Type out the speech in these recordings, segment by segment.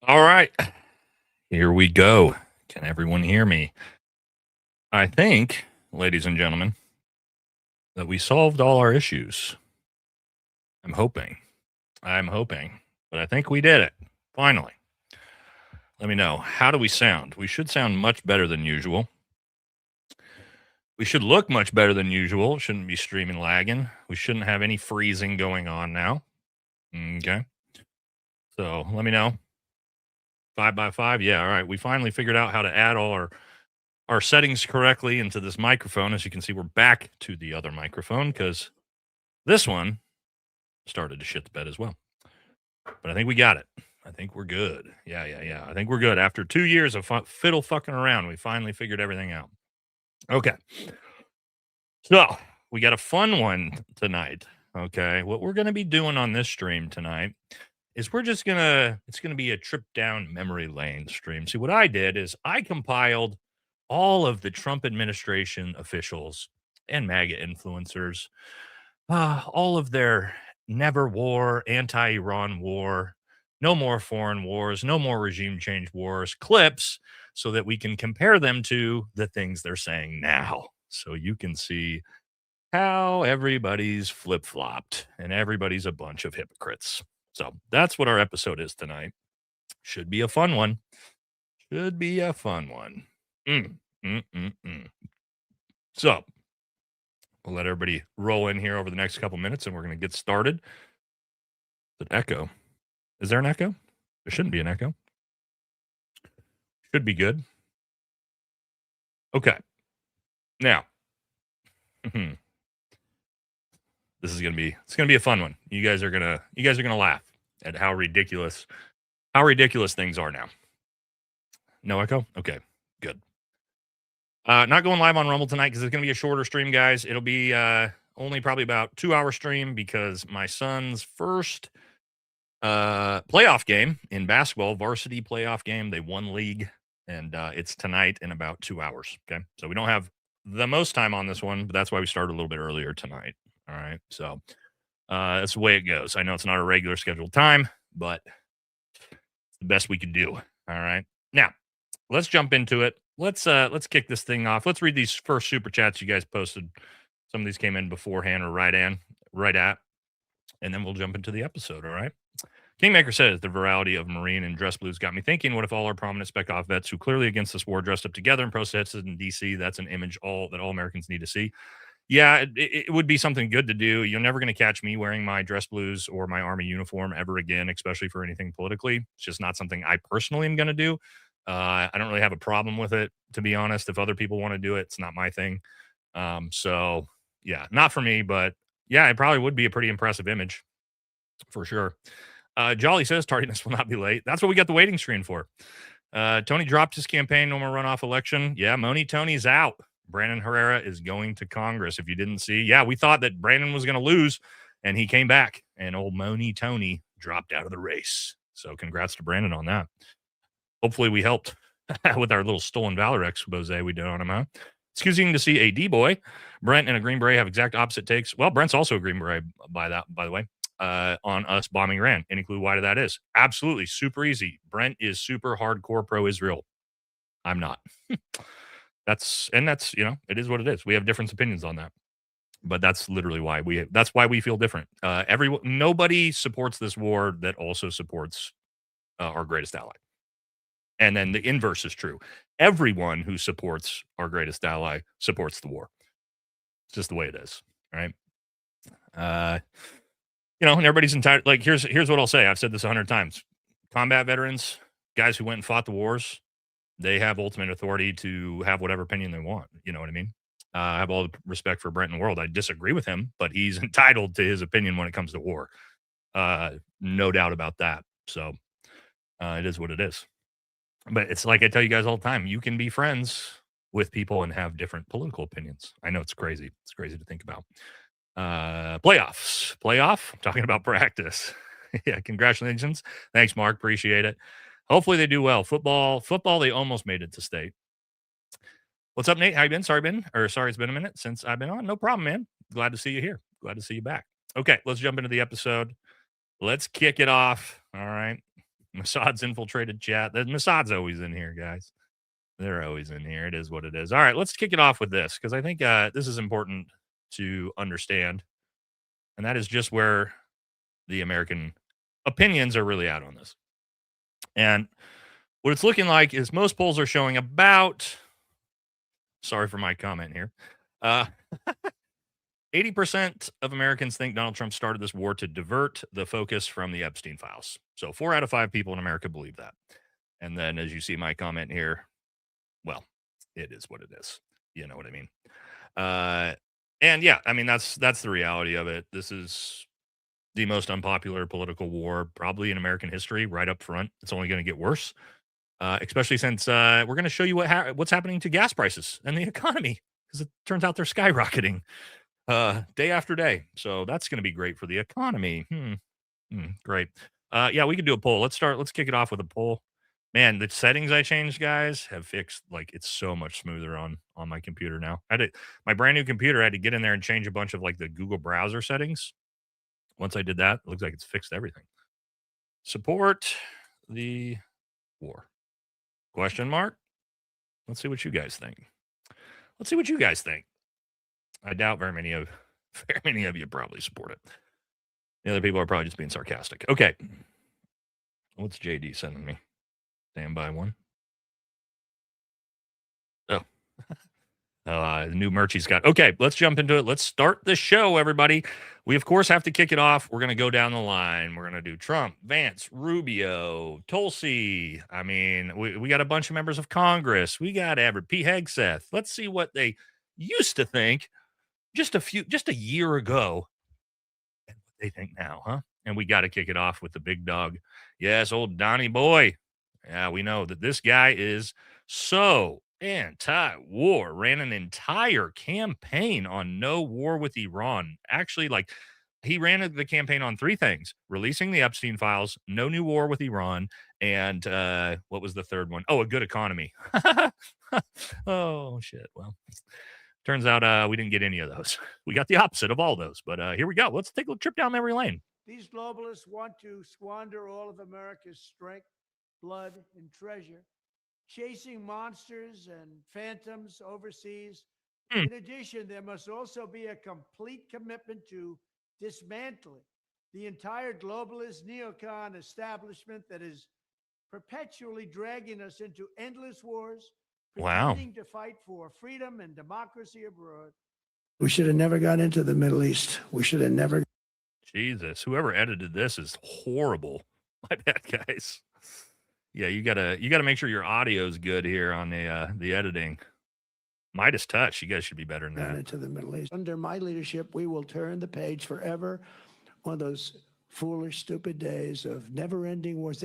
All right, here we go. Can everyone hear me? I think, ladies and gentlemen, that we solved all our issues. I'm hoping. But I think we did it. Finally. Let me know. How do we sound? We should sound much better than usual. We should look much better than usual. Shouldn't be streaming lagging. We shouldn't have any freezing going on now. Okay. So let me know. 5x5. Yeah. All right. We finally figured out how to add all our settings correctly into this microphone. As you can see, we're back to the other microphone because this one started to shit the bed as well. But I think we got it. I think we're good. Yeah. I think we're good. After 2 years of fiddle fucking around, we finally figured everything out. Okay. So we got a fun one tonight. Okay. What we're going to be doing on this stream tonight is it's going to be a trip down memory lane stream. See, what I did is I compiled all of the Trump administration officials and MAGA influencers, all of their never war, anti-Iran war, no more foreign wars, no more regime change wars clips, so that we can compare them to the things they're saying now. So you can see how everybody's flip-flopped and everybody's a bunch of hypocrites. So that's what our episode is tonight. Should be a fun one. So we'll let everybody roll in here over the next couple minutes and we're going to get started. An echo. Is there an echo? There shouldn't be an echo. Should be good. Okay. Now, this is going to be a fun one. You guys are going to laugh at how ridiculous things are now. No echo? Okay. Good. Not going live on Rumble tonight because it's going to be a shorter stream, guys. It'll be only probably about 2-hour stream because my son's first playoff game in basketball, varsity playoff game, they won league, and it's tonight in about 2 hours. Okay. So we don't have the most time on this one, but that's why we started a little bit earlier tonight. All right. So that's the way it goes. I know it's not a regular scheduled time, but it's the best we could do. All right. Now, let's jump into it. Let's kick this thing off. Let's read these first super chats you guys posted. Some of these came in beforehand or right at, and then we'll jump into the episode. All right. Kingmaker says the virality of Marine and dress blues got me thinking, what if all our prominent spec off vets who clearly against this war dressed up together and protested in DC? That's an image that all Americans need to see. Yeah, it would be something good to do. You're never going to catch me wearing my dress blues or my Army uniform ever again, especially for anything politically. It's just not something I personally am going to do. I don't really have a problem with it, to be honest. If other people want to do it, it's not my thing. So, yeah, not for me, but yeah, it probably would be a pretty impressive image for sure. Jolly says tardiness will not be late. That's what we got the waiting screen for. Tony dropped his campaign, no more runoff election. Yeah, Tony's out. Brandon Herrera is going to Congress. If you didn't see, yeah, we thought that Brandon was going to lose, and he came back, and old Tony dropped out of the race. So congrats to Brandon on that. Hopefully we helped with our little stolen valor expose we did on him, huh? It's confusing to see a D-boy. Brent and a Green Beret have exact opposite takes. Well, Brent's also a Green Beret by the way. On us bombing Iran. Any clue why that is? Absolutely. Super easy. Brent is super hardcore pro-Israel. I'm not. That's, it is what it is. We have different opinions on that. But that's literally why we feel different. Nobody supports this war that also supports our greatest ally. And then the inverse is true. Everyone who supports our greatest ally supports the war. It's just the way it is. Right? And everybody's entitled. Like, here's what I'll say. I've said this 100 times. Combat veterans, guys who went and fought the wars, they have ultimate authority to have whatever opinion they want. You know what I mean? I have all the respect for Brent in the world. I disagree with him, but he's entitled to his opinion when it comes to war. No doubt about that. So it is what it is. But it's like I tell you guys all the time. You can be friends with people and have different political opinions. I know it's crazy. It's crazy to think about. Playoff. I'm talking about practice. Yeah, congratulations. Thanks, Mark. Appreciate it. Hopefully they do well. Football, they almost made it to state. What's up, Nate? How you been? Sorry, it's been a minute since I've been on. No problem, man. Glad to see you here. Glad to see you back. Okay, let's jump into the episode. Let's kick it off. All right. Mossad's infiltrated chat. The Mossad's always in here, guys. They're always in here. It is what it is. All right, let's kick it off with this because I think this is important to understand. And that is just where the American opinions are really at on this. And what it's looking like is most polls are showing about, sorry for my comment here, 80% of Americans think Donald Trump started this war to divert the focus from the Epstein files. So 4 out of 5 people in America believe that. And then as you see my comment here, well, it is what it is. You know what I mean? And yeah, I mean, that's the reality of it. This is the most unpopular political war probably in American history right up front. It's only going to get worse, especially since we're going to show you what's happening to gas prices and the economy because it turns out they're skyrocketing day after day. So that's going to be great for the economy. Great. Yeah, we could do a poll. Let's kick it off with a poll. Man, the settings I changed, guys, have fixed. Like, it's so much smoother on my computer now. My brand new computer, I had to get in there and change a bunch of like the Google browser settings. Once I did that, it looks like it's fixed everything. Support the war? Question mark. Let's see what you guys think. I doubt very many of you probably support it. The other people are probably just being sarcastic. Okay. What's JD sending me? Stand by one. Oh. The new merch he's got. Okay, let's jump into it. Let's start the show, everybody. We, of course, have to kick it off. We're going to go down the line. We're going to do Trump, Vance, Rubio, Tulsi. I mean, we got a bunch of members of Congress. We got P. Hegseth. Let's see what they used to think just a year ago and what they think now, huh? And we got to kick it off with the big dog. Yes, old Donnie boy. Yeah, we know that this guy is so anti-war, ran an entire campaign on no war with Iran. Actually, like, he ran the campaign on 3 things: releasing the Epstein files, no new war with Iran, and what was the third one? Oh, a good economy. Oh, shit. Well, turns out we didn't get any of those. We got the opposite of all those. But here we go. Let's take a trip down memory lane. These globalists want to squander all of America's strength, blood, and treasure, chasing monsters and phantoms overseas. In addition, there must also be a complete commitment to dismantling the entire globalist neocon establishment that is perpetually dragging us into endless wars, pretending to fight for freedom and democracy abroad. We should have never got into the Middle East. We should have never. Jesus, whoever edited this is horrible. My bad, guys. Yeah, you gotta make sure your audio is good here on the editing. Midas touch. You guys should be better than that. Into the Middle East. Under my leadership, we will turn the page forever on those foolish, stupid days of never-ending wars.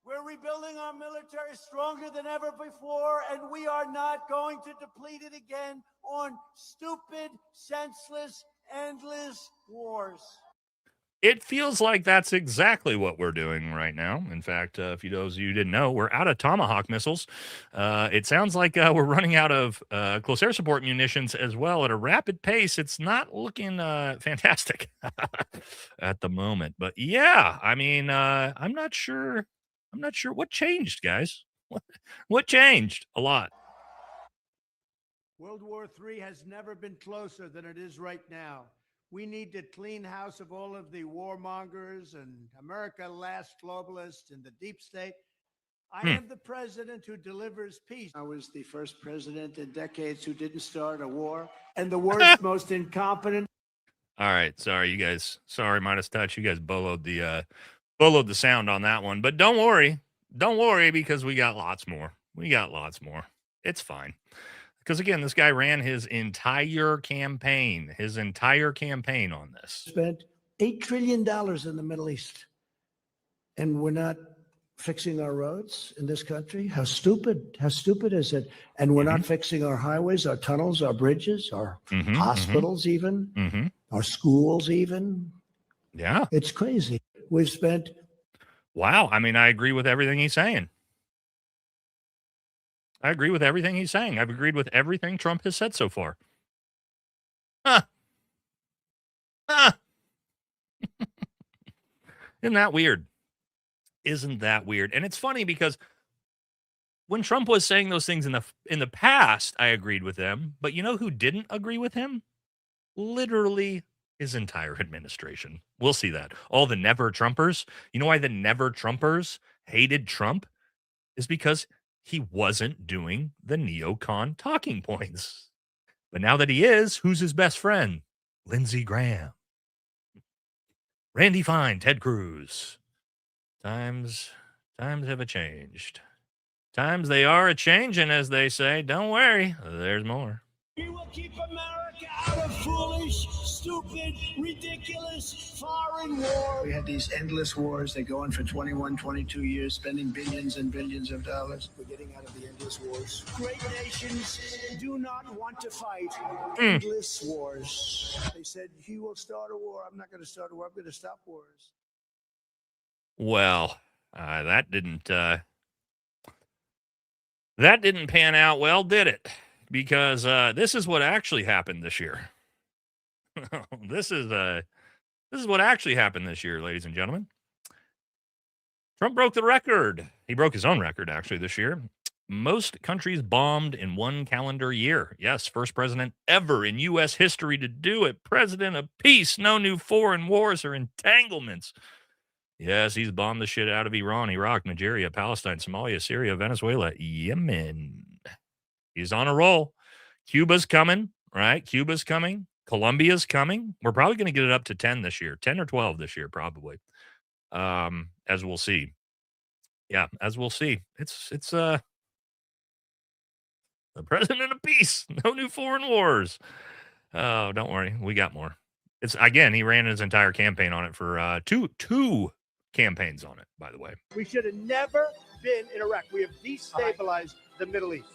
We're rebuilding our military stronger than ever before, and we are not going to deplete it again on stupid, senseless, endless wars. It feels like that's exactly what we're doing right now. In fact, if those of you didn't know, we're out of Tomahawk missiles. It sounds like we're running out of close air support munitions as well at a rapid pace. It's not looking fantastic at the moment. But yeah, I mean, I'm not sure what changed, guys. What changed? A lot. World War III has never been closer than it is right now. We need to clean house of all of the warmongers and America last globalists and the deep state. I am the president who delivers peace. I was the first president in decades who didn't start a war, and the worst, most incompetent. All right, sorry, you guys. Sorry, Midas touch. You guys boloed the sound on that one, but don't worry, because we got lots more. It's fine. Because again, this guy ran his entire campaign on this. Spent $8 trillion in the Middle East, and we're not fixing our roads in this country. How stupid is it? And we're not fixing our highways, our tunnels, our bridges, our hospitals, even our schools, even. Yeah, it's crazy. We've spent. Wow, I mean, I agree with everything he's saying. I've agreed with everything Trump has said so far. Isn't that weird? Isn't that weird? And it's funny because when Trump was saying those things in the past, I agreed with them. But you know who didn't agree with him? Literally his entire administration. We'll see that. All the never Trumpers. You know why the never Trumpers hated Trump? Is because he wasn't doing the neocon talking points. But now that he is, who's his best friend? Lindsey Graham, Randy Fine, Ted Cruz. Times have changed. Times they are a-changing, as they say. Don't worry, there's more. We will keep America out of foolish, stupid, ridiculous foreign war. We had these endless wars that go on for 21, 22 years, spending billions and billions of dollars. We're getting out of the endless wars. Great nations do not want to fight endless wars. They said, he will start a war. I'm not going to start a war. I'm going to stop wars. Well, that didn't pan out well, did it? Because this is what actually happened this year. This is what actually happened this year, ladies and gentlemen. Trump broke the record. He broke his own record, actually, this year. Most countries bombed in one calendar year. Yes, first president ever in U.S. history to do it. President of peace, no new foreign wars or entanglements. Yes, he's bombed the shit out of Iran, Iraq, Nigeria, Palestine, Somalia, Syria, Venezuela, Yemen. He's on a roll. Cuba's coming, right? Cuba's coming. Colombia's coming. We're probably going to get it up to 10 this year, 10 or 12 this year, probably. As we'll see. Yeah, as we'll see. It's the president of peace. No new foreign wars. Oh, don't worry. We got more. It's again, he ran his entire campaign on it for two campaigns on it, by the way. We should have never been in Iraq. We have destabilized the Middle East.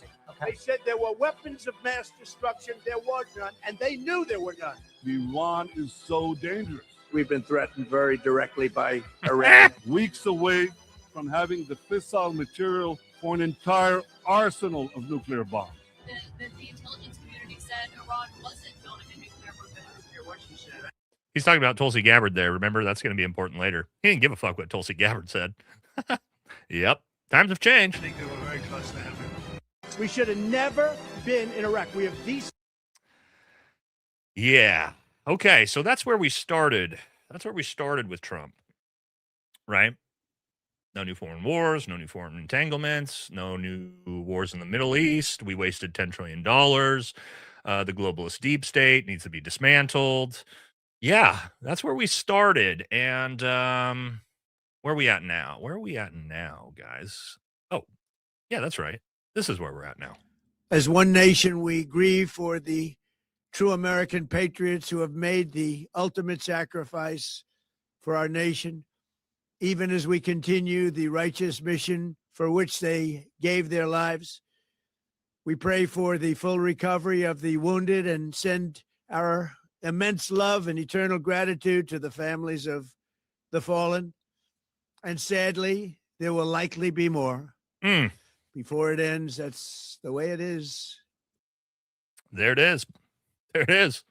They said there were weapons of mass destruction. There was none, and they knew there were none. Iran is so dangerous. We've been threatened very directly by Iran. Weeks away from having the fissile material for an entire arsenal of nuclear bombs. The intelligence community said Iran wasn't building a nuclear weapon. What she said. He's talking about Tulsi Gabbard there. Remember, that's going to be important later. He didn't give a fuck what Tulsi Gabbard said. Yep. Times have changed. I think they were very close to having. We should have never been in Iraq. We have these. Yeah. Okay. So that's where we started. That's where we started with Trump, right? No new foreign wars, no new foreign entanglements, no new wars in the Middle East. We wasted $10 trillion. The globalist deep state needs to be dismantled. Yeah, that's where we started. And where are we at now? Where are we at now, guys? Oh, yeah, that's right. This is where we're at now. As one nation, we grieve for the true American patriots who have made the ultimate sacrifice for our nation, even as we continue the righteous mission for which they gave their lives. We pray for the full recovery of the wounded and send our immense love and eternal gratitude to the families of the fallen. And sadly, there will likely be more. Before it ends. That's the way it is. There it is. There it is.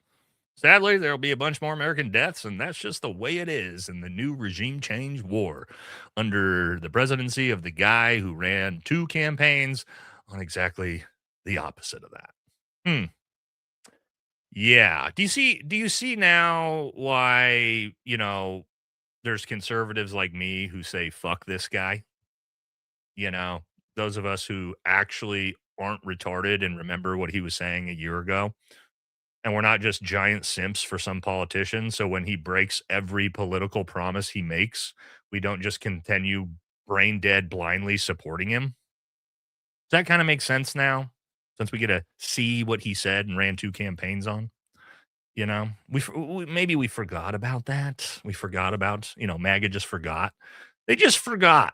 Sadly, there'll be a bunch more American deaths, and that's just the way it is in the new regime change war under the presidency of the guy who ran two campaigns on exactly the opposite of that. Yeah. Do you see now why, there's conservatives like me who say, fuck this guy? Those of us who actually aren't retarded and remember what he was saying a year ago. And we're not just giant simps for some politician. So when he breaks every political promise he makes, we don't just continue brain dead blindly supporting him. Does that kind of make sense now? Since we get to see what he said and ran two campaigns on, maybe we forgot about that. We forgot about, MAGA just forgot. They just forgot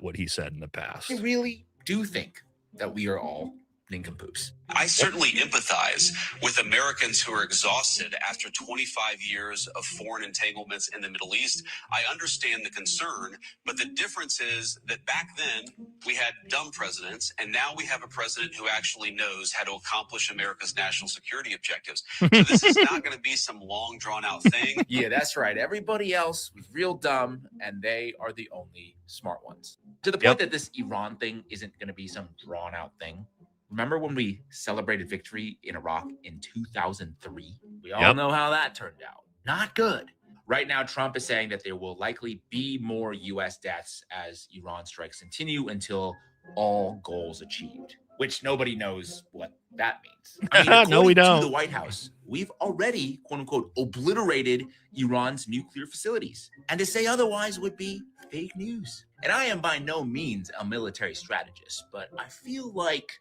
what he said in the past. I really do think that we are all nincompoops. I certainly empathize with Americans who are exhausted after 25 years of foreign entanglements in the Middle East. I understand the concern, but the difference is that back then we had dumb presidents, and now we have a president who actually knows how to accomplish America's national security objectives. So this is not going to be some long, drawn-out thing. Yeah, that's right. Everybody else was real dumb, and they are the only smart ones. To the point that this Iran thing isn't going to be some drawn-out thing. Remember when we celebrated victory in Iraq in 2003? We all know how that turned out. Not good. Right now, Trump is saying that there will likely be more U.S. deaths as Iran strikes continue until all goals achieved, which nobody knows what that means. I mean, No, we according don't. to the White House, we've already, quote unquote, obliterated Iran's nuclear facilities. And to say otherwise would be fake news. And I am by no means a military strategist, but I feel like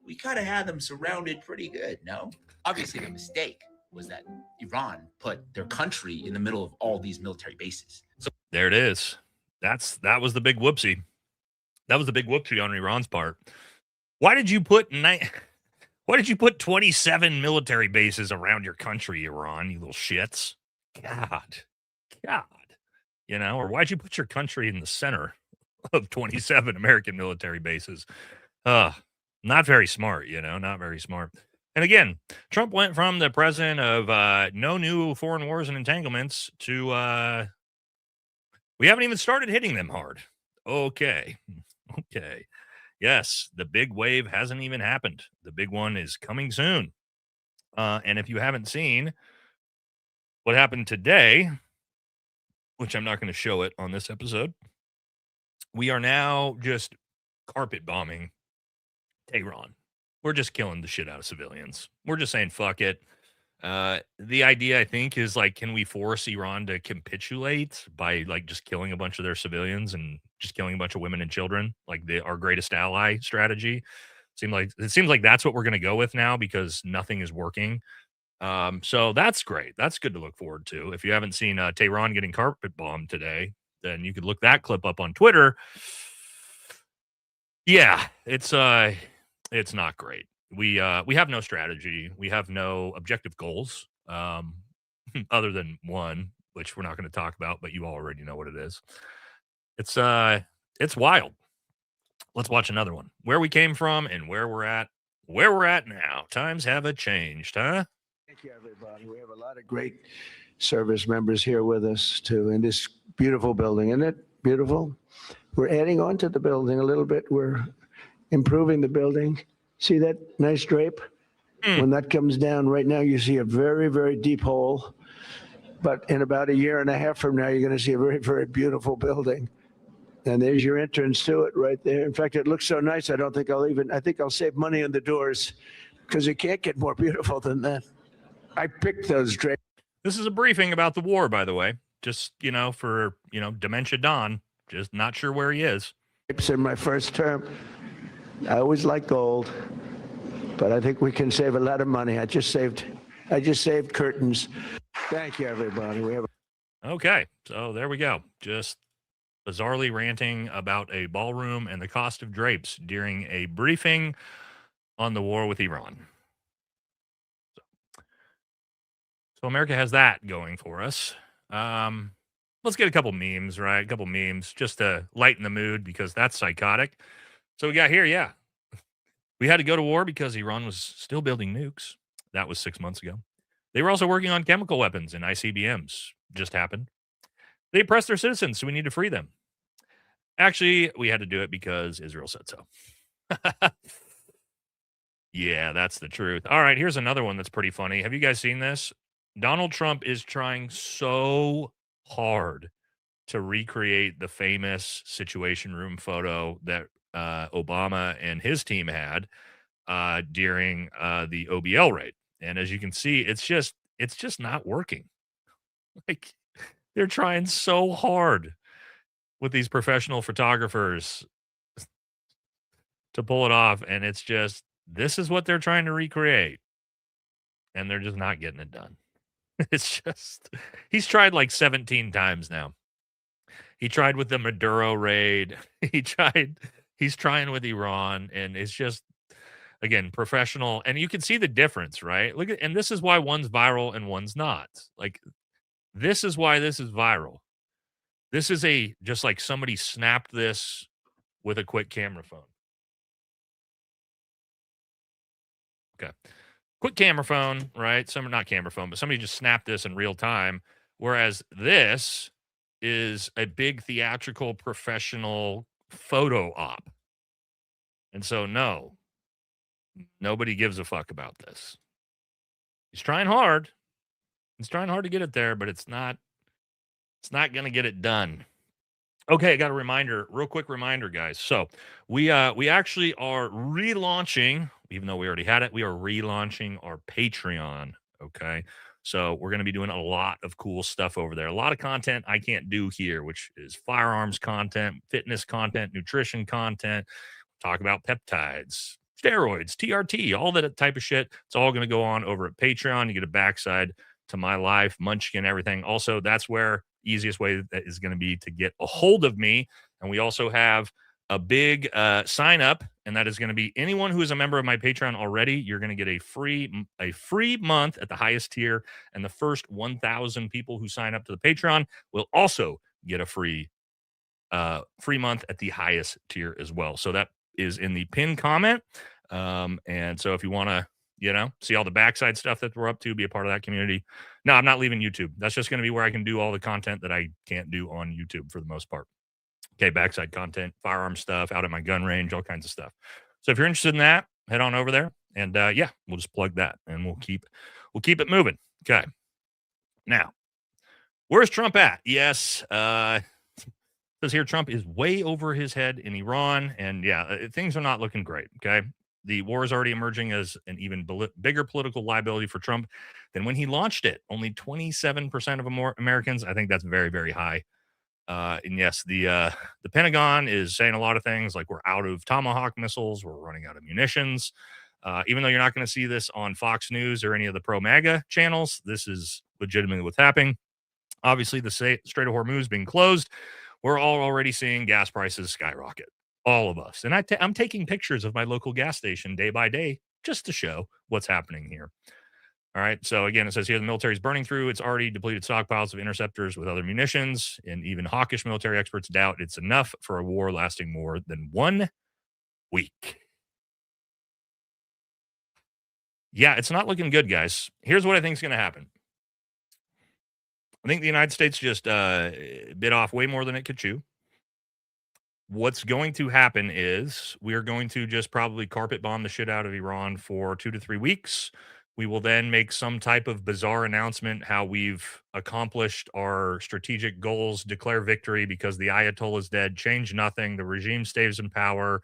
we kind of had them surrounded pretty good, no? Obviously, the mistake was that Iran put their country in the middle of all these military bases. So There it is. That was the big whoopsie. That was the big whoopsie on Iran's part. Why did you put 27 military bases around your country, Iran, you little shits? God. You know, or why'd you put your country in the center of 27 American military bases? Not very smart, you know, not very smart. And again, Trump went from the president of no new foreign wars and entanglements to we haven't even started hitting them hard. Okay. Yes, the big wave hasn't even happened. The big one is coming soon. And if you haven't seen what happened today, which I'm not going to show it on this episode, we are now just carpet bombing Tehran. We're just killing the shit out of civilians. We're just saying, fuck it. The idea, I think, is like, can we force Iran to capitulate by like just killing a bunch of their civilians and just killing a bunch of women and children, like our greatest ally strategy? It seems like that's what we're going to go with now because nothing is working. So that's great. That's good to look forward to. If you haven't seen Tehran getting carpet bombed today, then you could look that clip up on Twitter. Yeah, it's not great. We have no strategy. We have no objective goals, other than one, which we're not going to talk about, but you already know what it is. It's wild. Let's watch another one. Where we came from and where we're at now. Times have changed, huh? Thank you, everybody. We have a lot of great service members here with us too in this beautiful building. Isn't it beautiful? We're adding on to the building a little bit. We're improving the building. See that nice drape? When that comes down right now, you see a very, very deep hole. But in about a year and a half from now, you're going to see a very, very beautiful building. And there's your entrance to it right there. In fact, it looks so nice, I think I'll save money on the doors because it can't get more beautiful than that. I picked those drapes. This is a briefing about the war, by the way. Just, for, Dementia Don. Just not sure where he is. In my first term, I always like gold, but I think we can save a lot of money. I just saved curtains. Thank you, everybody. Okay, so there we go. Just bizarrely ranting about a ballroom and the cost of drapes during a briefing on the war with Iran. So America has that going for us. Let's get a couple memes, right? A couple memes just to lighten the mood because that's psychotic. So we got here, yeah. We had to go to war because Iran was still building nukes. That was 6 months ago. They were also working on chemical weapons and ICBMs. Just happened. They oppressed their citizens, so we need to free them. Actually, we had to do it because Israel said so. Yeah, that's the truth. All right, here's another one that's pretty funny. Have you guys seen this? Donald Trump is trying so hard to recreate the famous Situation Room photo that Obama and his team had during the OBL raid. And as you can see, it's just not working. Like, they're trying so hard with these professional photographers to pull it off. And it's just, this is what they're trying to recreate. And they're just not getting it done. It's just, he's tried like 17 times now. He tried with the Maduro raid. He's trying with Iran. And it's just, again, professional, and you can see the difference, right? Look at, and this is why one's viral and one's not. Like, this is why this is viral. This is just like somebody snapped this with a quick camera phone. Okay. Quick camera phone, right? Not camera phone, but somebody just snapped this in real time. Whereas this is a big theatrical professional photo op. And so, no, nobody gives a fuck about this. He's trying hard. He's trying hard to get it there, but it's not going to get it done. Okay, I got a reminder, real quick reminder, guys. So we actually are relaunching, even though we already had it, we are relaunching our Patreon. Okay. So we're going to be doing a lot of cool stuff over there. A lot of content I can't do here, which is firearms content, fitness content, nutrition content, talk about peptides, steroids, TRT, all that type of shit. It's all going to go on over at Patreon. You get a backside to my life, Munchkin, everything. Also, that's where easiest way that is going to be to get a hold of me. And we also have a big sign up, and that is going to be anyone who is a member of my Patreon already. You're going to get a free month at the highest tier, and the first 1,000 people who sign up to the Patreon will also get a free month at the highest tier as well. So that is in the pinned comment. And so if you want to, see all the backside stuff that we're up to, be a part of that community. No, I'm not leaving YouTube. That's just going to be where I can do all the content that I can't do on YouTube for the most part. Okay, backside content, firearm stuff, out at my gun range, all kinds of stuff. So if you're interested in that, head on over there, and we'll just plug that, and we'll keep it moving. Okay. Now, where's Trump at? Yes, says here Trump is way over his head in Iran, and things are not looking great. Okay. The war is already emerging as an even bigger political liability for Trump than when he launched it. Only 27% of Americans. I think that's very, very high. And yes, the Pentagon is saying a lot of things like we're out of Tomahawk missiles, we're running out of munitions. Even though you're not going to see this on Fox News or any of the pro-MAGA channels, this is legitimately what's happening. Obviously, the Strait of Hormuz being closed, we're all already seeing gas prices skyrocket. All of us. And I'm taking pictures of my local gas station day by day just to show what's happening here. All right. So again, it says here the military is burning through its already depleted stockpiles of interceptors with other munitions, and even hawkish military experts doubt it's enough for a war lasting more than 1 week. Yeah, it's not looking good, guys. Here's what I think is going to happen. I think the United States just bit off way more than it could chew. What's going to happen is we are going to just probably carpet bomb the shit out of Iran for 2 to 3 weeks. We will then make some type of bizarre announcement how we've accomplished our strategic goals, declare victory because the Ayatollah is dead, change nothing. The regime stays in power.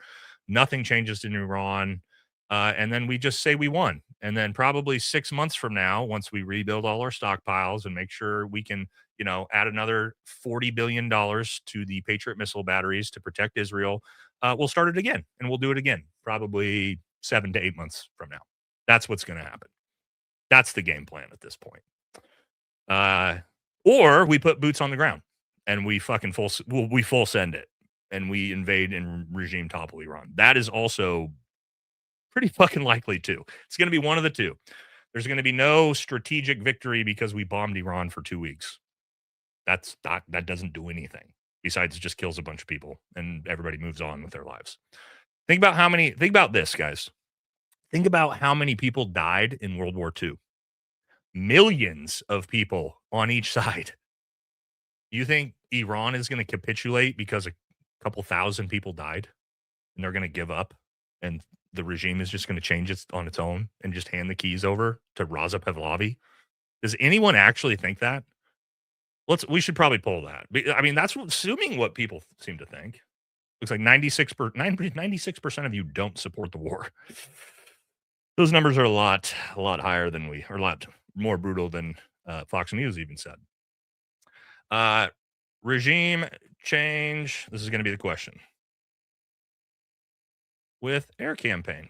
Nothing changes in Iran. And then we just say we won. And then probably 6 months from now, once we rebuild all our stockpiles and make sure we can, add another $40 billion to the Patriot missile batteries to protect Israel, we'll start it again, and we'll do it again, probably 7 to 8 months from now. That's what's going to happen. That's the game plan at this point. Or we put boots on the ground and we fucking full send it and we invade and regime topple Iran. That is also pretty fucking likely too. It's going to be one of the two. There's going to be no strategic victory because we bombed Iran for 2 weeks. That doesn't do anything besides it just kills a bunch of people and everybody moves on with their lives. Think about this, guys. Think about how many people died in World War II. Millions of people on each side. You think Iran is going to capitulate because a couple thousand people died and they're going to give up and the regime is just going to change it on its own and just hand the keys over to Raza Pahlavi? Does anyone actually think that? We should probably pull that. I mean, that's assuming what people seem to think. Looks like 96% of you don't support the war. Those numbers are a lot higher than a lot more brutal than Fox News even said. Regime change. This is going to be the question. With air campaign.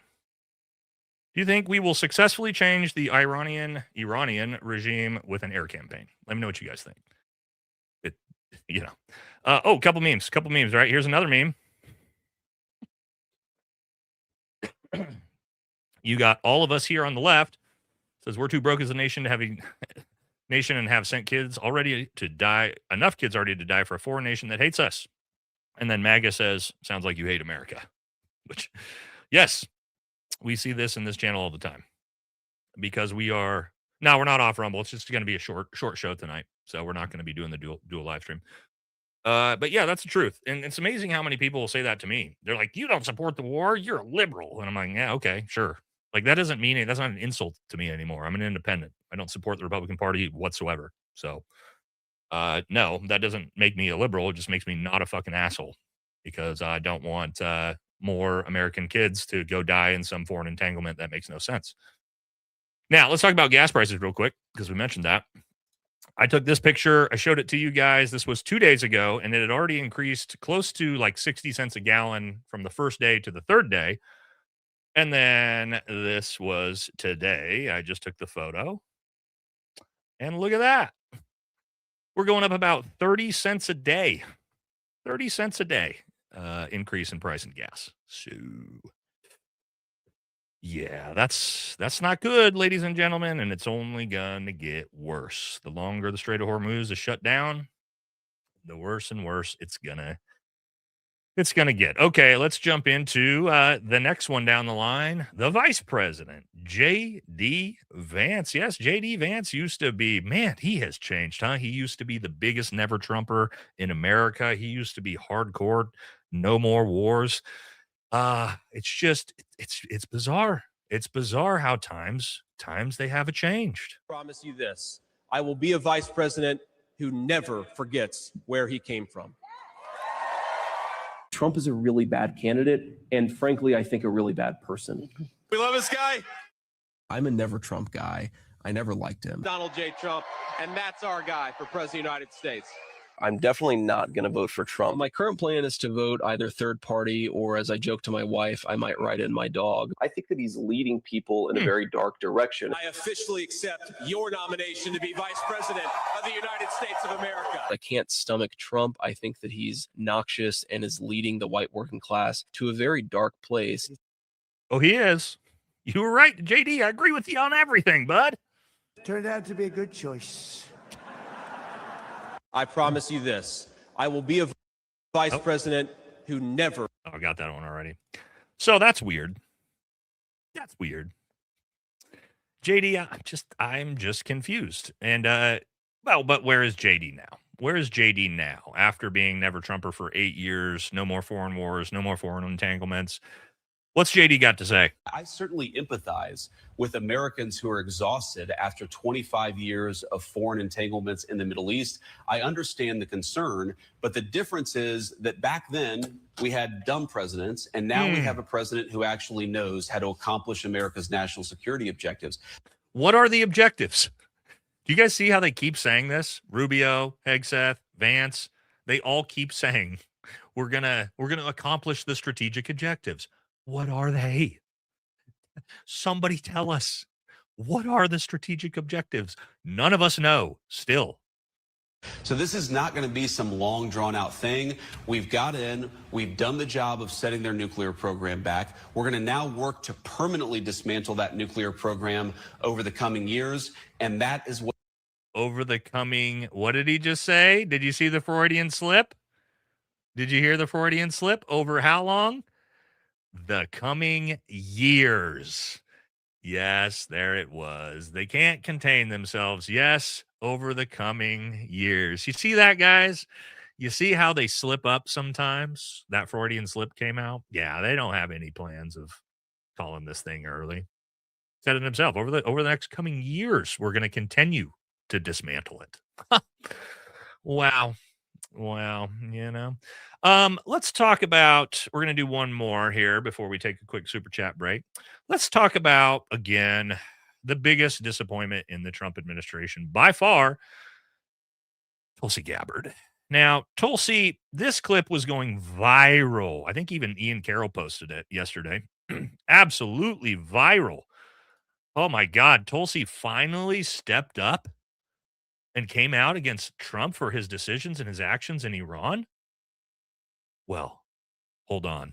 Do you think we will successfully change the Iranian regime with an air campaign? Let me know what you guys think. Couple memes, right? Here's another meme. You got all of us here on the left says we're too broke as a nation to have a nation and have sent kids already to die, enough kids already to die for a foreign nation that hates us. And then MAGA says, sounds like you hate America. Which, yes, we see this in this channel all the time. Because we are, now we're not off Rumble. It's just going to be a short show tonight. So we're not going to be doing the dual live stream. But yeah, that's the truth. And it's amazing how many people will say that to me. They're like, you don't support the war. You're a liberal. And I'm like, yeah, okay, sure. Like that doesn't mean it. That's not an insult to me anymore. I'm an independent. I don't support the Republican Party whatsoever. So, no, that doesn't make me a liberal. It just makes me not a fucking asshole because I don't want more American kids to go die in some foreign entanglement that makes no sense. Now, let's talk about gas prices real quick because we mentioned that. I took this picture. I showed it to you guys. This was 2 days ago, and it had already increased close to like 60 cents a gallon from the first day to the third day. And then this was today. I just took the photo. And look at that. We're going up about 30 cents a day. 30 cents a day increase in price in gas. So, yeah, that's not good, ladies and gentlemen, and it's only going to get worse. The longer the Strait of Hormuz is shut down, the worse and worse it's going to get. Okay, let's jump into the next one down the line. The vice president, J.D. Vance. Yes, J.D. Vance used to be, man, he has changed, huh? He used to be the biggest never-Trumper in America. He used to be hardcore, no more wars. It's just, it's bizarre. It's bizarre how times they haven't changed. I promise you this. I will be a vice president who never forgets where he came from. Trump is a really bad candidate, and frankly, I think a really bad person. We love this guy. I'm a never Trump guy. I never liked him. Donald J. Trump, and that's our guy for President of the United States. I'm definitely not going to vote for Trump. My current plan is to vote either third party or, as I joke to my wife, I might write in my dog. I think that he's leading people in a very dark direction. I officially accept your nomination to be Vice President of the United States of America. I can't stomach Trump. I think that he's noxious and is leading the white working class to a very dark place. Oh, he is. You were right, JD. I agree with you on everything, bud. Turned out to be a good choice. I promise you this. I will be a vice president who never. Oh, I got that one already. So that's weird. That's weird. JD, I'm just confused. And, but where is JD now? Where is JD now? After being never Trumper for 8 years, no more foreign wars, no more foreign entanglements. What's JD got to say? I certainly empathize with Americans who are exhausted after 25 years of foreign entanglements in the Middle East. I understand the concern, but the difference is that back then we had dumb presidents, and now we have a president who actually knows how to accomplish America's national security objectives. What are the objectives? Do you guys see how they keep saying this? Rubio, Hegseth, Vance, they all keep saying, we're gonna accomplish the strategic objectives. What are they? Somebody tell us. What are the strategic objectives? None of us know still. So this is not going to be some long drawn out thing. We've got in, we've done the job of setting their nuclear program back. We're going to now work to permanently dismantle that nuclear program over the coming years. And that is what. Over the coming, what did he just say? Did you see the Freudian slip? Did you hear the Freudian slip? Over how long? The coming years. Yes, there it was. They can't contain themselves. Yes, over the coming years. You see that, guys? You see how they slip up sometimes? That Freudian slip came out. Yeah, they don't have any plans of calling this thing early. Said it himself. Over the next coming years, we're going to continue to dismantle it. Wow. Wow, you know. Let's talk about, we're going to do one more here before we take a quick super chat break. Let's talk about, again, the biggest disappointment in the Trump administration by far, Tulsi Gabbard. Now, Tulsi, this clip was going viral. I think even Ian Carroll posted it yesterday. Absolutely viral. Oh my God, Tulsi finally stepped up and came out against Trump for his decisions and his actions in Iran? Well, hold on.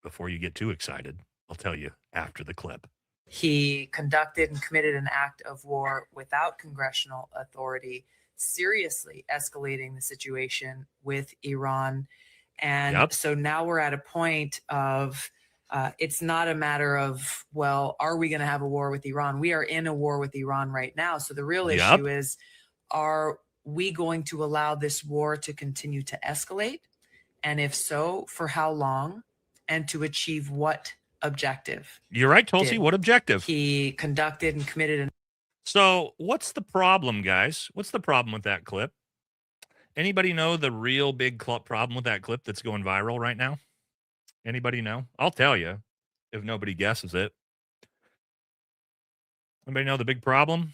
Before you get too excited, I'll tell you after the clip. He conducted and committed an act of war without congressional authority, seriously escalating the situation with Iran. And so now we're at a point of it's not a matter of, well, are we going to have a war with Iran? We are in a war with Iran right now. So the real issue is, are we going to allow this war to continue to escalate? And if so, for how long? And to achieve what objective? You're right, Tulsi. What objective? He conducted and committed an. So what's the problem, guys? What's the problem with that clip? Anybody know the real big problem with that clip that's going viral right now? Anybody know? I'll tell you if nobody guesses it. Anybody know the big problem?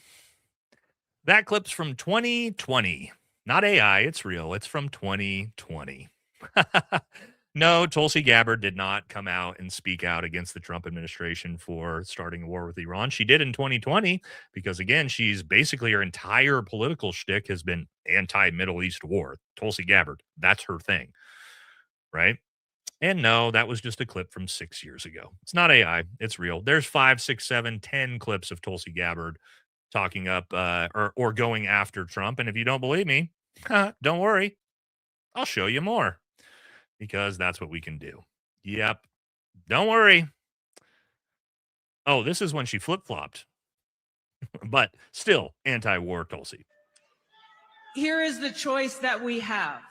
That clip's from 2020. Not AI, it's real. It's from 2020. No, Tulsi Gabbard did not come out and speak out against the Trump administration for starting a war with Iran. She did in 2020 because, again, she's basically her entire political shtick has been anti-Middle East war. Tulsi Gabbard, that's her thing, right? And no, that was just a clip from 6 years ago. It's not AI. It's real. There's 5, 6, 7, 10 clips of Tulsi Gabbard talking up or going after Trump. And if you don't believe me, don't worry. I'll show you more. Because that's what we can do. Yep. Don't worry. Oh, this is when she flip-flopped. But still, anti-war Tulsi. Here is the choice that we have.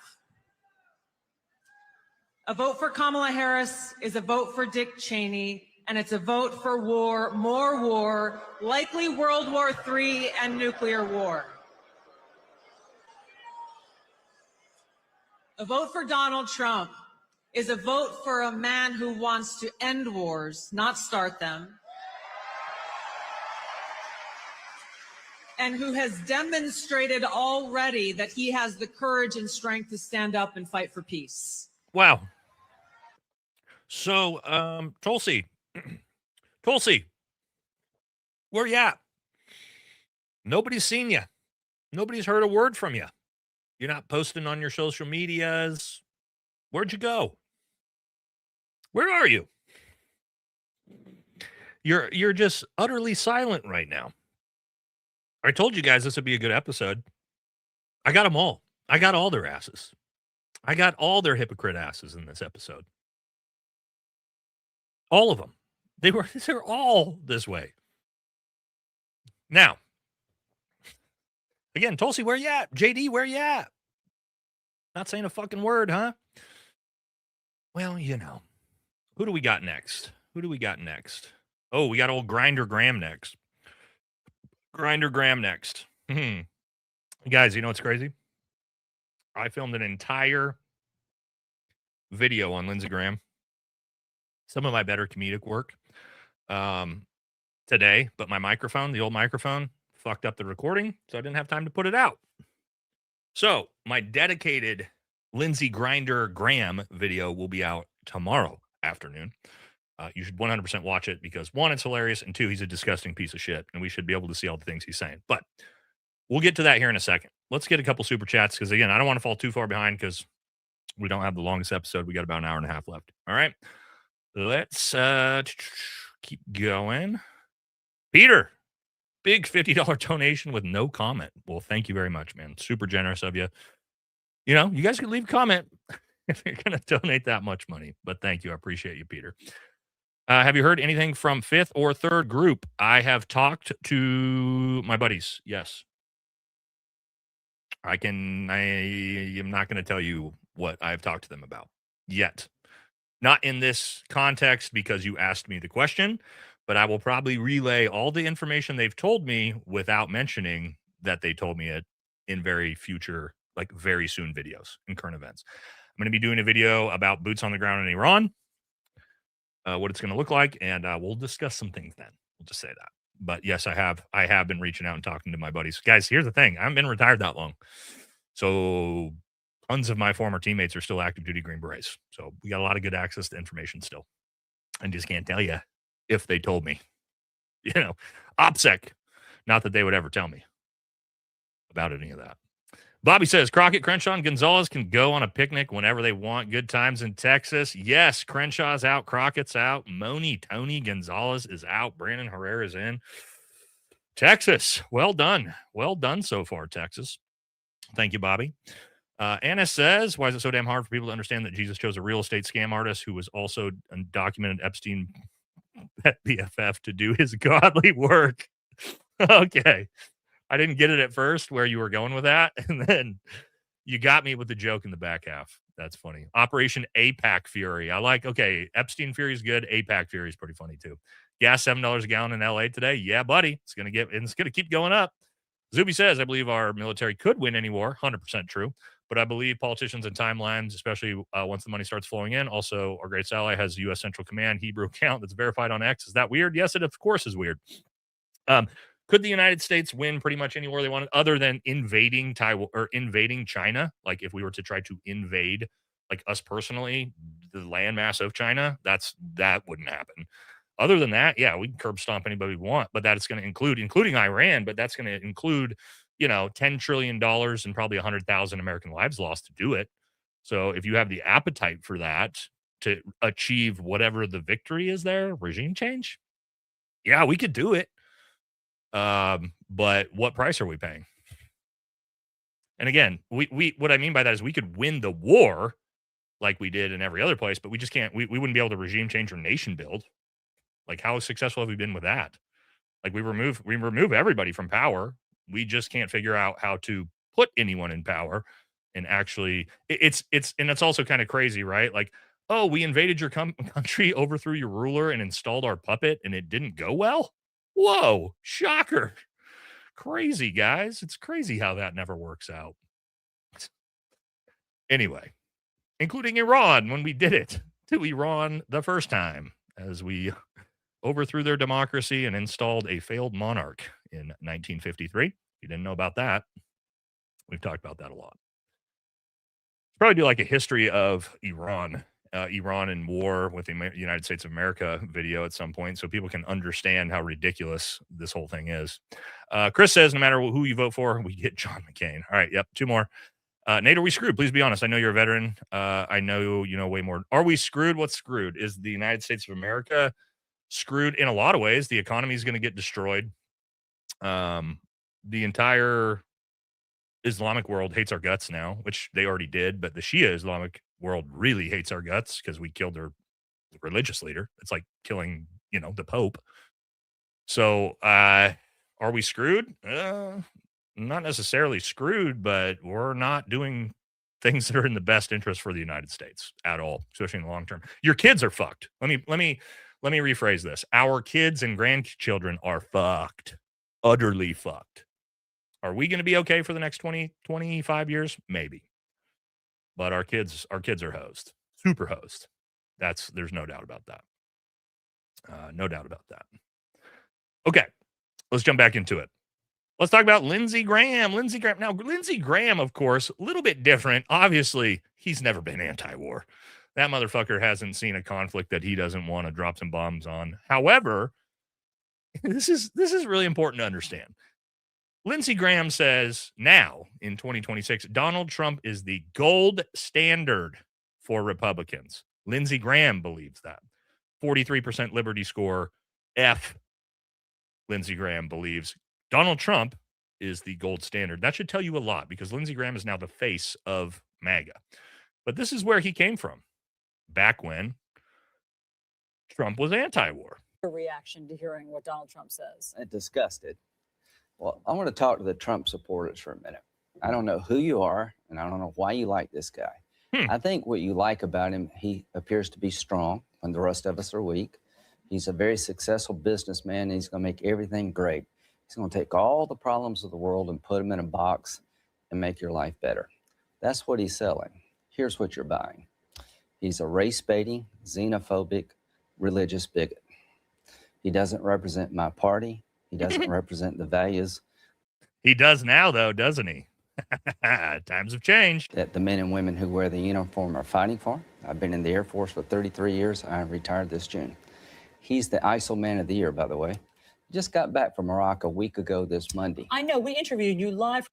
A vote for Kamala Harris is a vote for Dick Cheney, and it's a vote for war, more war, likely World War III and nuclear war. A vote for Donald Trump is a vote for a man who wants to end wars, not start them, and who has demonstrated already that he has the courage and strength to stand up and fight for peace. Wow. So, Tulsi, where you at? Nobody's seen you. Nobody's heard a word from you. You're not posting on your social medias. Where'd you go? Where are you? You're just utterly silent right now. I told you guys this would be a good episode. I got them all. I got all their asses. I got all their hypocrite asses in this episode. All of them. They're all this way. Now, again, Tulsi, where you at? JD, where you at? Not saying a fucking word, huh? Well, you know. Who do we got next? Oh, we got old Grinder Graham next. Guys, you know what's crazy? I filmed an entire video on Lindsey Graham. Some of my better comedic work today, but my microphone, the old microphone, fucked up the recording, so I didn't have time to put it out. So my dedicated Lindsey Grinder Graham video will be out tomorrow afternoon. You should 100% watch it because, one, it's hilarious, and two, he's a disgusting piece of shit, and we should be able to see all the things he's saying. But we'll get to that here in a second. Let's get a couple super chats because, again, I don't want to fall too far behind because we don't have the longest episode. We got about an hour and a half left. All right. Let's keep going. Peter, big $50 donation with no comment. Well, thank you very much, man. Super generous of you. You know, you guys can leave a comment if you're going to donate that much money. But thank you. I appreciate you, Peter. Have you heard anything from fifth or third group? I have talked to my buddies. Yes. I am not going to tell you what I've talked to them about yet. Not in this context because you asked me the question, but I will probably relay all the information they've told me without mentioning that they told me it in very soon videos and current events. I'm going to be doing a video about boots on the ground in Iran, what it's going to look like, and we'll discuss some things then. We'll just say that. But yes, I have been reaching out and talking to my buddies. Guys, here's the thing. I haven't been retired that long. So tons of my former teammates are still active duty Green Berets. So we got a lot of good access to information still. I just can't tell you if they told me. You know, OPSEC. Not that they would ever tell me about any of that. Bobby says Crockett, Crenshaw, and Gonzalez can go on a picnic whenever they want. Good times in Texas. Yes, Crenshaw's out. Crockett's out. Moni, Tony, Gonzalez is out. Brandon Herrera's in. Texas, well done. Well done so far, Texas. Thank you, Bobby. Anna says, why is it so damn hard for people to understand that Jesus chose a real estate scam artist who was also a documented Epstein BFF to do his godly work? Okay. I didn't get it at first where you were going with that. And then you got me with the joke in the back half. That's funny. Operation AIPAC Fury. I like, okay, Epstein Fury is good. AIPAC Fury is pretty funny too. Gas $7 a gallon in LA today. Yeah, buddy. It's going to keep going up. Zuby says, I believe our military could win any war. 100% true. But I believe politicians and timelines, especially once the money starts flowing in. Also, our greatest ally has U.S. Central Command Hebrew account that's verified on X. Is that weird? Yes, it of course is weird. Could the United States win pretty much anywhere they wanted other than invading Taiwan or invading China? Like if we were to try to invade, like us personally, the landmass of China, that wouldn't happen. Other than that, yeah, we can curb stomp anybody we want, but that's going to include, including Iran, but that's going to include, $10 trillion and probably 100,000 American lives lost to do it. So if you have the appetite for that to achieve whatever the victory is there, regime change, yeah, we could do it. But what price are we paying? And again, we what I mean by that is we could win the war like we did in every other place, but we just can't, we wouldn't be able to regime change or nation build. Like how successful have we been with that? Like we remove everybody from power. We just can't figure out how to put anyone in power and actually it's also kind of crazy, right? Like, oh, we invaded your country, overthrew your ruler and installed our puppet and it didn't go well. Whoa, shocker. Crazy, guys. It's crazy how that never works out. Anyway, including Iran when we did it to Iran the first time as we overthrew their democracy and installed a failed monarch in 1953. If you didn't know about that, we've talked about that a lot. Probably do like a history of Iran in war with the United States of America video at some point so people can understand how ridiculous this whole thing is. Chris says, no matter who you vote for, we get John McCain. All right. Yep. Two more. Nate, are we screwed? Please be honest. I know you're a veteran. I know you know way more. Are we screwed? What's screwed? Is the United States of America screwed in a lot of ways? The economy is going to get destroyed. The entire Islamic world hates our guts now, which they already did, but the Shia Islamic world really hates our guts because we killed their religious leader. It's like killing, the Pope. So, are we screwed? Not necessarily screwed, but we're not doing things that are in the best interest for the United States at all, especially in the long term. Your kids are fucked. Let me rephrase this. Our kids and grandchildren are fucked. Utterly fucked. Are we going to be okay for the next 20, 25 years? Maybe. But our kids are hosed. Super hosed. There's no doubt about that. No doubt about that. Okay. Let's jump back into it. Let's talk about Lindsey Graham. Now, Lindsey Graham, of course, a little bit different. Obviously, he's never been anti-war. That motherfucker hasn't seen a conflict that he doesn't want to drop some bombs on. However, this is really important to understand. Lindsey Graham says now in 2026, Donald Trump is the gold standard for Republicans. Lindsey Graham believes that. 43% Liberty score. F. Lindsey Graham believes Donald Trump is the gold standard. That should tell you a lot because Lindsey Graham is now the face of MAGA. But this is where he came from back when Trump was anti-war. Reaction to hearing what Donald Trump says. Disgusted. Well, I want to talk to the Trump supporters for a minute. I don't know who you are, and I don't know why you like this guy. I think what you like about him, he appears to be strong when the rest of us are weak. He's a very successful businessman, and he's going to make everything great. He's going to take all the problems of the world and put them in a box and make your life better. That's what he's selling. Here's what you're buying. He's a race-baiting, xenophobic, religious bigot. He doesn't represent my party. He doesn't represent the values. He does now, though, doesn't he? Times have changed. That the men and women who wear the uniform are fighting for. I've been in the Air Force for 33 years. I retired this June. He's the ISIL Man of the Year, by the way. Just got back from Iraq a week ago this Monday. I know. We interviewed you live.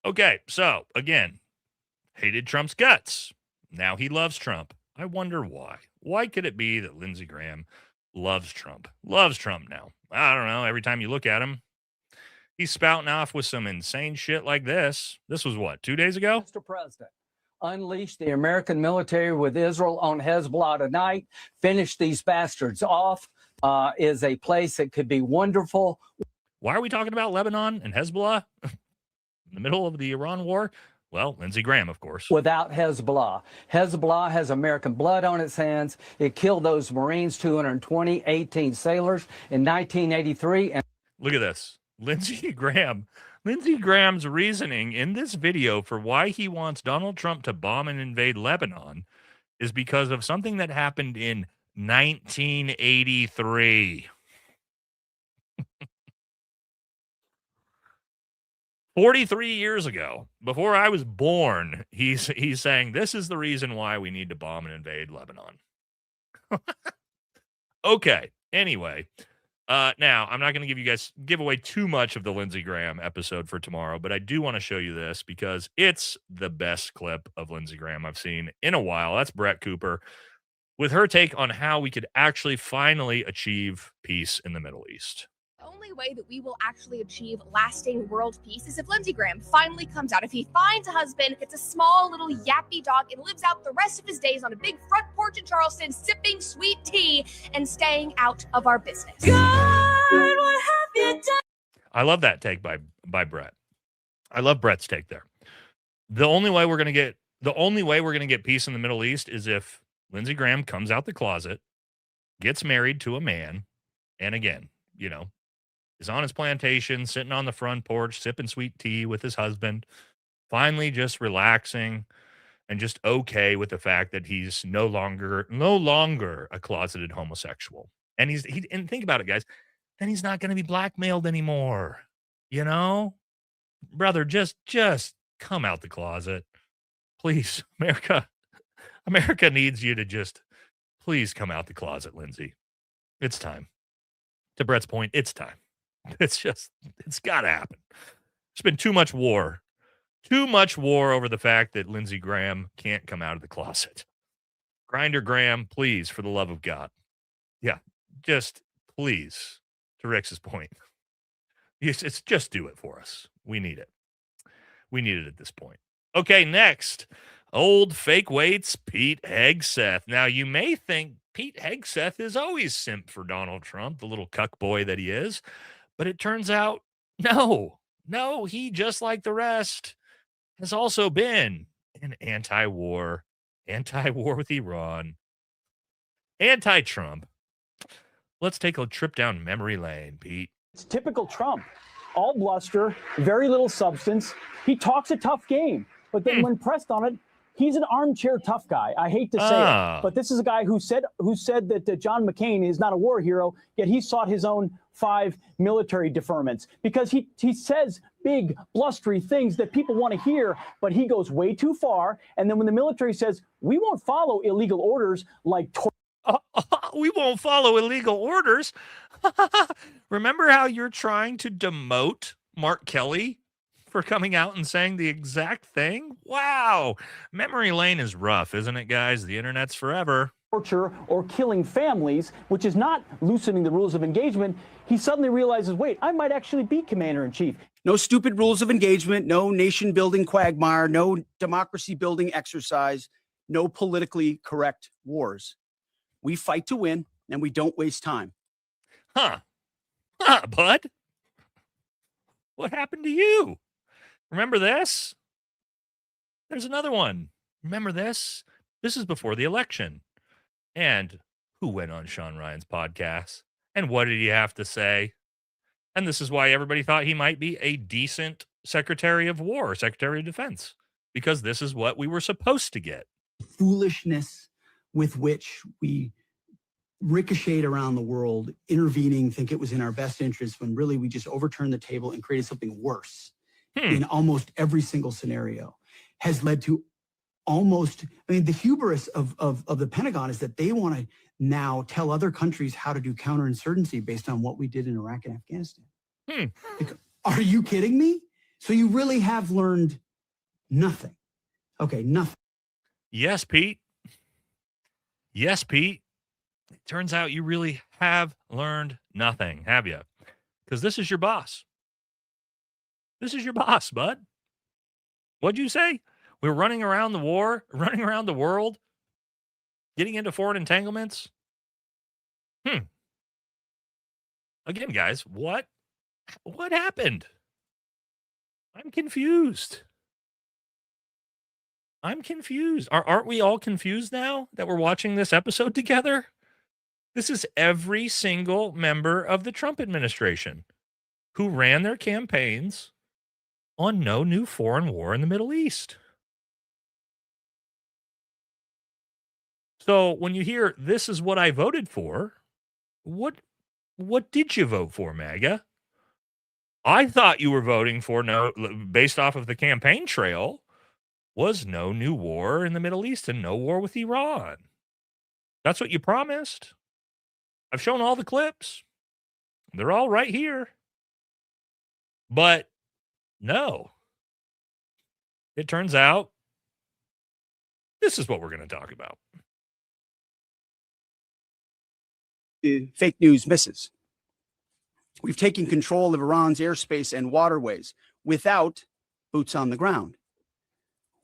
Okay, so again, hated Trump's guts. Now he loves Trump. I wonder why. Why could it be that Lindsey Graham loves Trump? Loves Trump now. I don't know. Every time you look at him, he's spouting off with some insane shit like this. This was what, 2 days ago? Mr. President, unleash the American military with Israel on Hezbollah tonight. Finish these bastards off. Is a place that could be wonderful. Why are we talking about Lebanon and Hezbollah in the middle of the Iran war? Well, Lindsey Graham, of course. Without Hezbollah. Hezbollah has American blood on its hands. It killed those Marines, 220, 18 sailors in 1983. And look at this. Lindsey Graham's reasoning in this video for why he wants Donald Trump to bomb and invade Lebanon is because of something that happened in 1983. 43 years ago, before I was born, he's saying this is the reason why we need to bomb and invade Lebanon. Okay. Anyway, now I'm not going to give away too much of the Lindsey Graham episode for tomorrow, but I do want to show you this because it's the best clip of Lindsey Graham I've seen in a while. That's Brett Cooper with her take on how we could actually finally achieve peace in the Middle East. The only way that we will actually achieve lasting world peace is if Lindsey Graham finally comes out. If he finds a husband, gets a small little yappy dog, and lives out the rest of his days on a big front porch in Charleston, sipping sweet tea and staying out of our business. God, what have you done? I love that take by Brett. I love Brett's take there. The only way we're going to get peace in the Middle East is if Lindsey Graham comes out the closet, gets married to a man, and again, is on his plantation, sitting on the front porch, sipping sweet tea with his husband, finally just relaxing and just okay with the fact that he's no longer a closeted homosexual. And and think about it, guys, then he's not going to be blackmailed anymore. Brother, just come out the closet. Please, America needs you to just please come out the closet, Lindsey. It's time. To Brett's point, it's time. It's got to happen. There's been too much war over the fact that Lindsey Graham can't come out of the closet. Grinder Graham, please, for the love of God. Yeah, just please, to Rex's point. It's just do it for us. We need it. We need it at this point. Okay, next, old fake weights, Pete Hegseth. Now, you may think Pete Hegseth is always simp for Donald Trump, the little cuck boy that he is. But it turns out, no, he, just like the rest, has also been an anti-war with Iran, anti-Trump. Let's take a trip down memory lane, Pete. It's typical Trump. All bluster, very little substance. He talks a tough game, but then when pressed on it, he's an armchair tough guy. I hate to say it, but this is a guy who said that John McCain is not a war hero, yet he sought his own 5 military deferments because he says big blustery things that people want to hear, but he goes way too far. And then when the military says we won't follow illegal orders like we won't follow illegal orders. Remember how you're trying to demote Mark Kelly for coming out and saying the exact thing? Wow. Memory lane is rough, isn't it, guys? The internet's forever. Torture or killing families, which is not loosening the rules of engagement. He suddenly realizes, wait, I might actually be commander-in-chief. No stupid rules of engagement, no nation-building quagmire, no democracy-building exercise, no politically correct wars. We fight to win, and we don't waste time. Bud? What happened to you? Remember this? There's another one. Remember this? This is before the election. And who went on Sean Ryan's podcast? And what did he have to say? And this is why everybody thought he might be a decent Secretary of War, Secretary of Defense, because this is what we were supposed to get. Foolishness with which we ricocheted around the world, intervening, think it was in our best interest, when really we just overturned the table and created something worse in almost every single scenario, has led to the hubris of the Pentagon is that they want to now tell other countries how to do counterinsurgency based on what we did in Iraq and Afghanistan. Like, are you kidding me? So you really have learned nothing. Okay, nothing. Yes, Pete. Yes, Pete. It turns out you really have learned nothing, have you? Because this is your boss. This is your boss, bud. What'd you say? We're running around the running around the world, getting into foreign entanglements? Again, guys, what happened? I'm confused. I'm confused. Aren't we all confused now that we're watching this episode together? This is every single member of the Trump administration who ran their campaigns on no new foreign war in the Middle East. So when you hear this is what I voted for, what did you vote for, MAGA? I thought you were voting for no, based off of the campaign trail, was no new war in the Middle East and no war with Iran. That's what you promised. I've shown all the clips. They're all right here. But no. It turns out this is what we're going to talk about. Fake news misses. We've taken control of Iran's airspace and waterways without boots on the ground.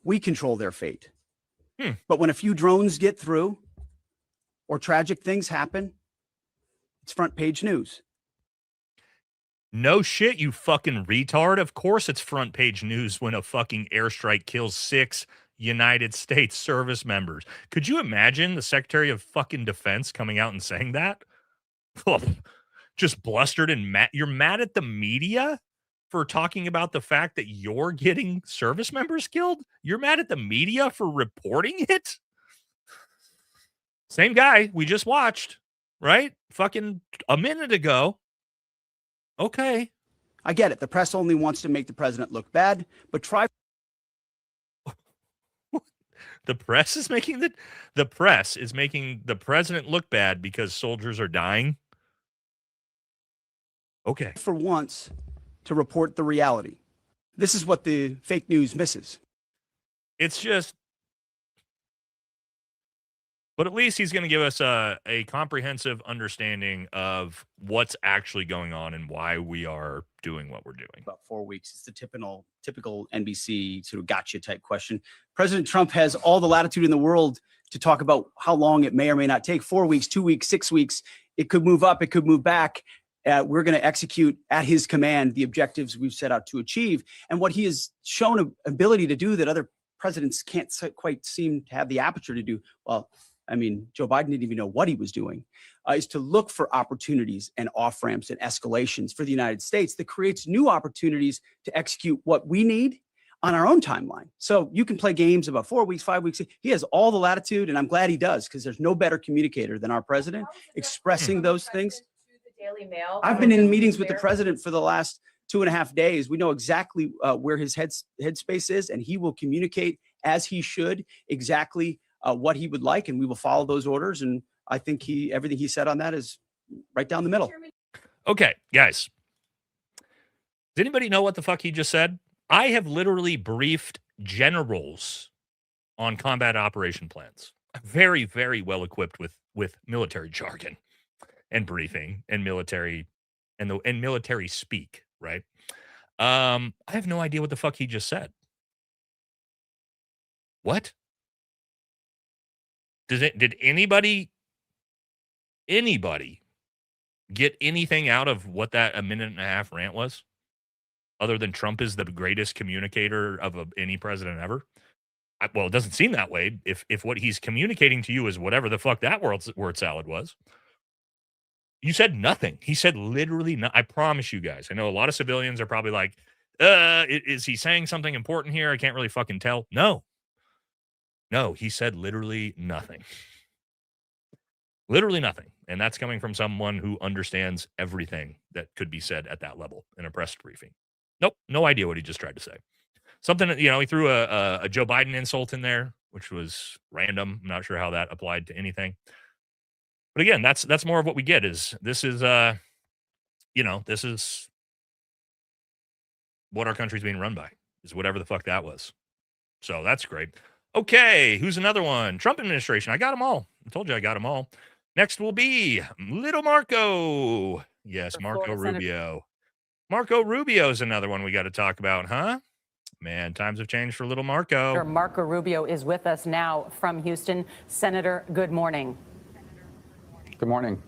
We control their fate. But when a few drones get through or tragic things happen, it's front page news. No shit, you fucking retard. Of course it's front page news when a fucking airstrike kills 6 United States service members. Could you imagine the Secretary of fucking Defense coming out and saying that? Just blustered and mad. You're mad at the media for talking about the fact that you're getting service members killed? You're mad at the media for reporting it? Same guy we just watched, right? Fucking a minute ago. Okay. I get it. The press only wants to make the president look bad, but try. The press is making the press is making the president look bad because soldiers are dying. Okay. For once to report the reality. This is what the fake news misses. It's just, but at least he's going to give us a comprehensive understanding of what's actually going on and why we are doing what we're doing. About 4 weeks. It's the typical NBC sort of gotcha type question. President Trump has all the latitude in the world to talk about how long it may or may not take. 4 weeks, 2 weeks, 6 weeks. It could move up. It could move back. We're going to execute at his command the objectives we've set out to achieve. And what he has shown an ability to do that other presidents can't quite seem to have the aperture to do. Well, I mean, Joe Biden didn't even know what he was doing, is to look for opportunities and off-ramps and escalations for the United States that creates new opportunities to execute what we need on our own timeline. So you can play games about 4 weeks, 5 weeks. He has all the latitude, and I'm glad he does, because there's no better communicator than our president expressing those things. Daily Mail. I've been in meetings with the president for the last 2.5 days. We know exactly where his headspace is, and he will communicate as he should exactly what he would like, and we will follow those orders. And I think everything he said on that is right down the middle. Okay, guys. Does anybody know what the fuck he just said? I have literally briefed generals on combat operation plans. I'm very, very well equipped with military jargon and briefing and military and military speak, right? I have no idea what the fuck he just said. What? Did anybody get anything out of what that 1.5 minute rant was? Other than Trump is the greatest communicator of any president ever? Well, it doesn't seem that way. If what he's communicating to you is whatever the fuck that word salad was. You said nothing. He said literally nothing. I promise you guys. I know a lot of civilians are probably like, is he saying something important here? I can't really fucking tell. No, he said literally nothing. Literally nothing. And that's coming from someone who understands everything that could be said at that level in a press briefing. Nope. No idea what he just tried to say. Something, he threw a Joe Biden insult in there, which was random. I'm not sure how that applied to anything. But again, that's more of what we get this is what our country's being run by, is whatever the fuck that was. So that's great. Okay, who's another one? Trump administration. I got them all. I told you I got them all. Next will be Little Marco. Yes, Marco Rubio. Marco Rubio is another one we got to talk about, huh? Man, times have changed for Little Marco. Marco Rubio is with us now from Houston. Senator, good morning. Good morning.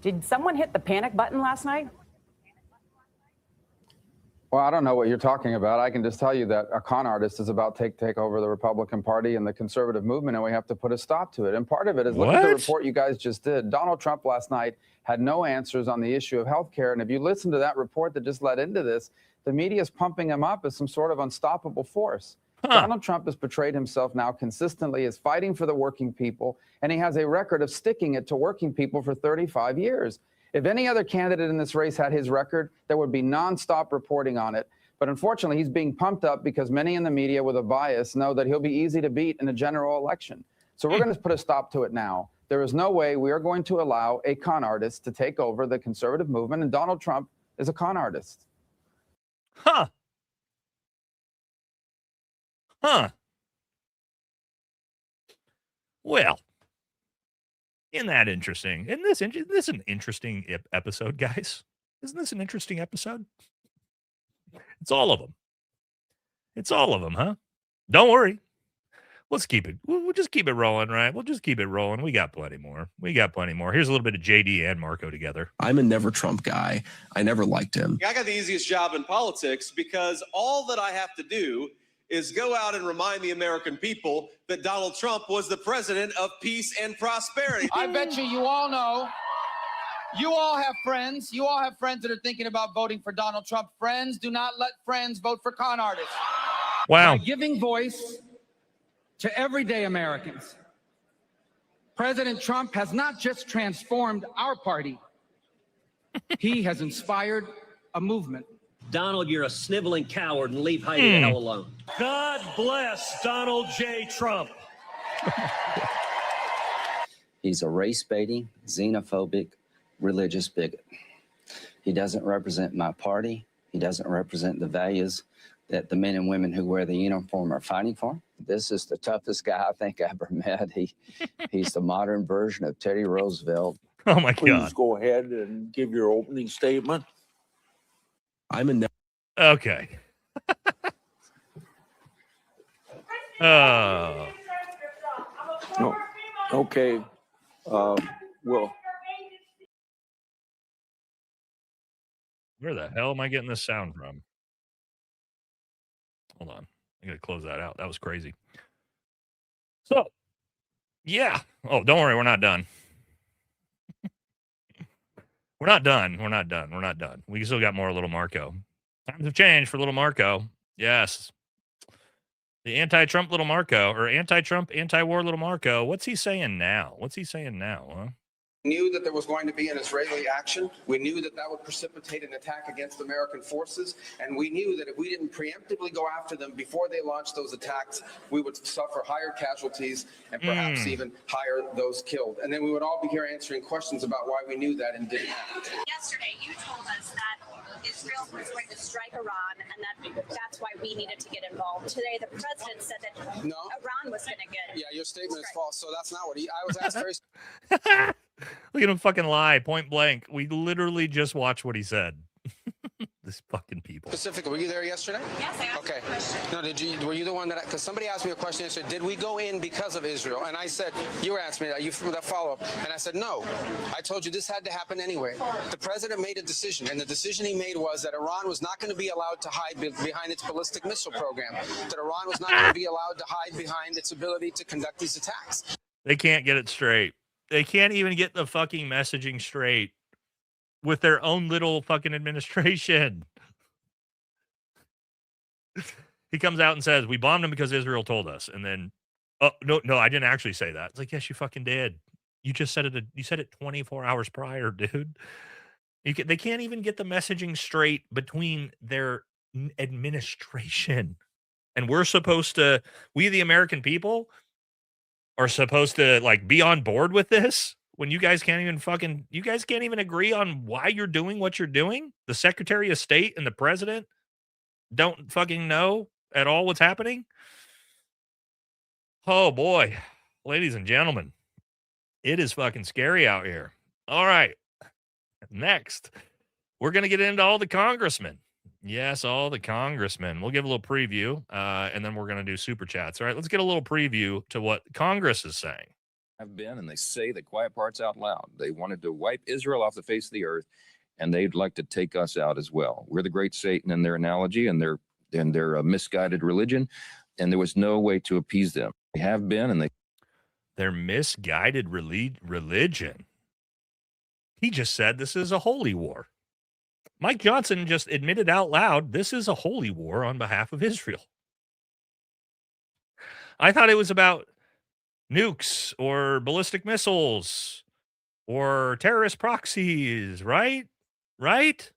Did someone hit the panic button last night? Well, I don't know what you're talking about. I can just tell you that a con artist is about to take over the Republican Party and the conservative movement, and we have to put a stop to it. And part of it is look at the report you guys just did. Donald Trump last night had no answers on the issue of health care. And if you listen to that report that just led into this, the media is pumping him up as some sort of unstoppable force. Donald Trump has portrayed himself now consistently as fighting for the working people, and he has a record of sticking it to working people for 35 years. If any other candidate in this race had his record, there would be nonstop reporting on it. But unfortunately, he's being pumped up because many in the media with a bias know that he'll be easy to beat in a general election. So we're going to put a stop to it now. There is no way we are going to allow a con artist to take over the conservative movement, and Donald Trump is a con artist. Huh. Well, isn't that interesting? Isn't this an interesting episode, guys? Isn't this an interesting episode? It's all of them. It's all of them, huh? Don't worry. Let's keep it. We'll just keep it rolling, right? We'll just keep it rolling. We got plenty more. Here's a little bit of JD and Marco together. I'm a never Trump guy. I never liked him. I got the easiest job in politics because all that I have to do is go out and remind the American people that Donald Trump was the president of peace and prosperity. I bet you all know, you all have friends. You all have friends that are thinking about voting for Donald Trump. Friends, do not let friends vote for con artists. Wow. By giving voice to everyday Americans, President Trump has not just transformed our party, he has inspired a movement. Donald, you're a sniveling coward, and leave Heidi the hell alone. God bless Donald J. Trump. He's a race-baiting, xenophobic, religious bigot. He doesn't represent my party. He doesn't represent the values that the men and women who wear the uniform are fighting for. This is the toughest guy I think I ever met. He's the modern version of Teddy Roosevelt. Oh, my God. Please go ahead and give your opening statement. I'm a Okay. Oh. No. Okay. Well, Where the hell am I getting this sound from? Hold on. I got to close that out. That was crazy. So, yeah. Oh, don't worry. We're not done. We're not done. We still got more Little Marco. Times have changed for Little Marco. Yes. The anti-Trump Little Marco, or anti-Trump, anti-war Little Marco. What's he saying now? Huh? Knew that there was going to be an Israeli action. We knew that that would precipitate an attack against American forces. And we knew that if we didn't preemptively go after them before they launched those attacks, we would suffer higher casualties and perhaps even higher those killed. And then we would all be here answering questions about why we knew that and didn't act. Yesterday, you told us that Israel was going to strike Iran and that's why we needed to get involved. Today, the president said that Iran was going to get. Yeah, your statement is false. So that's not what I was asked very. Look at him fucking lie, point blank. We literally just watched what he said. This fucking people. Specifically, were you there yesterday? Yes, I asked okay. a question. No, were you the one that, because somebody asked me a question yesterday, did we go in because of Israel? And I said, you were asking me that follow-up. And I said, no. I told you this had to happen anyway. The president made a decision, and the decision he made was that Iran was not going to be allowed to hide behind its ballistic missile program, that Iran was not going to be allowed to hide behind its ability to conduct these attacks. They can't get it straight. They can't even get the fucking messaging straight with their own little fucking administration. He comes out and says, we bombed them because Israel told us. And then, oh, no, I didn't actually say that. It's like, yes, you fucking did. You just said it. You said it 24 hours prior, dude. They can't even get the messaging straight between their administration. And we the American people are supposed to like be on board with this when you guys can't even agree on why you're doing what you're doing. The Secretary of State and the president don't fucking know at all what's happening? Oh boy, ladies and gentlemen, it is fucking scary out here. All right. Next, we're going to get into all the congressmen. Yes, all the congressmen. We'll give a little preview, and then we're going to do super chats. All right, let's get a little preview to what Congress is saying. Have been, and they say the quiet parts out loud. They wanted to wipe Israel off the face of the earth, and they'd like to take us out as well. We're the great Satan in their analogy and their misguided religion, and there was no way to appease them. They have been, and their misguided religion. He just said this is a holy war. Mike Johnson just admitted out loud this is a holy war on behalf of Israel. I thought it was about nukes or ballistic missiles or terrorist proxies, right? Right?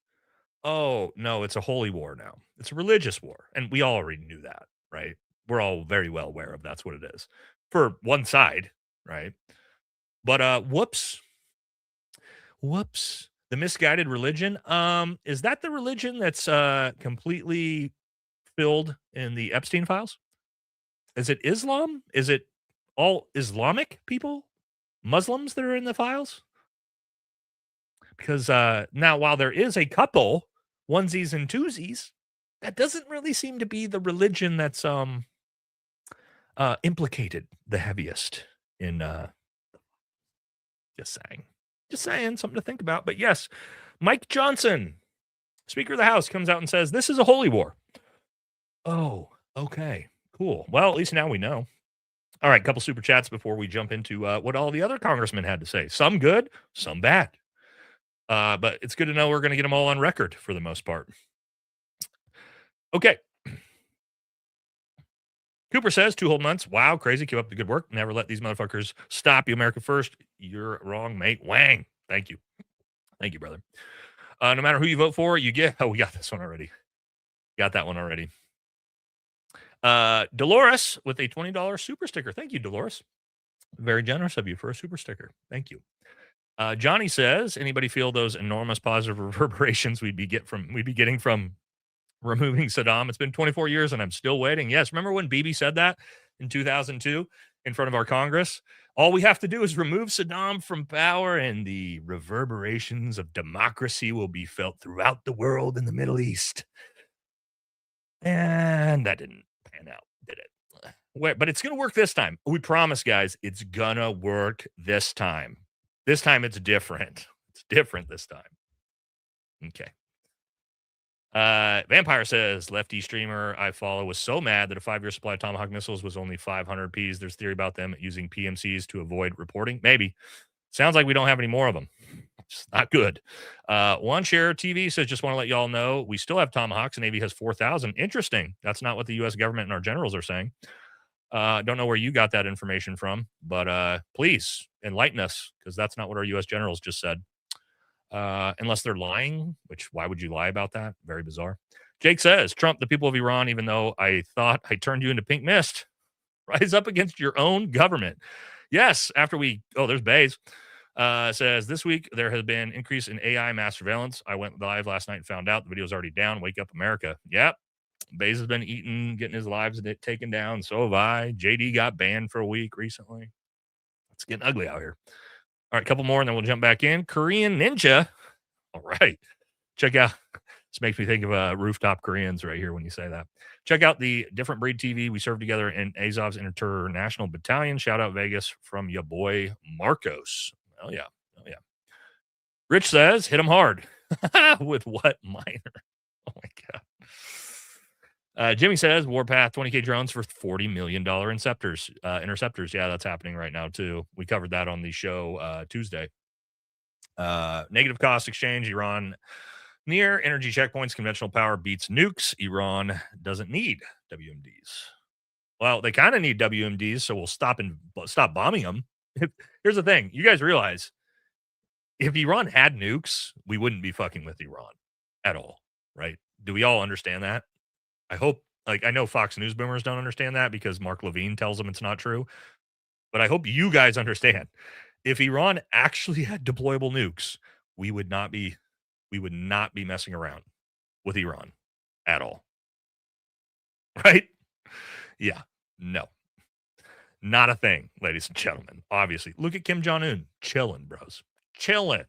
Oh, no, it's a holy war now. It's a religious war. And we all already knew that, right? We're all very well aware of that's what it is. For one side, right? But whoops. The misguided religion. Is that the religion that's completely filled in the Epstein files? Is it Islam? Is it all Islamic people? Muslims that are in the files? Because now, while there is a couple onesies and twosies, that doesn't really seem to be the religion that's implicated the heaviest in just saying something to think about. But yes, Mike Johnson, Speaker of the House, comes out and says this is a holy war. Oh, okay, cool. Well, at least now we know. All right, couple super chats before we jump into what all the other congressmen had to say. Some good, some bad. But it's good to know we're going to get them all on record for the most part. Okay. Cooper says 2 whole months. Wow, crazy. Keep up the good work. Never let these motherfuckers stop you. America first. You're wrong, mate. Wang. Thank you. Thank you, brother. No matter who you vote for, you get. Oh, we got this one already. Got that one already. Dolores with a $20 super sticker. Thank you, Dolores. Very generous of you for a super sticker. Thank you. Johnny says, anybody feel those enormous positive reverberations we'd be getting from removing Saddam? It's been 24 years and I'm still waiting. Yes, remember when Bibi said that in 2002 in front of our Congress? All we have to do is remove Saddam from power and the reverberations of democracy will be felt throughout the world in the Middle East. And that didn't pan out, did it? But it's going to work this time. We promise, guys, it's going to work this time. This time it's different. It's different this time. Okay. Vampire says, lefty streamer I follow was so mad that a 5-year supply of Tomahawk missiles was only 500 Ps. There's theory about them using PMCs to avoid reporting. Maybe. Sounds like we don't have any more of them. It's not good. One Share TV says, just want to let y'all know we still have Tomahawks. The Navy has 4,000. Interesting. That's not what the U.S. government and our generals are saying. Don't know where you got that information from, but please enlighten us, because that's not what our U.S. generals just said. Unless they're lying, which why would you lie about that? Very bizarre. Jake says, Trump, the people of Iran, even though I thought I turned you into pink mist, rise up against your own government. Yes, after there's Bays. Says, this week there has been increase in AI mass surveillance. I went live last night and found out the video's already down. Wake up, America. Yep. Bays has been eaten, getting his lives taken down. So have I. JD got banned for a week recently. It's getting ugly out here. All right, a couple more, and then we'll jump back in. Korean Ninja. All right. Check out. This makes me think of rooftop Koreans right here when you say that. Check out the Different Breed TV. We served together in Azov's International Battalion. Shout out Vegas from your boy Marcos. Oh, yeah. Oh, yeah. Rich says, hit him hard. With what minor? Oh, my God. Jimmy says, Warpath, 20K drones for $40 million interceptors. Yeah, that's happening right now, too. We covered that on the show Tuesday. Negative cost exchange, Iran near energy checkpoints, conventional power beats nukes. Iran doesn't need WMDs. Well, they kind of need WMDs, so we'll stop bombing them. Here's the thing. You guys realize if Iran had nukes, we wouldn't be fucking with Iran at all, right? Do we all understand that? I hope, I know Fox News boomers don't understand that because Mark Levine tells them it's not true. But I hope you guys understand. If Iran actually had deployable nukes, we would not be messing around with Iran at all. right? Yeah, no. Not a thing, ladies and gentlemen. Obviously, look at Kim Jong-un. Chilling, bros. Chilling.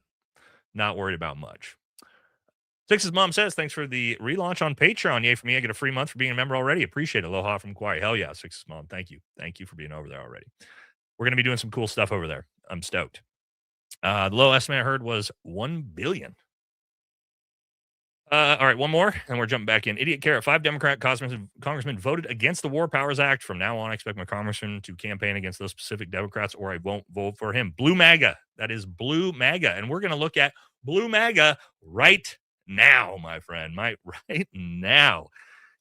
Not worried about much. Six's mom says, thanks for the relaunch on Patreon. Yay for me. I get a free month for being a member already. Appreciate it. Aloha from Kauai. Hell yeah, Six's mom. Thank you. Thank you for being over there already. We're going to be doing some cool stuff over there. I'm stoked. The low estimate I heard was 1 billion. All right, one more, and we're jumping back in. Idiot Carrot, 5 Democrat congressmen voted against the War Powers Act. From now on, I expect my congressman to campaign against those specific Democrats, or I won't vote for him. Blue MAGA. That is Blue MAGA. And we're going to look at Blue MAGA right now, my friend. Right now.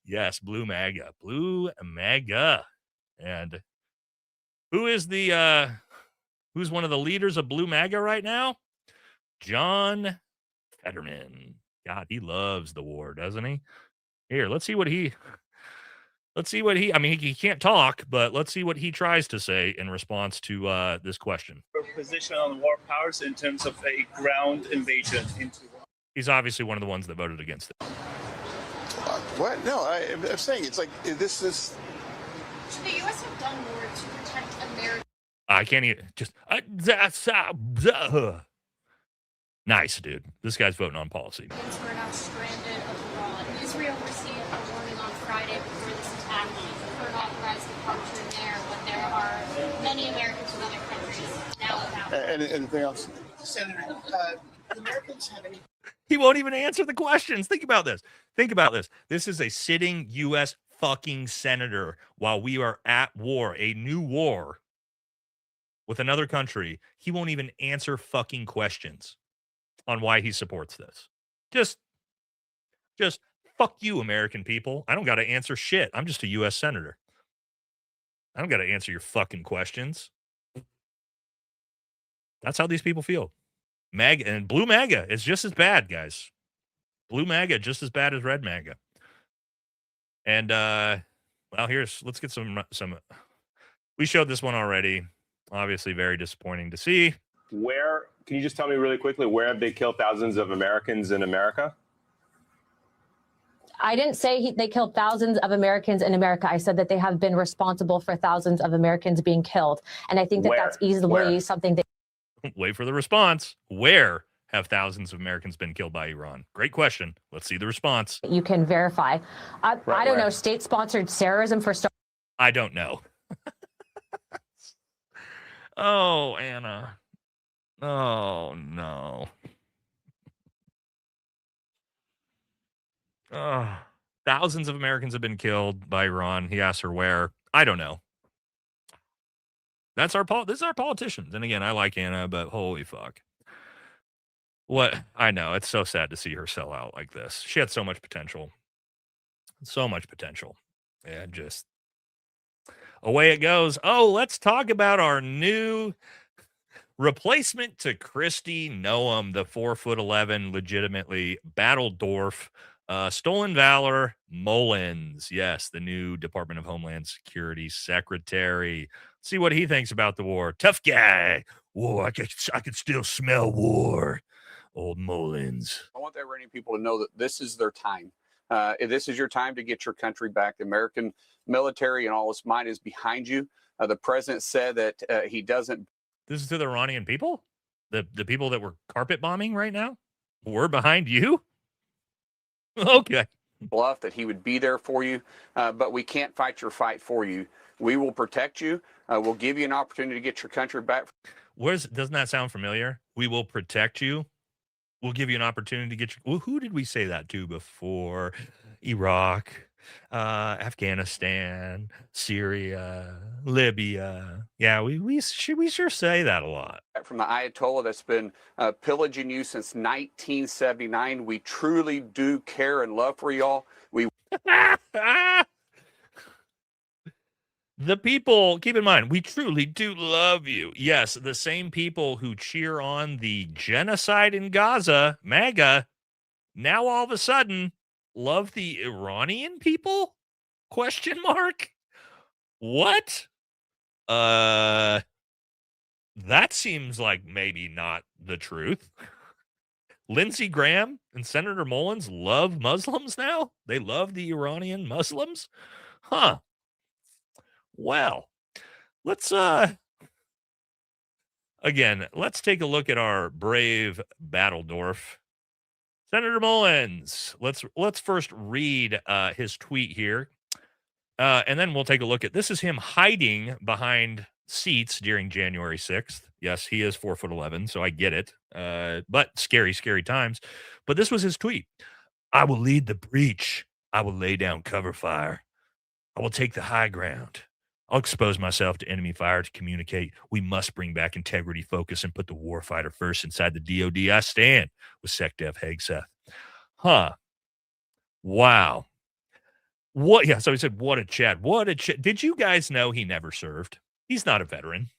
Yes, Blue MAGA. Blue MAGA. And who's one of the leaders of Blue MAGA right now? John Fetterman. God, he loves the war, doesn't he? Here, let's see what he, I mean, he can't talk, but let's see what he tries to say in response to this question. Position on war powers in terms of a ground invasion into. He's obviously one of the ones that voted against it. What? No, I'm saying it's like this is. Should the U.S. have done more to protect America? I can't even just. Nice, dude. This guy's voting on policy. We're now stranded abroad. Israel received a warning on Friday before this attack for an authorized departure there, but there are many Americans in other countries now without. Anything else? Senator, do Americans have any? He won't even answer the questions. Think about this. This is a sitting U.S. fucking senator while we are at war, a new war with another country. He won't even answer fucking questions on why he supports this. Just fuck you, American people. I don't got to answer shit. I'm just a U.S. senator. I don't got to answer your fucking questions. That's how these people feel. MAGA and Blue MAGA is just as bad, guys. Blue MAGA just as bad as Red MAGA. And well, let's get some. We showed this one already. Obviously, very disappointing to see. Where can you just tell me really quickly, where have they killed thousands of Americans in America? I didn't say they killed thousands of Americans in America. I said that they have been responsible for thousands of Americans being killed. And I think that that's easily something that. Wait for the response. Where have thousands of Americans been killed by Iran? Great question. Let's see the response. You can verify. I don't know. State-sponsored terrorism for start. I don't know. Oh, Anna. Oh, no. Thousands of Americans have been killed by Iran. He asked her where. I don't know. This is our politicians. And again, I like Anna, but holy fuck. What? I know. It's so sad to see her sell out like this. She had so much potential. So much potential. And just away it goes. Oh, let's talk about our new replacement to Kristi Noem, the 4'11", legitimately battle dwarf, stolen valor Mullins. Yes, the new Department of Homeland Security secretary. See what he thinks about the war. Tough guy. Whoa, I could still smell war. Old Mullins. I want the Iranian people to know that this is their time. This is your time to get your country back. The American military and all its might is behind you. The president said that he doesn't. This is to the Iranian people? The people that were carpet bombing right now? We're behind you? Okay. Bluff that he would be there for you, but we can't fight your fight for you. We will protect you. We'll give you an opportunity to get your country back. Doesn't that sound familiar? We will protect you. We'll give you an opportunity to get your. Well, who did we say that to before? Iraq, Afghanistan, Syria, Libya. Yeah, we sure say that a lot. From the Ayatollah that's been pillaging you since 1979. We truly do care and love for y'all. The people, keep in mind, we truly do love you. Yes, the same people who cheer on the genocide in Gaza, MAGA, now all of a sudden love the Iranian people? Question mark? What? That seems like maybe not the truth. Lindsey Graham and Senator Mullins love Muslims now? They love the Iranian Muslims? Huh. Well, let's again, let's take a look at our brave Battledorf. Senator Mullins. Let's first read his tweet here. And then we'll take a look at this is him hiding behind seats during January 6th. Yes, he is 4'11", so I get it. But scary, scary times. But this was his tweet. I will lead the breach. I will lay down cover fire. I will take the high ground. I'll expose myself to enemy fire to communicate. We must bring back integrity, focus, and put the warfighter first inside the DOD. I stand with SecDef Hegseth. Huh. Wow. What? Yeah, so he said, what a Chad. What a Chad. Did you guys know he never served? He's not a veteran.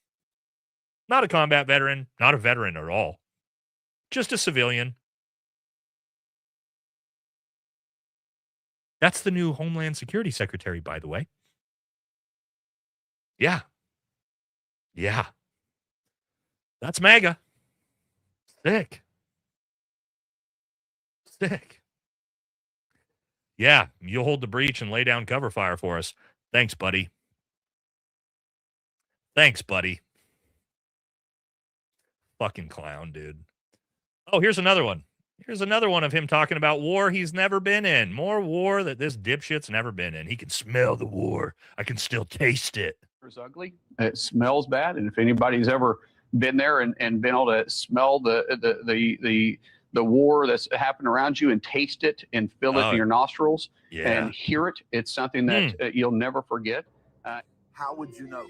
Not a combat veteran. Not a veteran at all. Just a civilian. That's the new Homeland Security Secretary, by the way. Yeah. Yeah. That's MAGA. Sick. Sick. Yeah, you'll hold the breach and lay down cover fire for us. Thanks, buddy. Thanks, buddy. Fucking clown, dude. Oh, here's another one. Here's another one of him talking about war he's never been in. More war that this dipshit's never been in. He can smell the war. I can still taste it. It's ugly. It smells bad. And if anybody's ever been there and been able to smell the war that's happened around you and taste it and feel it in your nostrils and hear it, it's something that you'll never forget. How would you know?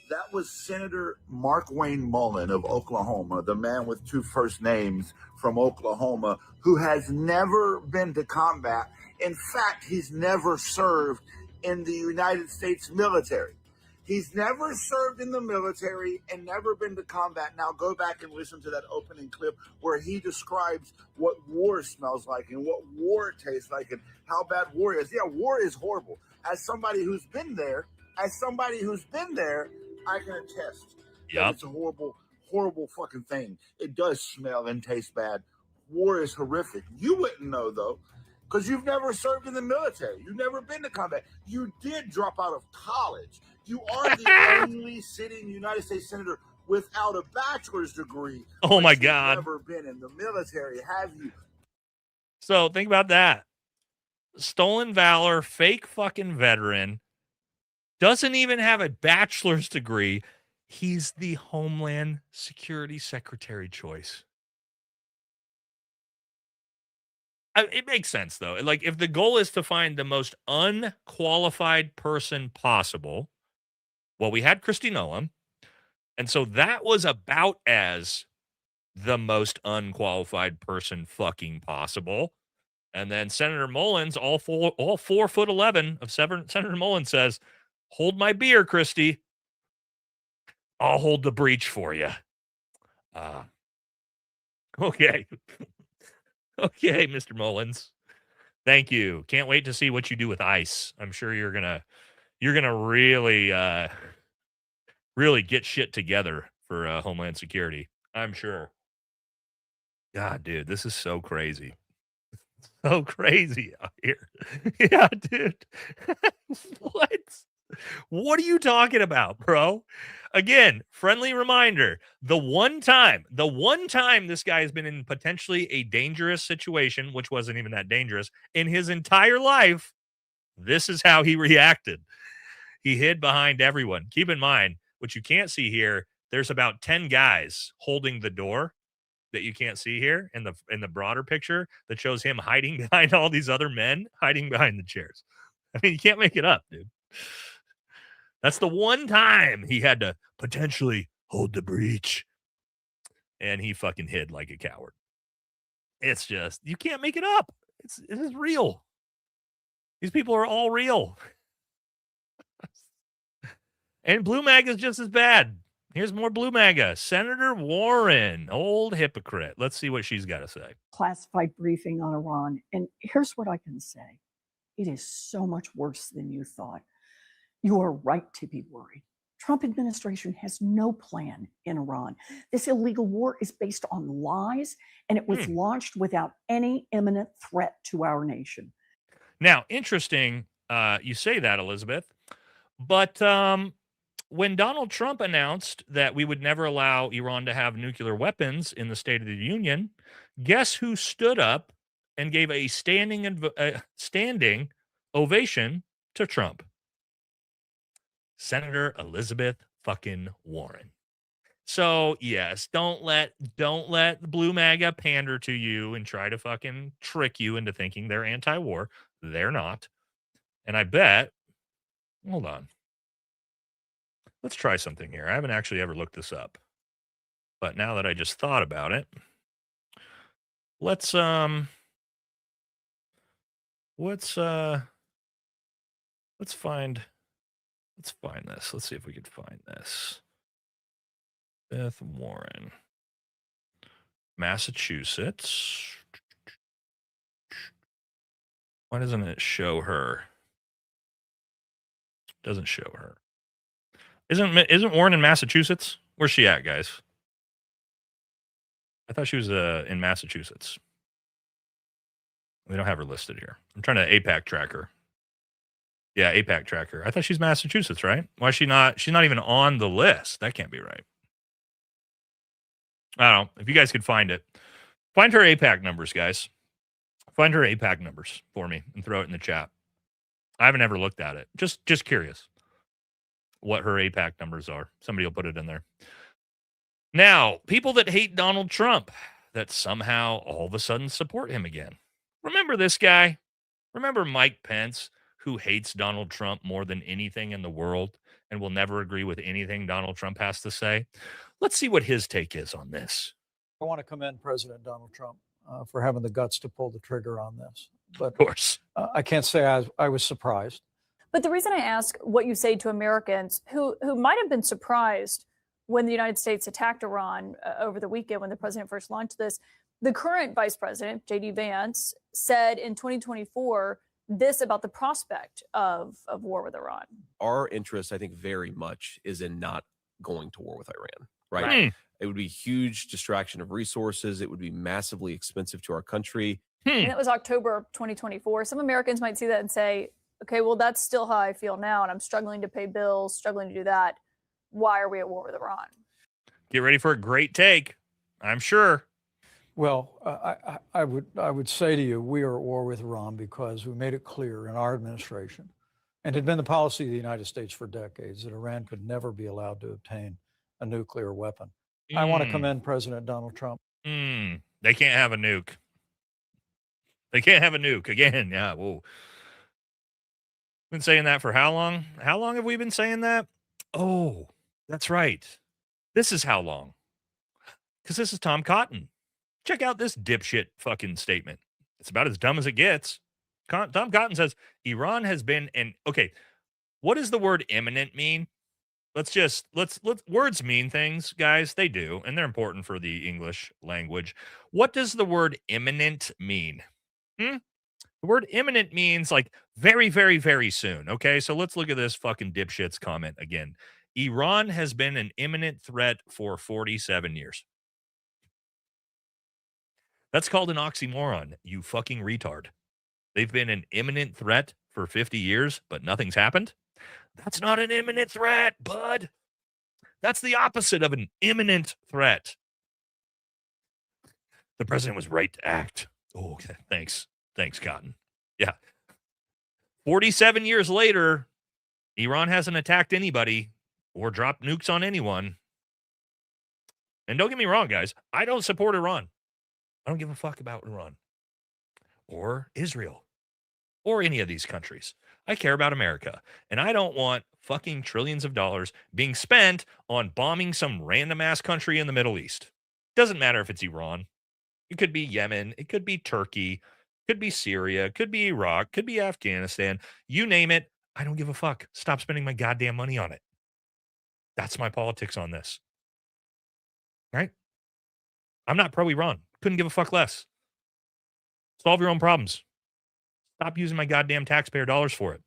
That was Senator Mark Wayne Mullen of Oklahoma, the man with two first names from Oklahoma, who has never been to combat. In fact, he's never served in the United States military. He's never served in the military and never been to combat. Now go back and listen to that opening clip where he describes what war smells like and what war tastes like and how bad war is. Yeah, war is horrible. As somebody who's been there, I can attest that it's a horrible, horrible fucking thing. It does smell and taste bad. War is horrific. You wouldn't know, though, because you've never served in the military. You've never been to combat. You did drop out of college. You are the only sitting United States senator without a bachelor's degree. Oh, my God. You've never been in the military, have you? So think about that. Stolen valor, fake fucking veteran. Doesn't even have a bachelor's degree. He's the Homeland Security Secretary choice. It makes sense, though. Like, if the goal is to find the most unqualified person possible, well, we had Kristi Noem, and so that was about as the most unqualified person fucking possible. And then Senator Mullins, all 4'11" of Senator Mullins says, hold my beer, Kristi. I'll hold the breach for you. Okay. Okay, Mr. Mullins. Thank you. Can't wait to see what you do with ICE. I'm sure you're gonna really get shit together for Homeland Security. I'm sure. God, dude, this is so crazy. So crazy out here. Yeah, dude. What are you talking about, bro? Again, friendly reminder, the one time this guy has been in potentially a dangerous situation, which wasn't even that dangerous, in his entire life, this is how he reacted. He hid behind everyone. Keep in mind, what you can't see here, there's about 10 guys holding the door that you can't see here in the broader picture that shows him hiding behind all these other men, hiding behind the chairs. I mean, you can't make it up, dude. That's the one time he had to potentially hold the breach. And he fucking hid like a coward. It's just, you can't make it up. It is real. These people are all real. And Blue MAGA is just as bad. Here's more Blue MAGA. Senator Warren, old hypocrite. Let's see what she's got to say. Classified briefing on Iran. And here's what I can say. It is so much worse than you thought. You are right to be worried. Trump administration has no plan in Iran. This illegal war is based on lies, and it was launched without any imminent threat to our nation. Now, interesting, You say that, Elizabeth. But when Donald Trump announced that we would never allow Iran to have nuclear weapons in the State of the Union, guess who stood up and gave a standing ovation to Trump? Senator Elizabeth fucking Warren. So yes, don't let the blue MAGA pander to you and try to fucking trick you into thinking they're anti-war. They're not. And I bet, hold on. Let's try something here. I haven't actually ever looked this up. But now that I just thought about it, let's find this. Let's see if we can find this. Beth Warren, Massachusetts. Why doesn't it show her? Doesn't show her. Isn't Warren in Massachusetts? Where's she at, guys? I thought she was in Massachusetts. We don't have her listed here. I'm trying to AIPAC track her. Yeah, AIPAC tracker. I thought she's Massachusetts, right? Why is she not? She's not even on the list. That can't be right. I don't know. If you guys could find it. Find her AIPAC numbers, guys. Find her AIPAC numbers for me and throw it in the chat. I haven't ever looked at it. Just curious what her AIPAC numbers are. Somebody will put it in there. Now, people that hate Donald Trump that somehow all of a sudden support him again. Remember this guy? Remember Mike Pence, who hates Donald Trump more than anything in the world and will never agree with anything Donald Trump has to say? Let's see what his take is on this. I want to commend President Donald Trump for having the guts to pull the trigger on this. But of course, I can't say I was surprised. But the reason I ask what you say to Americans who might have been surprised when the United States attacked Iran over the weekend when the president first launched this, the current vice president, J.D. Vance, said in 2024 this about the prospect of war with Iran. Our interest, I think, very much is in not going to war with Iran, right? It would be a huge distraction of resources. It would be massively expensive to our country. And that was October 2024. Some Americans might see that and say, okay, well, that's still how I feel now, and I'm struggling to pay bills, struggling to do that. Why are we at war with Iran? Get ready for a great take, I'm sure. Well, I would say to you, we are at war with Iran because we made it clear in our administration, and it had been the policy of the United States for decades, that Iran could never be allowed to obtain a nuclear weapon. I want to commend President Donald Trump. They can't have a nuke. They can't have a nuke again. Yeah. Whoa. Been saying that for how long? How long have we been saying that? Oh, that's right. This is how long. Because this is Tom Cotton. Check out this dipshit fucking statement. It's about as dumb as it gets. Tom Cotton says, Iran has been okay, what does the word imminent mean? Let's words mean things, guys. They do, and they're important for the English language. What does the word imminent mean? The word imminent means like very, very, very soon. Okay, so let's look at this fucking dipshit's comment again. Iran has been an imminent threat for 47 years. That's called an oxymoron, you fucking retard. They've been an imminent threat for 50 years, but nothing's happened. That's not an imminent threat, bud. That's the opposite of an imminent threat. The president was right to act. Oh, okay. Thanks, Cotton. Yeah. 47 years later, Iran hasn't attacked anybody or dropped nukes on anyone. And don't get me wrong, guys. I don't support Iran. I don't give a fuck about Iran or Israel or any of these countries. I care about America, and I don't want fucking trillions of dollars being spent on bombing some random ass country in the Middle East. Doesn't matter if it's Iran. It could be Yemen. It could be Turkey. Could be Syria. Could be Iraq. Could be Afghanistan. You name it. I don't give a fuck. Stop spending my goddamn money on it. That's my politics on this. Right? I'm not pro-Iran. Couldn't give a fuck less. Solve your own problems. Stop using my goddamn taxpayer dollars for it.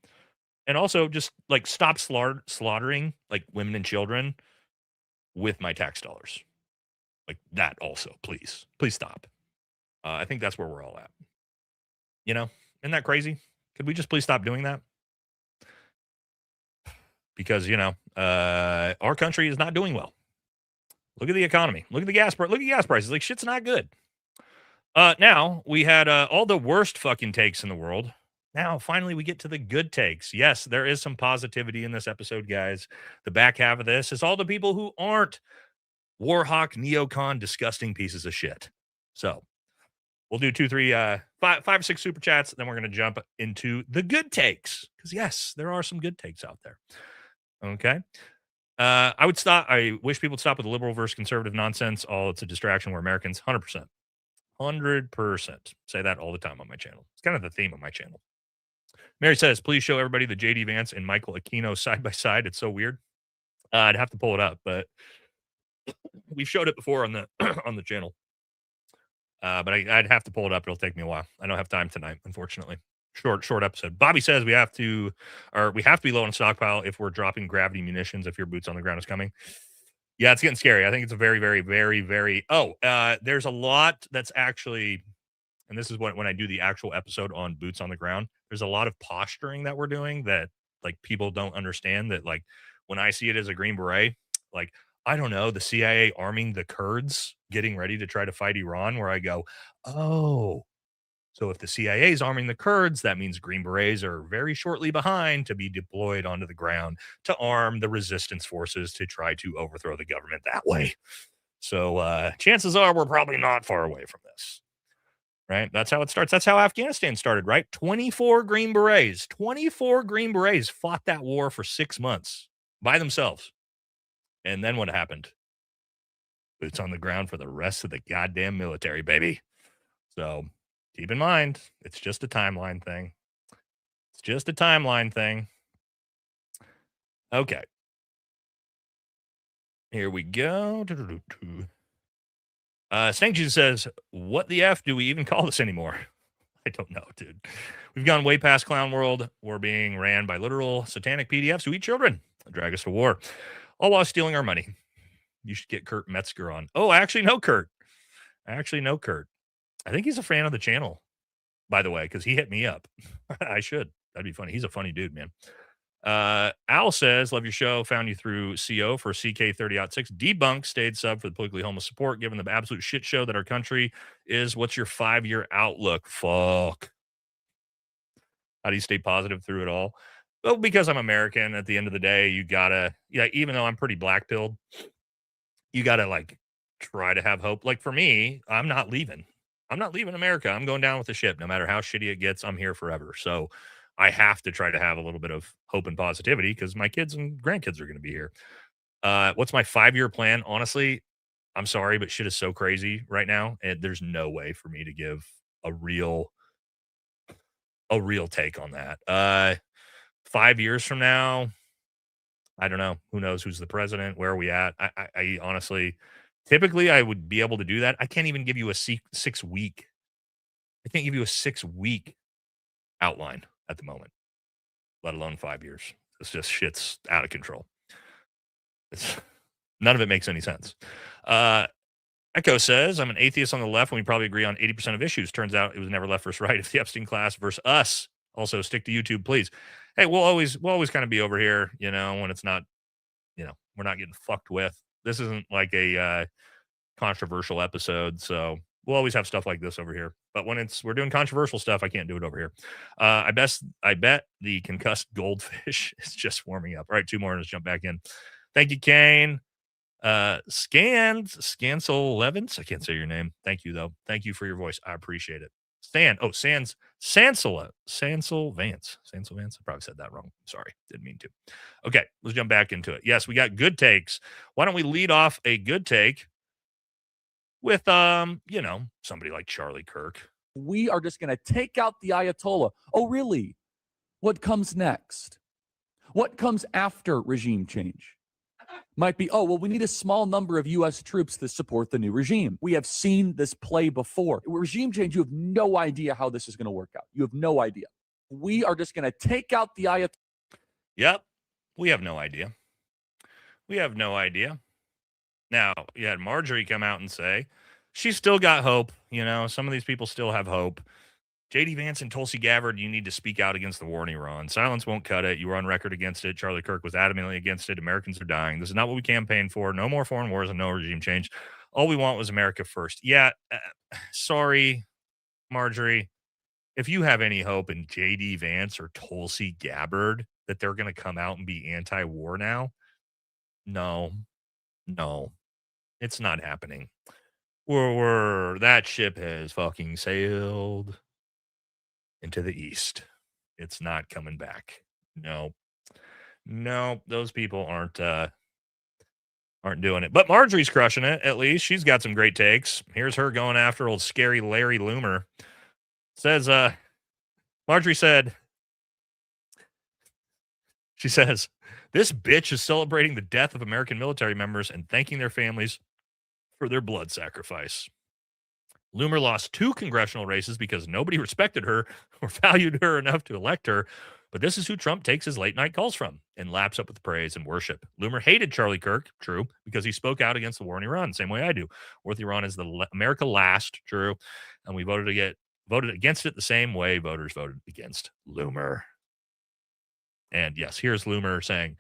And also just like stop slaughtering like women and children with my tax dollars. Like that also, please. Please stop. I think that's where we're all at. You know, isn't that crazy? Could we just please stop doing that? because, our country is not doing well. Look at the economy. Look at the gas prices. Like, shit's not good. Now we had all the worst fucking takes in the world. Now, finally, we get to the good takes. Yes, there is some positivity in this episode, guys. The back half of this is all the people who aren't warhawk, neocon, disgusting pieces of shit. So we'll do 2, 3, 5 or 6 super chats. Then we're going to jump into the good takes. Because, yes, there are some good takes out there. Okay. I wish people would stop with the liberal versus conservative nonsense. It's a distraction. We're Americans. 100%. 100%. Say that all the time on my channel. It's kind of the theme of my channel. Mary says, please show everybody the JD Vance and Michael Aquino side by side. It's so weird. I'd have to pull it up, but we've showed it before on the on the channel. But I'd have to pull it up. It'll take me a while. I don't have time tonight, unfortunately. Short episode. Bobby says we have to be low on stockpile if we're dropping gravity munitions, if your boots on the ground is coming. Yeah, it's getting scary. I think it's a very, very, very, very. There's a lot that's actually, and this is when I do the actual episode on boots on the ground, there's a lot of posturing that we're doing that like people don't understand. That like when I see it as a Green Beret, like, I don't know, the CIA arming the Kurds, getting ready to try to fight Iran, where I go, oh, so if the CIA is arming the Kurds, that means Green Berets are very shortly behind to be deployed onto the ground to arm the resistance forces to try to overthrow the government that way. So chances are we're probably not far away from this. Right? That's how it starts. That's how Afghanistan started, right? 24 Green Berets. 24 Green Berets fought that war for 6 months by themselves. And then what happened? Boots on the ground for the rest of the goddamn military, baby. So keep in mind, it's just a timeline thing. It's just a timeline thing. Okay. Here we go. Snake Jesus says, what the F do we even call this anymore? I don't know, dude. We've gone way past clown world. We're being ran by literal satanic PDFs who eat children and drag us to war, all while stealing our money. You should get Kurt Metzger on. Oh, I actually know Kurt. I think he's a fan of the channel, by the way, because he hit me up. I should. That'd be funny. He's a funny dude, man. Al says, love your show. Found you through CO for CK30-6. Debunk stayed sub for the politically homeless support, given the absolute shit show that our country is. What's your 5-year outlook? Fuck. How do you stay positive through it all? Well, because I'm American, at the end of the day, you gotta, even though I'm pretty black-pilled, you gotta like try to have hope. Like for me, I'm not leaving America. I'm going down with the ship. No matter how shitty it gets, I'm here forever. So I have to try to have a little bit of hope and positivity because my kids and grandkids are going to be here. What's my 5-year plan? Honestly, I'm sorry, but shit is so crazy right now. And there's no way for me to give a real take on that. 5 years from now, I don't know. Who knows who's the president? Where are we at? I honestly, typically I would be able to do that. I can't even give you a 6 week. I can't give you a 6 week outline at the moment, let alone 5 years. It's just shit's out of control. None of it makes any sense. Echo says, I'm an atheist on the left when we probably agree on 80% of issues. Turns out it was never left versus right. If the Epstein class versus us, also stick to YouTube, please. Hey, we'll always kind of be over here, when it's not, we're not getting fucked with. This isn't like a controversial episode, so we'll always have stuff like this over here. But when we're doing controversial stuff, I can't do it over here. I bet the concussed goldfish is just warming up. All right, 2 more and let's jump back in. Thank you, Kane. Scansel Levins. I can't say your name. Thank you, though. Thank you for your voice. I appreciate it. Sansel Vance. Sansel Vance. I probably said that wrong. Sorry. Didn't mean to. Okay, let's jump back into it. Yes, we got good takes. Why don't we lead off a good take with somebody like Charlie Kirk? We are just going to take out the Ayatollah. Oh, really? What comes next? What comes after regime change? Might be, we need a small number of U.S. troops to support the new regime. We have seen this play before. Regime change, you have no idea how this is going to work out. You have no idea. We are just going to take out the Ayatollah. Yep. We have no idea. Now, you had Marjorie come out and say she's still got hope. Some of these people still have hope. J.D. Vance and Tulsi Gabbard, you need to speak out against the war in Iran. Silence won't cut it. You were on record against it. Charlie Kirk was adamantly against it. Americans are dying. This is not what we campaigned for. No more foreign wars and no regime change. All we want was America first. Yeah, sorry, Marjorie. If you have any hope in J.D. Vance or Tulsi Gabbard that they're going to come out and be anti-war now, no, it's not happening. That ship has fucking sailed into the east. It's not coming back. No, those people aren't doing it. But Marjorie's crushing it. At least she's got some great takes. Here's her going after old scary Larry Loomer. Says, Marjorie said, she says, this bitch is celebrating the death of American military members and thanking their families for their blood sacrifice. Loomer lost 2 congressional races because nobody respected her or valued her enough to elect her. But this is who Trump takes his late night calls from and laps up with praise and worship. Loomer hated Charlie Kirk, true, because he spoke out against the war in Iran, same way I do. War with Iran is the America last, true, and we voted against it the same way voters voted against Loomer. And yes, here's Loomer saying,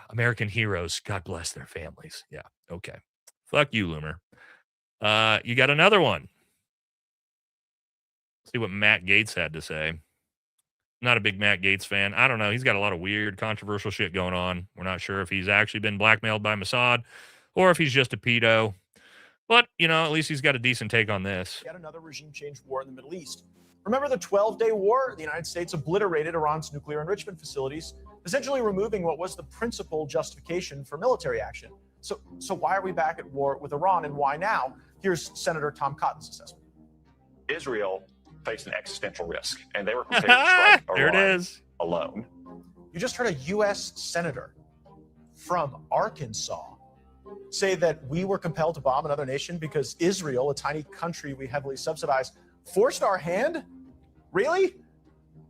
American heroes, God bless their families. Yeah, okay. Fuck you, Loomer. You got another one. See what Matt Gaetz had to say. Not a big Matt Gaetz fan. I don't know. He's got a lot of weird, controversial shit going on. We're not sure if he's actually been blackmailed by Mossad or if he's just a pedo. But, at least he's got a decent take on this. Yet another regime change war in the Middle East. Remember the 12-day war? The United States obliterated Iran's nuclear enrichment facilities, essentially removing what was the principal justification for military action. So why are we back at war with Iran, and why now? Here's Senator Tom Cotton's assessment. Israel faced an existential risk, and they were prepared to strike Iran There it is. alone. You just heard a U.S. senator from Arkansas say that we were compelled to bomb another nation because Israel, a tiny country we heavily subsidize, forced our hand? Really?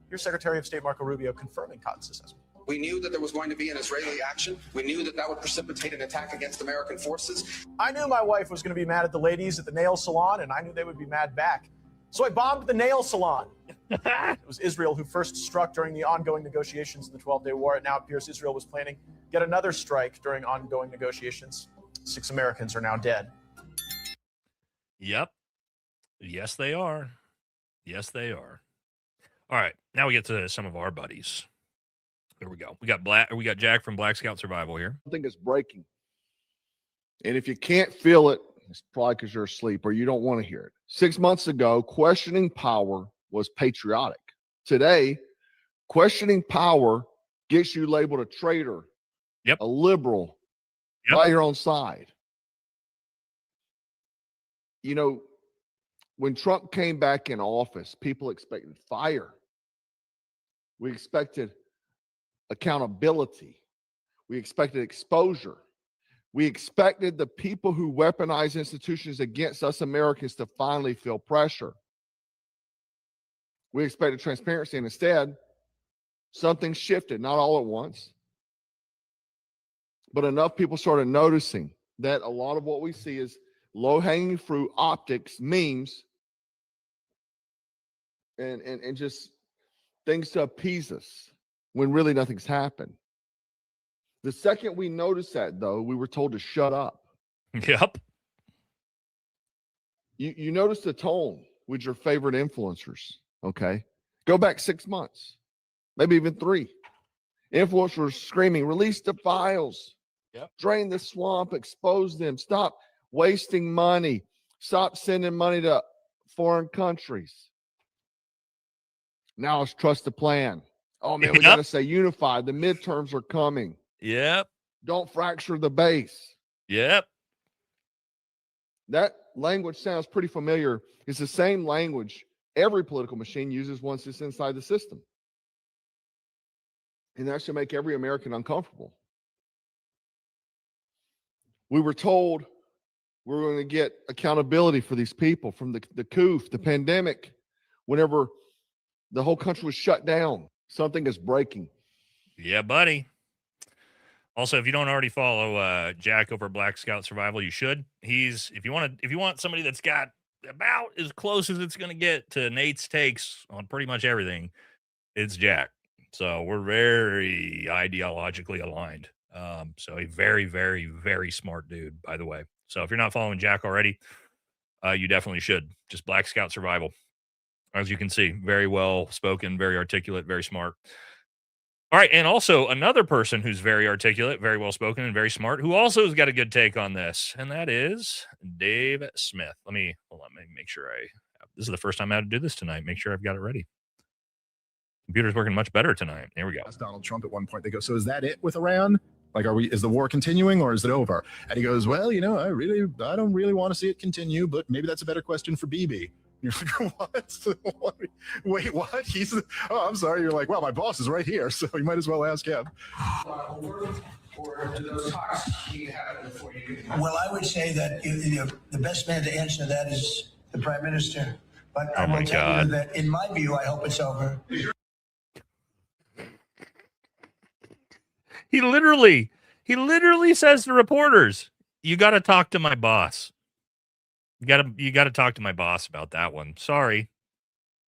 Here's Secretary of State Marco Rubio confirming Cotton's assessment. We knew that there was going to be an Israeli action. We knew that would precipitate an attack against American forces. I knew my wife was going to be mad at the ladies at the nail salon, and I knew they would be mad back. So I bombed the nail salon. It was Israel who first struck during the ongoing negotiations in the 12-day war. It now appears Israel was planning yet another strike during ongoing negotiations. 6 Americans are now dead. Yep. Yes, they are. Yes, they are. All right. Now we get to some of our buddies. There we go. We got Jack from Black Scout Survival here. I think it's breaking. And if you can't feel it, it's probably because you're asleep or you don't want to hear it. 6 months ago, questioning power was patriotic. Today, questioning power gets you labeled a traitor, a liberal, by your own side. When Trump came back in office, people expected fire. We expected accountability. We expected exposure. We expected the people who weaponize institutions against us Americans to finally feel pressure. We expected transparency, and instead, something shifted, not all at once, but enough people started noticing that a lot of what we see is low-hanging fruit, optics, memes, and just things to appease us when really nothing's happened. The second we noticed that, though, we were told to shut up. Yep. You notice the tone with your favorite influencers, okay? Go back 6 months, maybe even 3. Influencers screaming, release the files, drain the swamp, expose them, stop wasting money, stop sending money to foreign countries. Now it's trust the plan. Oh, man, we got to stay unified. The midterms are coming. Yep. Don't fracture the base. Yep. That language sounds pretty familiar. It's the same language every political machine uses once it's inside the system. And that should make every American uncomfortable. We were told we were going to get accountability for these people from the coup, the pandemic, whenever the whole country was shut down. Something is breaking. Yeah, buddy. Also, if you don't already follow Jack over Black Scout Survival, you should. If you want somebody that's got about as close as it's going to get to Nate's takes on pretty much everything. It's Jack. So we're very ideologically aligned. So a very, very, very smart dude, by the way. So if you're not following Jack already, you definitely should. Just Black Scout Survival. As you can see, very well spoken, very articulate, very smart. All right, and also another person who's very articulate, very well spoken, and very smart, who also has got a good take on this, and that is Dave Smith. Let me make sure this is the first time I had to do this tonight. Make sure I've got it ready. Computer's working much better tonight. Here we go. Asked Donald Trump at one point. They go, "So is that it with Iran? Like, is the war continuing or is it over?" And he goes, "Well, I don't really want to see it continue, but maybe that's a better question for Bibi." You're like, what? Wait, what? I'm sorry. You're like, well, my boss is right here, so you might as well ask him. Well, I would say that the best man to answer that is the Prime Minister. But I will tell you that, in my view, I hope it's over. He literally says to reporters, "You got to talk to my boss. You got to talk to my boss about that one. Sorry.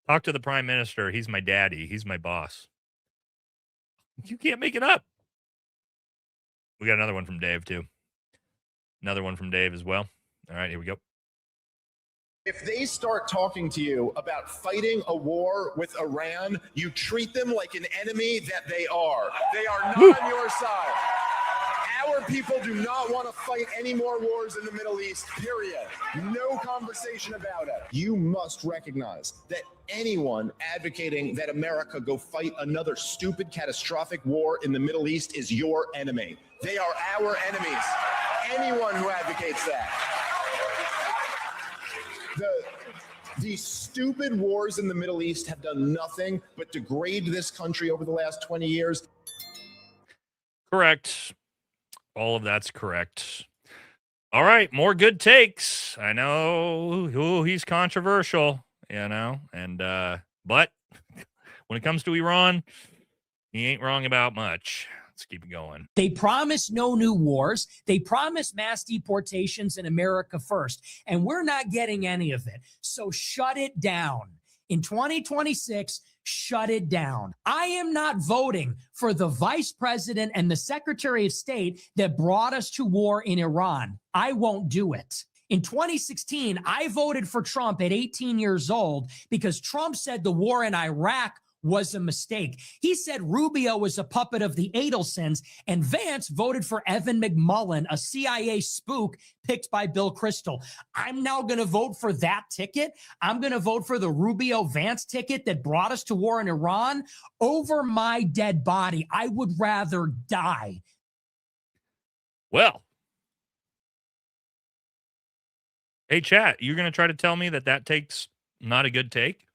Talk to the Prime Minister. He's my daddy. He's my boss." You can't make it up. We got another one from Dave, too. Another one from Dave as well. All right, here we go. If they start talking to you about fighting a war with Iran, you treat them like an enemy that they are. They are not on your side. Our people do not want to fight any more wars in the Middle East, period. No conversation about it. You must recognize that anyone advocating that America go fight another stupid, catastrophic war in the Middle East is your enemy. They are our enemies. Anyone who advocates that. These stupid wars in the Middle East have done nothing but degrade this country over the last 20 years. Correct. All of that's correct. All right, more good takes. I know he's controversial, and but when it comes to Iran, he ain't wrong about much. Let's keep it going. They promise no new wars. They promise mass deportations in America first, and we're not getting any of it. So shut it down. In 2026, shut it down. I am not voting for the vice president and the secretary of state that brought us to war in Iran. I won't do it. In 2016, I voted for Trump at 18 years old because Trump said the war in Iraq was a mistake. He said Rubio was a puppet of the Adelsons, and Vance voted for Evan McMullin, a CIA spook picked by Bill Kristol. I'm now going to vote for that ticket. I'm going to vote for the Rubio Vance ticket that brought us to war in Iran over my dead body. I would rather die. Well, hey, chat, you're going to try to tell me that take's not a good take?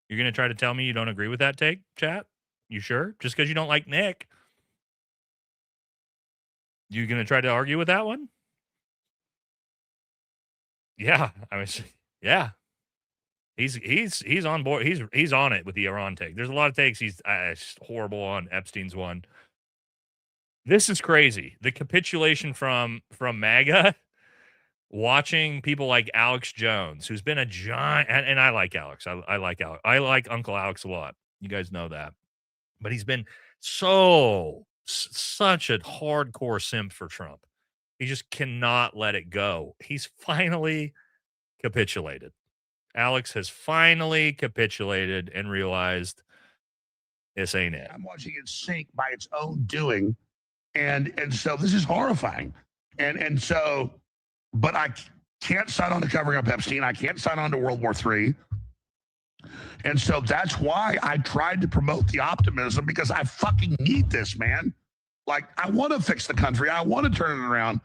You're going to try to tell me you don't agree with that take, chat? You sure? Just because you don't like Nick? You going to try to argue with that one? Yeah. Yeah. He's on board. He's on it with the Iran take. There's a lot of takes. He's horrible on Epstein's one. This is crazy. The capitulation from MAGA. Watching people like Alex Jones, who's been a giant, and I like Alex. I like Alex. I like Uncle Alex a lot. You guys know that. But he's been such a hardcore simp for Trump. He just cannot let it go. He's finally capitulated. Alex has finally capitulated and realized this ain't it. I'm watching it sink by its own doing. And so this is horrifying. And so, but I can't sign on to covering up Epstein. I can't sign on to World War III. And so that's why I tried to promote the optimism, because I fucking need this, man. Like, I want to fix the country. I want to turn it around.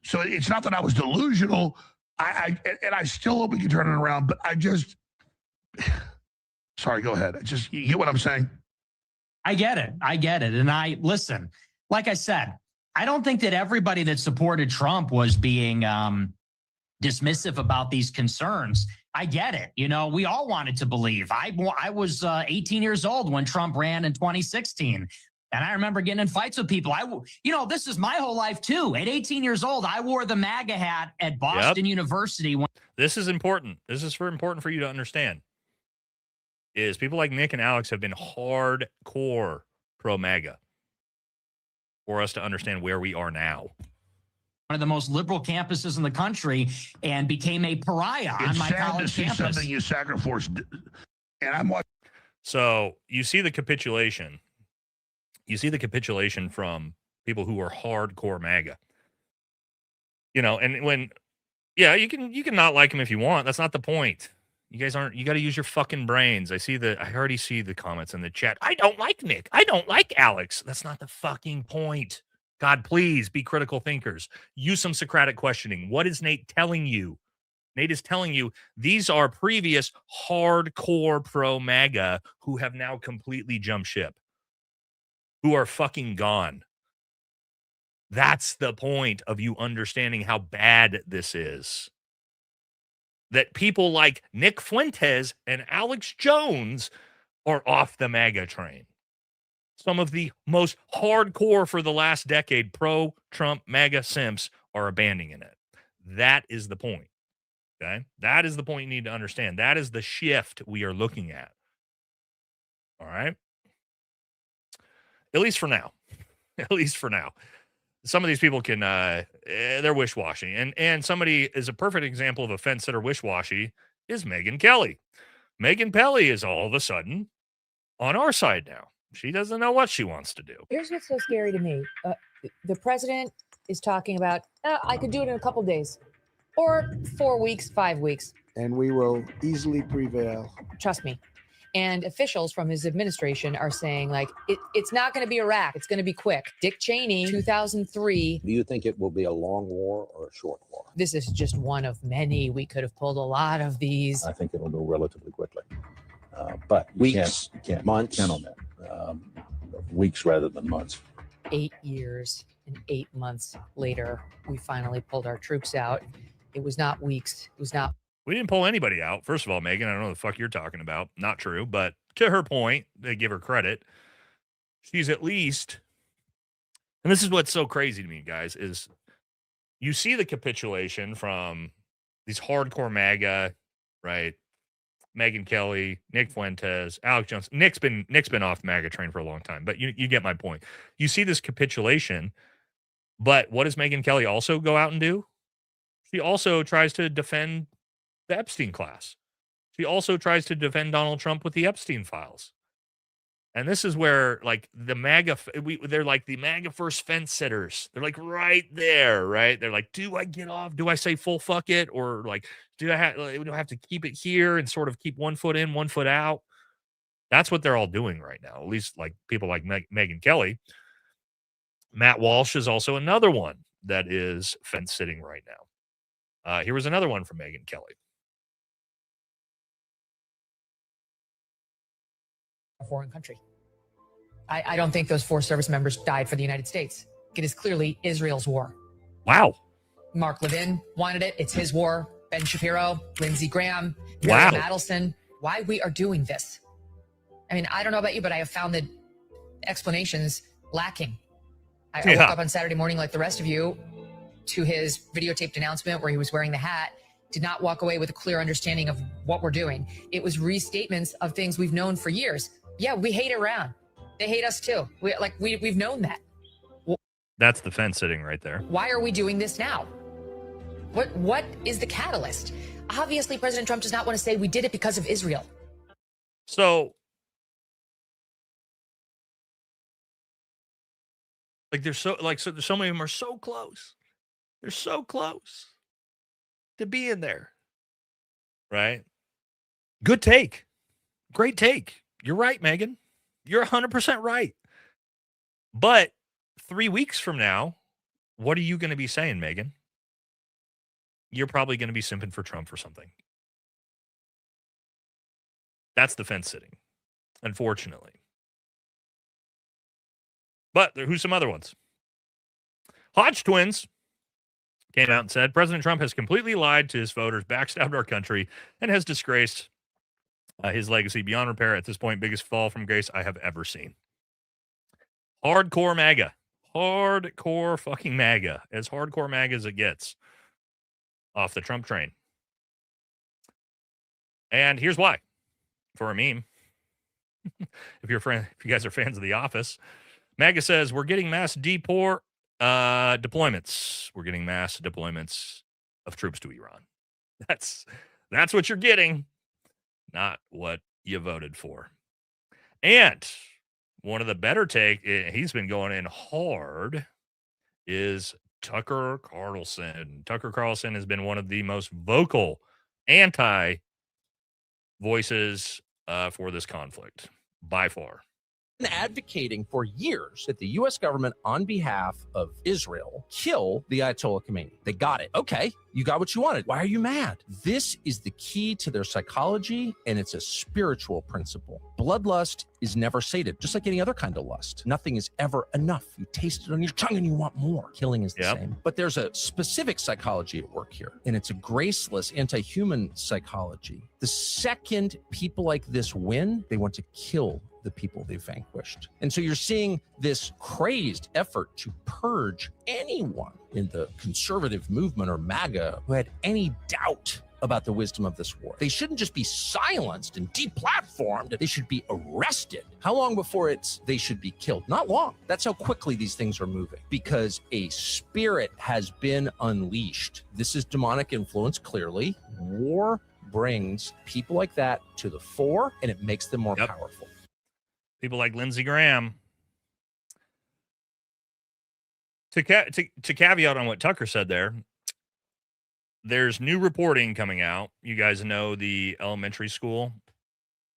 So it's not that I was delusional. I still hope we can turn it around, but I just, sorry, go ahead. You get what I'm saying? I get it. And listen, like I said, I don't think that everybody that supported Trump was being dismissive about these concerns. I get it. You know, we all wanted to believe. I was 18 years old when Trump ran in 2016. And I remember getting in fights with people. This is my whole life too. At 18 years old, I wore the MAGA hat at Boston University. This is important. This is important for you to understand. Is people like Nick and Alex have been hardcore pro-MAGA for us to understand where we are now. One of the most liberal campuses in the country, and became a pariah on my college campus. Something you sacrificed, and I'm watching. So you see the capitulation. You see the capitulation from people who are hardcore MAGA. And when, you can not like them if you want. That's not the point. You guys aren't. You got to use your fucking brains. I already see the comments in the chat. I don't like Nick. I don't like Alex. That's not the fucking point. God, please be critical thinkers. Use some Socratic questioning. What is Nate telling you? Nate is telling you these are previous hardcore pro-MAGA who have now completely jumped ship, who are fucking gone. That's the point of you understanding how bad this is. That people like Nick Fuentes and Alex Jones are off the MAGA train. Some of the most hardcore for the last decade pro-Trump MAGA simps are abandoning it. That is the point. Okay? That is the point you need to understand. That is the shift we are looking at. All right? At least for now. At least for now. Some of these people can, they're wish-washy. And somebody is a perfect example of a fence sitter wish-washy is Megyn Kelly. Megyn Kelly is all of a sudden on our side now. She doesn't know what she wants to do. Here's what's so scary to me. The president is talking about, I could do it in a couple days or 4 weeks, 5 weeks. And we will easily prevail. Trust me. And officials from his administration are saying, it's not going to be Iraq. It's going to be quick. Dick Cheney, 2003. Do you think it will be a long war or a short war? This is just one of many. We could have pulled a lot of these. I think it'll go relatively quickly. But weeks, can't months, count on that. Weeks rather than months. 8 years and 8 months later, we finally pulled our troops out. It was not weeks. It was not. We didn't pull anybody out. First of all, Megyn, I don't know the fuck you're talking about. Not true. But to her point, they give her credit. She's at least, and this is what's so crazy to me, guys, is you see the capitulation from these hardcore MAGA, right? Megyn Kelly, Nick Fuentes, Alex Jones. Nick's been off MAGA train for a long time, but you get my point. You see this capitulation, but what does Megyn Kelly also go out and do? She also tries to defend the Epstein class. She also tries to defend Donald Trump with the Epstein files. And this is where, the MAGA, they're like the MAGA first fence sitters. They're right there, right? They're like, do I get off? Do I say full fuck it? Or do I have to keep it here and sort of keep 1 foot in, 1 foot out? That's what they're all doing right now. At least people like Megyn Kelly. Matt Walsh is also another one that is fence sitting right now. Here was another one from Megyn Kelly. A foreign country. I don't think those 4 service members died for the United States. It is clearly Israel's war. Wow. Mark Levin wanted it. It's his war. Ben Shapiro, Lindsey Graham, wow. Gary Madelson. Why we are doing this. I mean, I don't know about you, but I have found the explanations lacking. I woke up on Saturday morning like the rest of you to his videotaped announcement where he was wearing the hat. Did not walk away with a clear understanding of what we're doing. It was restatements of things we've known for years. Yeah, we hate Iran. They hate us too. We've known that. That's the fence sitting right there. Why are we doing this now? What is the catalyst? Obviously, President Trump does not want to say we did it because of Israel. So, there's so many of them are so close. They're so close to being there. Right? Good take. Great take. You're right, Megyn. You're 100% right. But 3 weeks from now, what are you going to be saying, Megyn? You're probably going to be simping for Trump for something. That's the fence sitting, unfortunately. But who's some other ones? Hodge twins came out and said, President Trump has completely lied to his voters, backstabbed our country, and has disgraced his legacy beyond repair. At this point, biggest fall from grace I have ever seen. Hardcore MAGA. Hardcore fucking MAGA. As hardcore MAGA as it gets off the Trump train. And here's why. For a meme. If you guys are fans of The Office, MAGA says we're getting mass deployments. We're getting mass deployments of troops to Iran. That's what you're getting, not what you voted for. And one of the better he's been going in hard, is Tucker Carlson. Tucker Carlson has been one of the most vocal anti-voices for this conflict, by far. Advocating for years that the U.S. government, on behalf of Israel, kill the Ayatollah Khomeini. They got it. Okay, you got what you wanted. Why are you mad? This is the key to their psychology, and it's a spiritual principle. Bloodlust is never sated, just like any other kind of lust. Nothing is ever enough. You taste it on your tongue and you want more. Killing is the same. But there's a specific psychology at work here, and it's a graceless, anti-human psychology. The second people like this win, they want to kill the people they vanquished. And so you're seeing this crazed effort to purge anyone in the conservative movement or MAGA who had any doubt about the wisdom of this war. They shouldn't just be silenced and deplatformed. They should be arrested. How long before they should be killed? Not long. That's how quickly these things are moving, because a spirit has been unleashed. This is demonic influence, clearly. War brings people like that to the fore, and it makes them more powerful. People like Lindsey Graham. To caveat on what Tucker said there, there's new reporting coming out. You guys know the elementary school,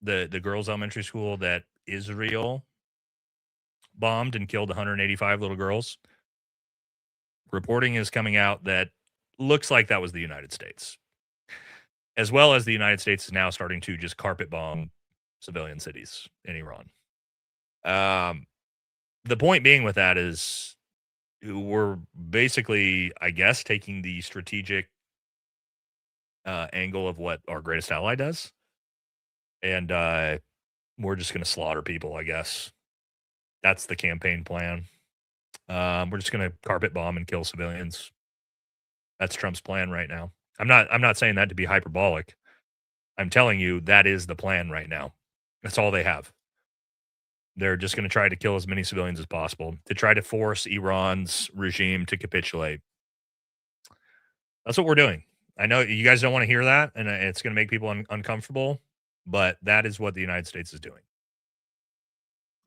the girls' elementary school that Israel bombed and killed 185 little girls. Reporting is coming out that looks like that was the United States, as well as the United States is now starting to just carpet bomb civilian cities in Iran. The point being with that is we're basically, I guess, taking the strategic angle of what our greatest ally does. And we're just going to slaughter people, I guess. That's the campaign plan. We're just going to carpet bomb and kill civilians. That's Trump's plan right now. I'm not saying that to be hyperbolic. I'm telling you that is the plan right now. That's all they have. They're just going to try to kill as many civilians as possible to try to force Iran's regime to capitulate. That's what we're doing. I know you guys don't want to hear that, and it's going to make people uncomfortable, but that is what the United States is doing.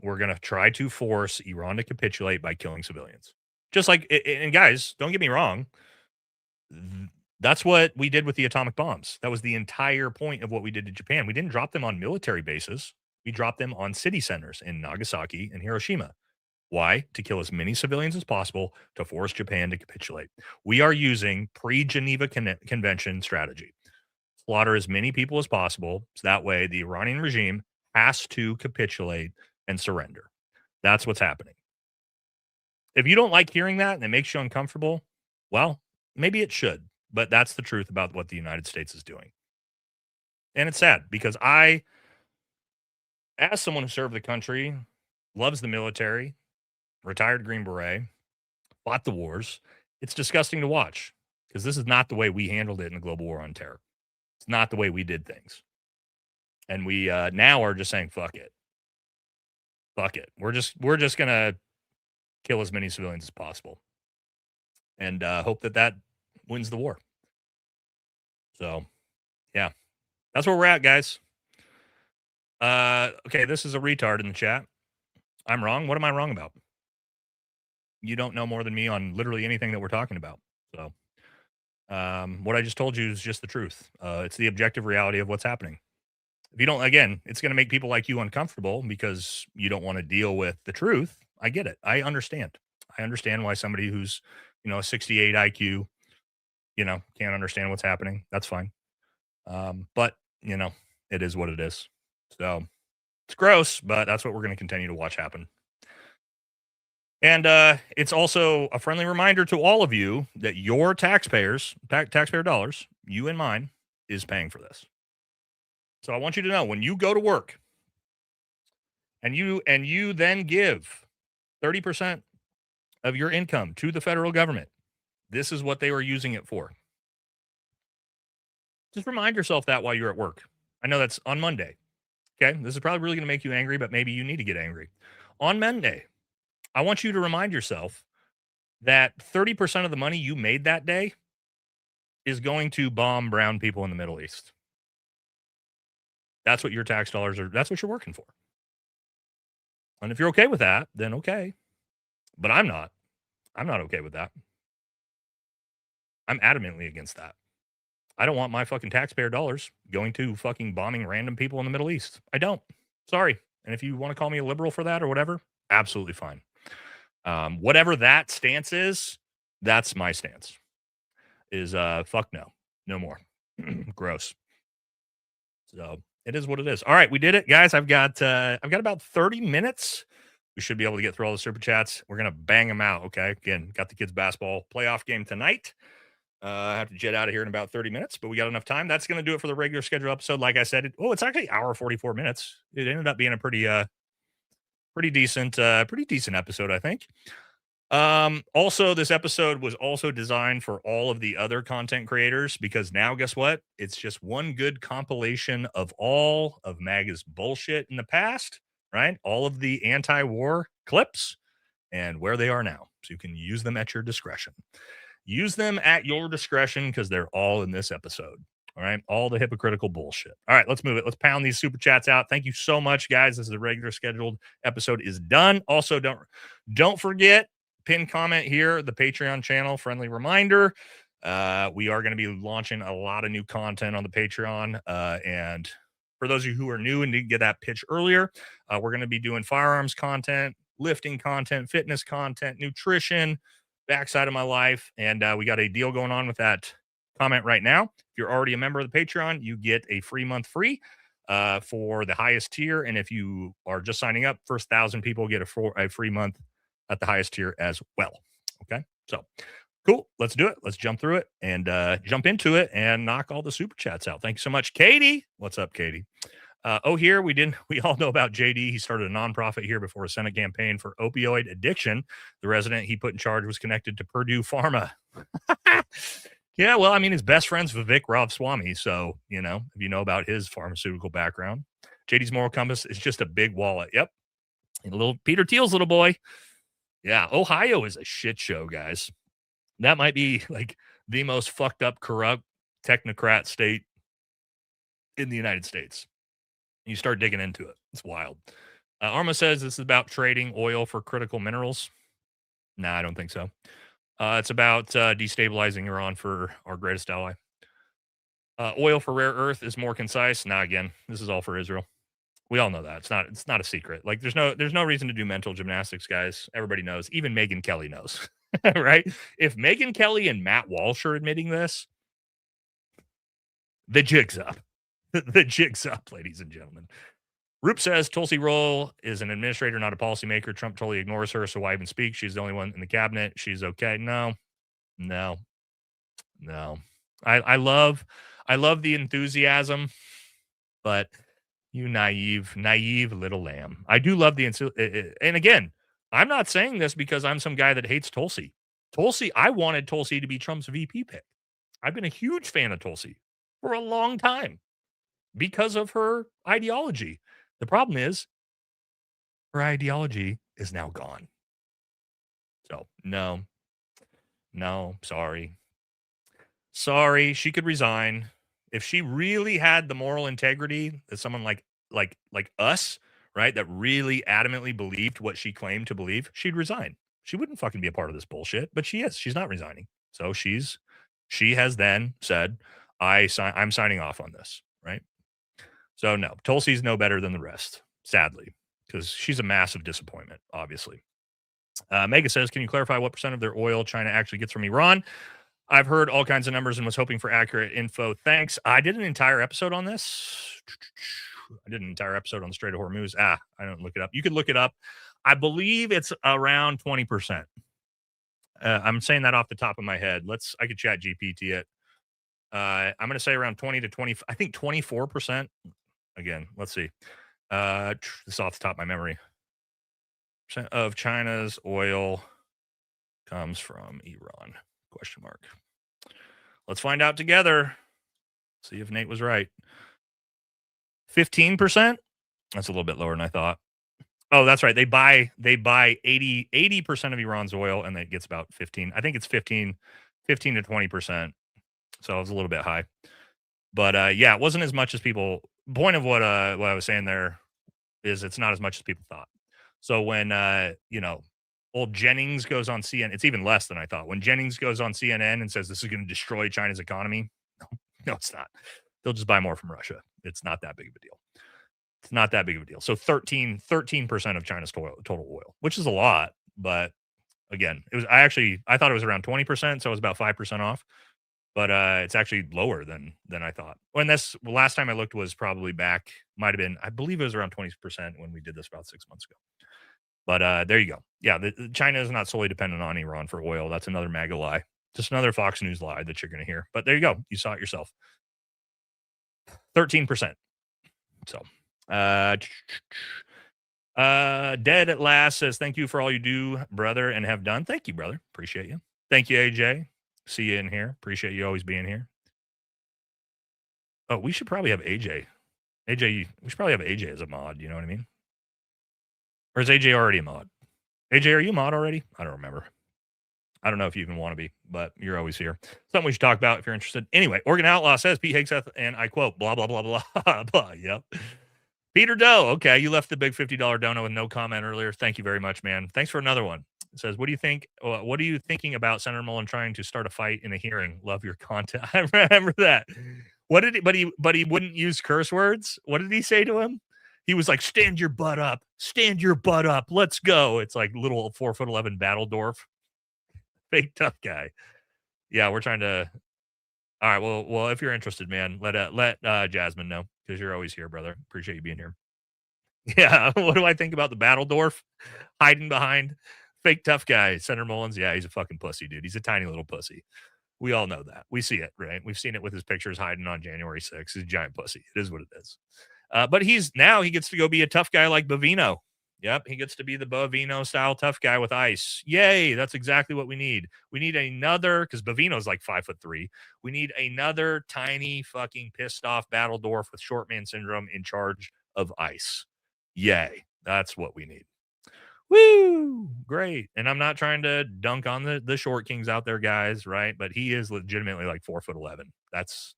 We're going to try to force Iran to capitulate by killing civilians. Just like, and guys, don't get me wrong. That's what we did with the atomic bombs. That was the entire point of what we did to Japan. We didn't drop them on military bases. We dropped them on city centers in Nagasaki and Hiroshima. Why? To kill as many civilians as possible to force Japan to capitulate. We are using pre-Geneva Convention strategy. Slaughter as many people as possible, so that way the Iranian regime has to capitulate and surrender. That's what's happening. If you don't like hearing that and it makes you uncomfortable, well, maybe it should, but that's the truth about what the United States is doing. And it's sad because as someone who served the country, loves the military, retired Green Beret, fought the wars, it's disgusting to watch because this is not the way we handled it in the global war on terror. It's not the way we did things. And we now are just saying, fuck it. Fuck it. We're just going to kill as many civilians as possible and hope that wins the war. So, yeah, that's where we're at, guys. Okay, this is a retard in the chat. I'm wrong. What am I wrong about? You don't know more than me on literally anything that we're talking about. So, what I just told you is just the truth. It's the objective reality of what's happening. If you don't, again, it's going to make people like you uncomfortable because you don't want to deal with the truth. I get it. I understand. I understand why somebody who's, a 68 IQ, can't understand what's happening. That's fine. But, it is what it is. So it's gross, but that's what we're going to continue to watch happen. And it's also a friendly reminder to all of you that your taxpayer dollars, you and mine, is paying for this. So I want you to know when you go to work and you then give 30% of your income to the federal government. This is what they were using it for. Just remind yourself that while you're at work. I know that's on Monday. Okay, this is probably really going to make you angry, but maybe you need to get angry. On Monday, I want you to remind yourself that 30% of the money you made that day is going to bomb brown people in the Middle East. That's what your tax dollars are. That's what you're working for. And if you're okay with that, then okay. But I'm not. I'm not okay with that. I'm adamantly against that. I don't want my fucking taxpayer dollars going to fucking bombing random people in the Middle East. I don't. Sorry. And if you want to call me a liberal for that or whatever, absolutely fine. Whatever that stance is, that's my stance. Is fuck no. No more. Gross. So it is what it is. All right, we did it, guys. I've got about 30 minutes. We should be able to get through all the super chats. We're gonna bang them out. Okay. Again, got the kids' basketball playoff game tonight. I have to jet out of here in about 30 minutes, but we got enough time. That's going to do it for the regular schedule episode. Like I said, it's actually hour 44 minutes. It ended up being a pretty decent episode, I think. Also, this episode was also designed for all of the other content creators because now, guess what? It's just one good compilation of all of MAGA's bullshit in the past, right? All of the anti-war clips and where they are now. So you can use them at your discretion. Use them at your discretion because they're all in this episode. All right. All the hypocritical bullshit. All right. Let's move it. Let's pound these super chats out. Thank you so much, guys. This is the regular scheduled episode is done. Also, don't forget, pin comment here, the Patreon channel. Friendly reminder. We are going to be launching a lot of new content on the Patreon. And for those of you who are new and didn't get that pitch earlier, we're going to be doing firearms content, lifting content, fitness content, nutrition, backside of my life. And we got a deal going on with that comment right now. If you're already a member of the Patreon, you get a free month free for the highest tier. And if you are just signing up, first 1,000 people get a free month at the highest tier as well. Okay. So cool. Let's do it. Let's jump through it and jump into it and knock all the super chats out. Thank you so much, Katie. What's up, Katie? We all know about JD. He started a nonprofit here before a Senate campaign for opioid addiction. The resident he put in charge was connected to Purdue Pharma. Yeah, well, I mean, his best friend's Vivek Ramaswamy. So, if you know about his pharmaceutical background, JD's moral compass is just a big wallet. Yep. And little Peter Thiel's little boy. Yeah. Ohio is a shit show, guys. That might be like the most fucked up, corrupt technocrat state in the United States. You start digging into it. It's wild. Arma says this is about trading oil for critical minerals. Nah, I don't think so. It's about destabilizing Iran for our greatest ally. Oil for rare earth is more concise. Nah, again, this is all for Israel. We all know that. It's not a secret. Like there's no reason to do mental gymnastics, guys. Everybody knows. Even Megyn Kelly knows. Right? If Megyn Kelly and Matt Walsh are admitting this, the jig's up. The jig's up, ladies and gentlemen. Roop says Tulsi Roll is an administrator, not a policymaker. Trump totally ignores her, so why even speak? She's the only one in the cabinet. She's okay. No. I love the enthusiasm, but you naive little lamb. I do love the and again, I'm not saying this because I'm some guy that hates Tulsi. I wanted Tulsi to be Trump's VP pick. I've been a huge fan of Tulsi for a long time because of her ideology. The problem is her ideology is now gone. So no, sorry. She could resign. If she really had the moral integrity that someone like us, right, that really adamantly believed what she claimed to believe, she'd resign. She wouldn't fucking be a part of this bullshit, but she is. She's not resigning. So she has then said, I'm signing off on this, right? So no, Tulsi's no better than the rest, sadly, because she's a massive disappointment, obviously. Mega says, can you clarify what % of their oil China actually gets from Iran? I've heard all kinds of numbers and was hoping for accurate info. Thanks. I did an entire episode on this. I did an entire episode on the Strait of Hormuz. I don't look it up. You could look it up. I believe it's around 20%. I'm saying that off the top of my head. I could chat GPT it. I'm going to say around 20 to 20. I think 24%. Again, let's see. This is off the top of my memory. of China's oil comes from Iran? Question mark. Let's find out together. See if Nate was right. 15%? That's a little bit lower than I thought. Oh, that's right. They buy 80% of Iran's oil, and it gets about 15. I think it's 15 to 20%. So it was a little bit high. But yeah, it wasn't as much as people. Point of what I was saying there is it's not as much as people thought. So when old Jennings goes on CNN, it's even less than I thought. When Jennings goes on CNN and says this is going to destroy China's economy, no, it's not. They'll just buy more from Russia. It's not that big of a deal. It's not that big of a deal. So 13% of China's total oil, which is a lot. But again, I thought it was around 20%, so it was about 5% off. But it's actually lower than I thought. When last time I looked was probably back, might have been, I believe it was around 20% when we did this about 6 months ago. But there you go. Yeah, China is not solely dependent on Iran for oil. That's another MAGA lie. Just another Fox News lie that you're going to hear. But there you go. You saw it yourself. 13%. So, Dead at Last says, thank you for all you do, brother, and have done. Thank you, brother. Appreciate you. Thank you, AJ. See you in here. Appreciate you always being here. Oh, we should probably have AJ. We should probably have AJ as a mod. You know what I mean? Or is AJ already a mod? AJ, are you a mod already? I don't remember. I don't know if you even want to be, but you're always here. Something we should talk about if you're interested. Anyway, Oregon Outlaw says, Pete Hegseth, and I quote, blah, blah, blah, blah, blah. Yep. Peter Doe. Okay, you left the big $50 dono with no comment earlier. Thank you very much, man. Thanks for another one. It says, what do you think? What are you thinking about Senator Mullen trying to start a fight in a hearing? Love your content. I remember that. What did he, but he wouldn't use curse words. What did he say to him? He was like, stand your butt up. Stand your butt up. Let's go. It's like little 4'11" Battledorf. Big tough guy. Yeah, we're trying to. All right. Well, if you're interested, man, let Jasmine know because you're always here, brother. Appreciate you being here. Yeah. What do I think about the Battledorf hiding behind fake tough guy? Senator Mullins. Yeah, he's a fucking pussy, dude. He's a tiny little pussy. We all know that. We see it, right? We've seen it with his pictures hiding on January 6th. He's a giant pussy. It is what it is. But he gets to go be a tough guy like Bovino. Yep, he gets to be the Bovino style tough guy with ice. Yay, that's exactly what we need. We need another, because Bovino's like 5'3". We need another tiny fucking pissed off Battledorf with short man syndrome in charge of ice. Yay, that's what we need. Woo, great. And I'm not trying to dunk on the short kings out there, guys, right? But he is legitimately like 4'11". That's,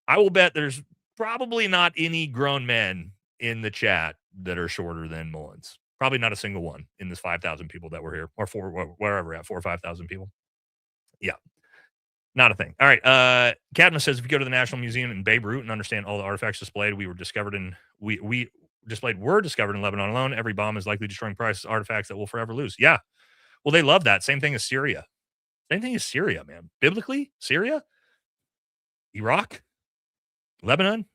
I will bet there's probably not any grown men in the chat that are shorter than Mullins. Probably not a single one in this 5,000 people that were here, or wherever we're at, 4,000 or 5,000 people. Yeah, not a thing. All right. Cadmus says, if you go to the National Museum in Beirut and understand all the artifacts displayed, were discovered in Lebanon alone, every bomb is likely destroying priceless artifacts that we'll forever lose. Yeah. Well, they love that. Same thing as Syria. Man. Biblically, Syria, Iraq, Lebanon,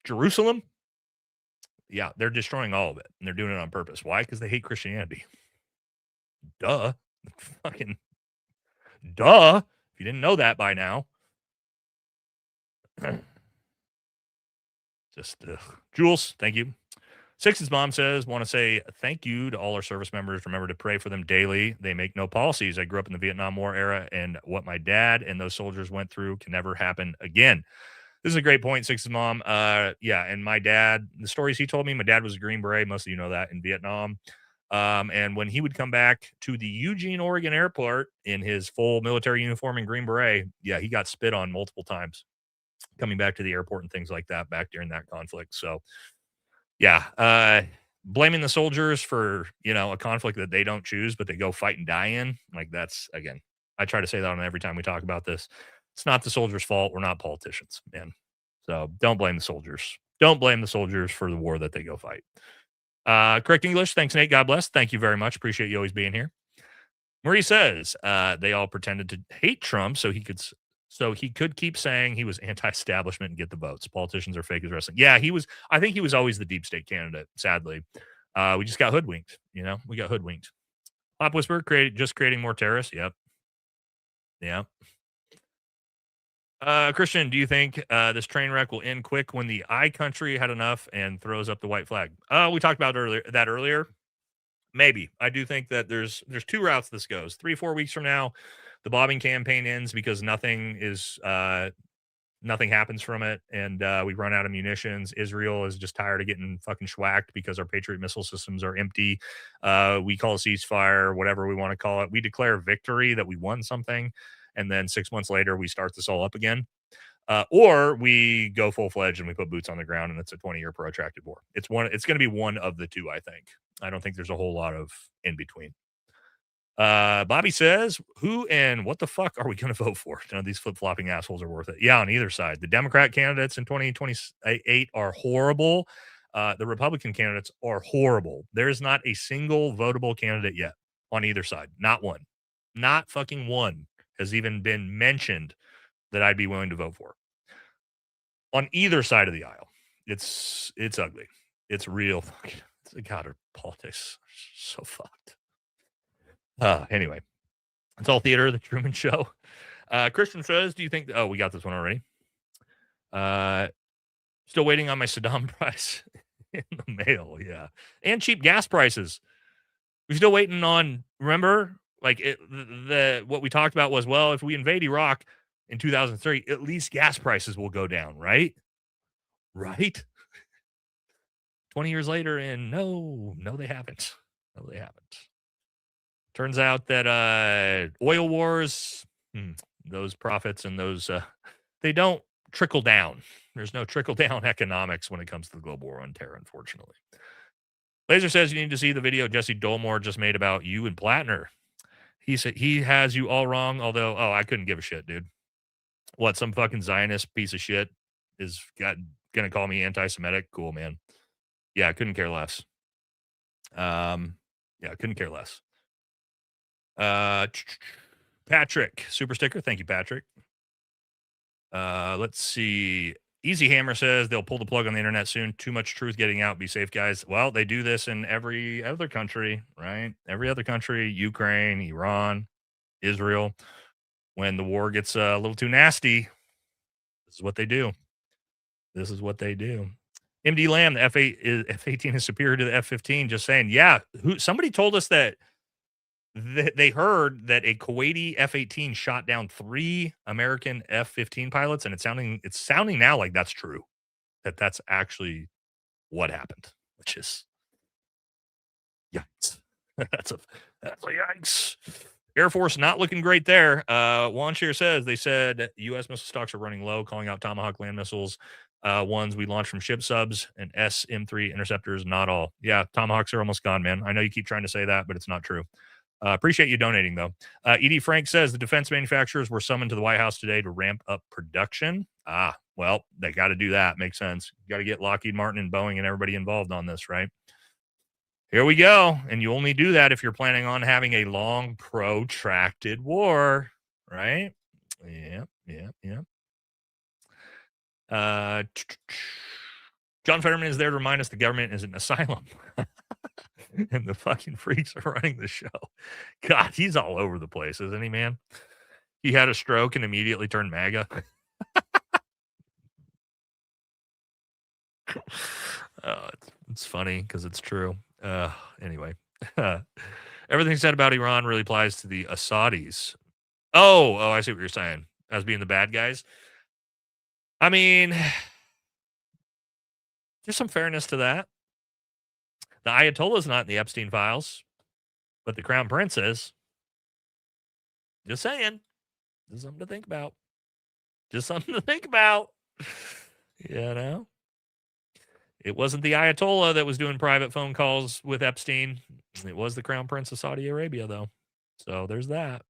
Jerusalem. Yeah, they're destroying all of it, and they're doing it on purpose. Why? Because they hate Christianity. Duh. Fucking duh. If you didn't know that by now. Jules, thank you. Six's mom says, want to say thank you to all our service members. Remember to pray for them daily. They make no policies. I grew up in the Vietnam War era, and what my dad and those soldiers went through can never happen again. This is a great point, Six's mom. Yeah, and my dad, the stories he told me, my dad was a Green Beret. Most of you know that, in Vietnam. And when he would come back to the Eugene, Oregon airport in his full military uniform and Green Beret, yeah, he got spit on multiple times coming back to the airport and things like that back during that conflict. So, yeah, blaming the soldiers for, a conflict that they don't choose, but they go fight and die in, like that's, again, I try to say that on every time we talk about this. It's not the soldiers' fault. We're not politicians, man. So don't blame the soldiers. Don't blame the soldiers for the war that they go fight. Correct English. Thanks, Nate. God bless. Thank you very much. Appreciate you always being here. Marie says they all pretended to hate Trump so he could keep saying he was anti-establishment and get the votes. Politicians are fake as wrestling. Yeah, I think he was always the deep state candidate, sadly. We just got hoodwinked, We got hoodwinked. Pop Whisper, creating more terrorists. Yep. Yeah. Christian, do you think this train wreck will end quick when the I country had enough and throws up the white flag? We talked about that earlier. Maybe. I do think that there's two routes this goes. 3-4 weeks from now, the bombing campaign ends because nothing happens from it, and we run out of munitions. Israel is just tired of getting fucking schwacked because our Patriot missile systems are empty. We call a ceasefire, whatever we want to call it. We declare victory that we won something, and then 6 months later, we start this all up again. Or we go full-fledged and we put boots on the ground, and it's a 20-year protracted war. It's going to be one of the two, I think. I don't think there's a whole lot of in between. Bobby says, who and what the fuck are we going to vote for? None of these flip-flopping assholes are worth it. Yeah, on either side. The Democrat candidates in 2028 are horrible. The Republican candidates are horrible. There is not a single votable candidate yet on either side. Not one. Not fucking one has even been mentioned that I'd be willing to vote for. On either side of the aisle. It's ugly. It's real fucking. God, our politics are so fucked. Anyway, it's all theater, the Truman Show. Christian says, do you think... Oh, we got this one already. Still waiting on my Saddam price in the mail, yeah. And cheap gas prices. We're still waiting on... Remember? Like, what we talked about was, well, if we invade Iraq in 2003, at least gas prices will go down, right? Right? 20 years later, and no, they haven't. No, they haven't. Turns out that oil wars, those profits and those, they don't trickle down. There's no trickle-down economics when it comes to the global war on terror, unfortunately. Laser says you need to see the video Jesse Dolmore just made about you and Plattner. He said he has you all wrong, although, I couldn't give a shit, dude. What, some fucking Zionist piece of shit is gonna call me anti-Semitic? Cool, man. Yeah, I couldn't care less. I couldn't care less. Patrick, super sticker. Thank you, Patrick. Let's see. Easy Hammer says they'll pull the plug on the internet soon. Too much truth getting out. Be safe, guys. Well, they do this in every other country, right? Every other country, Ukraine, Iran, Israel. When the war gets a little too nasty, this is what they do. This is what they do. MD Lamb, the F-18 is superior to the F-15. Just saying, yeah. Somebody told us that they heard that a Kuwaiti F-18 shot down 3 American F-15 pilots, and it's sounding now like that's true. That's actually what happened, which is yikes. That's a yikes. Air Force not looking great there. Wanshire says they said U.S. missile stocks are running low, calling out Tomahawk land missiles. Ones we launched from ship subs and SM-3 interceptors, not all. Yeah, Tomahawks are almost gone, man. I know you keep trying to say that, but it's not true. Appreciate you donating, though. E.D. Frank says the defense manufacturers were summoned to the White House today to ramp up production. Well, they got to do that. Makes sense. Got to get Lockheed Martin and Boeing and everybody involved on this, right? Here we go. And you only do that if you're planning on having a long, protracted war, right? Yeah. John Fetterman is there to remind us the government is an asylum. And the fucking freaks are running the show. God, he's all over the place, isn't he, man? He had a stroke and immediately turned MAGA. It's funny because it's true. Anyway, everything said about Iran really applies to the Assadis. Oh, I see what you're saying. As being the bad guys. I mean, there's some fairness to that. The Ayatollah's not in the Epstein files, but the Crown Prince is. Just saying. Just something to think about. You know? It wasn't the Ayatollah that was doing private phone calls with Epstein. It was the Crown Prince of Saudi Arabia, though. So there's that.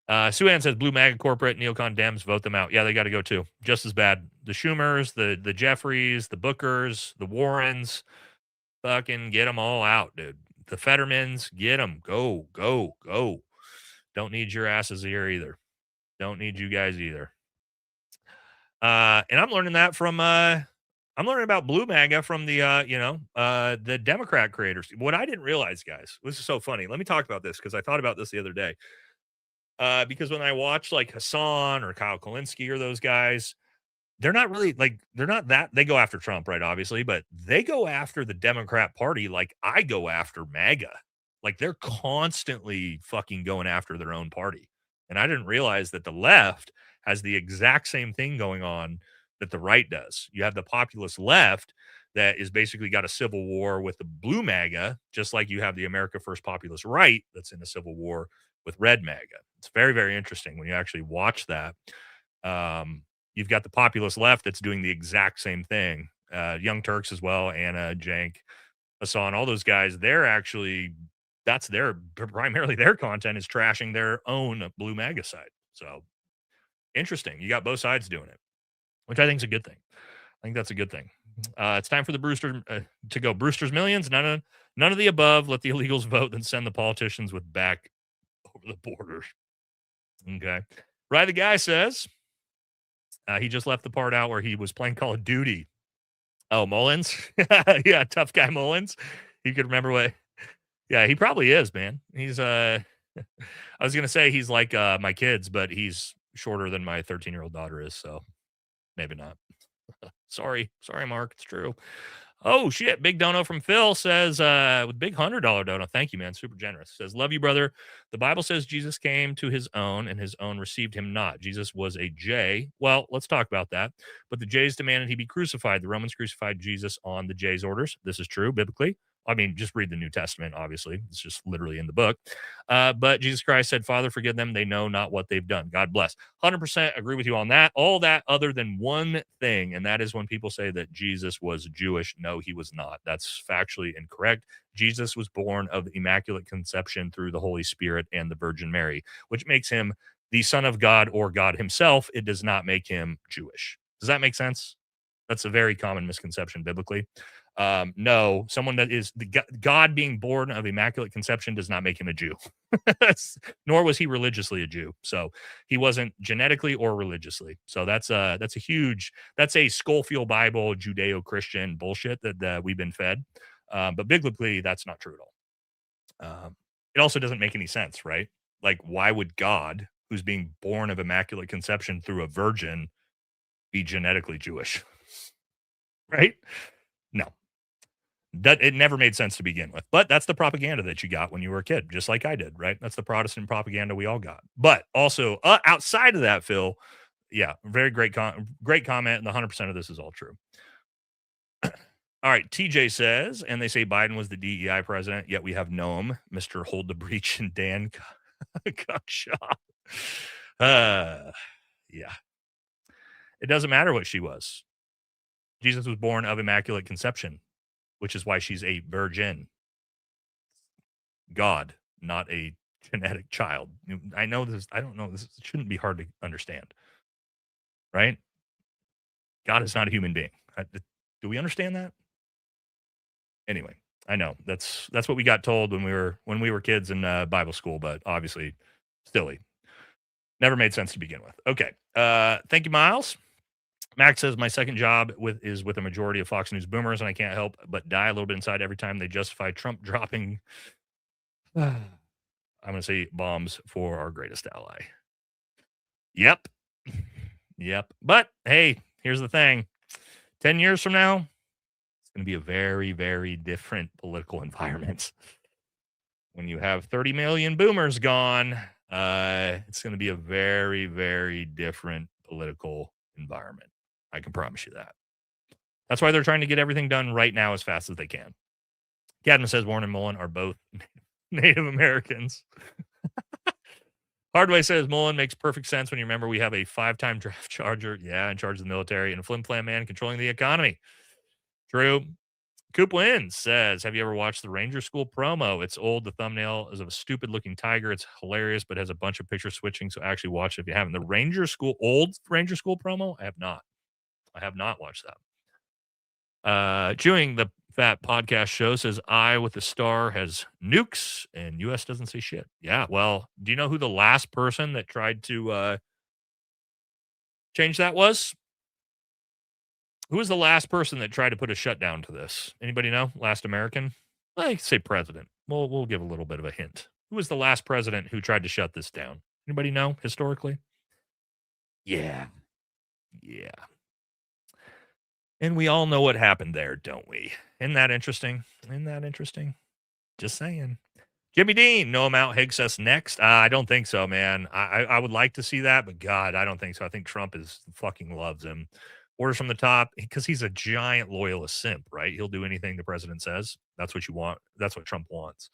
Suan says blue MAGA corporate neocon Dems, vote them out. Yeah, they got to go too. Just as bad. The Schumers, the Jeffries, the Bookers, the Warrens, fucking get them all out, dude. The Fettermans, get them. Go. Don't need your asses here either. Don't need you guys either. And I'm learning that from I'm learning about blue MAGA from the Democrat creators. What I didn't realize, guys, this is so funny. Let me talk about this because I thought about this the other day. Because when I watch like Hassan or Kyle Kalinske or those guys, they're not really like, they're not that, they go after Trump, right? Obviously, but they go after the Democrat Party like I go after MAGA. Like they're constantly fucking going after their own party. And I didn't realize that the left has the exact same thing going on that the right does. You have the populist left that is basically got a civil war with the blue MAGA, just like you have the America First populist right that's in a civil war with red MAGA. It's very, very interesting when you actually watch that. You've got the populist left that's doing the exact same thing. Young Turks as well, Anna, Jank, Hassan, all those guys, they're actually, that's their, primarily their content is trashing their own blue MAGA side. So interesting. You got both sides doing it, which I think is a good thing. I think that's a good thing. It's time for the Brewster to go. Brewster's Millions. None of the above. Let the illegals vote, then send the politicians with back over the border. Okay. Right. The guy says he just left the part out where he was playing Call of Duty. Oh, Mullins. Yeah. Tough guy Mullins. He could remember what. Yeah, he probably is, man. He's I was going to say he's like my kids, but he's shorter than my 13-year-old daughter is. So maybe not. Sorry, Mark. It's true. Oh, shit. Big dono from Phil says, with big $100 dono. Thank you, man. Super generous. Says, love you, brother. The Bible says Jesus came to his own and his own received him not. Jesus was a J. Well, let's talk about that. But the Jays demanded he be crucified. The Romans crucified Jesus on the Jays' orders. This is true biblically. I mean, just read the New Testament, obviously. It's just literally in the book. But Jesus Christ said, Father, forgive them. They know not what they've done. God bless. 100% agree with you on that. All that other than one thing, and that is when people say that Jesus was Jewish. No, he was not. That's factually incorrect. Jesus was born of Immaculate Conception through the Holy Spirit and the Virgin Mary, which makes him the Son of God or God himself. It does not make him Jewish. Does that make sense? That's a very common misconception biblically. No, someone that is the God being born of Immaculate Conception does not make him a Jew, nor was he religiously a Jew. So he wasn't genetically or religiously. So that's a Schofield Bible Judeo-Christian bullshit that we've been fed. But biblically, that's not true at all. It also doesn't make any sense, right? Like, why would God, who's being born of Immaculate Conception through a virgin, be genetically Jewish? Right? No. That it never made sense to begin with, but that's the propaganda that you got when you were a kid, just like I did, right? That's the Protestant propaganda we all got. But also outside of that, Phil, yeah, very great comment, and the 100% of this is all true. All right, TJ says, and they say Biden was the DEI president, yet we have Noam, Mr. Hold the Breach, and Dan Cuckshaw. Yeah. It doesn't matter what she was. Jesus was born of Immaculate Conception, which is why she's a virgin. God, not a genetic child. I know this. I don't know. This shouldn't be hard to understand, right? God is not a human being. Do we understand that? Anyway, I know that's what we got told when we were kids in Bible school, but obviously, silly. Never made sense to begin with. Okay. Thank you, Miles. Max says, my second job is with a majority of Fox News boomers, and I can't help but die a little bit inside every time they justify Trump dropping, I'm going to say, bombs for our greatest ally. Yep. But, hey, here's the thing. 10 years from now, it's going to be a very, very different political environment. When you have 30 million boomers gone, it's going to be a very, very different political environment. I can promise you that. That's why they're trying to get everything done right now as fast as they can. Cadman says Warren and Mullen are both Native Americans. Hardway says Mullen makes perfect sense when you remember we have a 5-time draft charger, in charge of the military, and a flim-flam man controlling the economy. True. Coop Wins says, have you ever watched the Ranger School promo? It's old. The thumbnail is of a stupid-looking tiger. It's hilarious, but has a bunch of picture switching, so actually watch it if you haven't. The old Ranger School promo? I have not watched that. Chewing the Fat podcast show says, I with a star has nukes, and U.S. doesn't say shit. Yeah, well, do you know who the last person that tried to change that was? Who was the last person that tried to put a shutdown to this? Anybody know? Last American? I say president. We'll give a little bit of a hint. Who was the last president who tried to shut this down? Anybody know historically? Yeah. And we all know what happened there, don't we? Isn't that interesting? Isn't that interesting? Just saying. Jimmy Dean, no amount Hegseth next. I don't think so, man. I would like to see that, but God, I don't think so. I think Trump is fucking loves him. Orders from the top, because he's a giant loyalist simp, right? He'll do anything the president says. That's what you want. That's what Trump wants.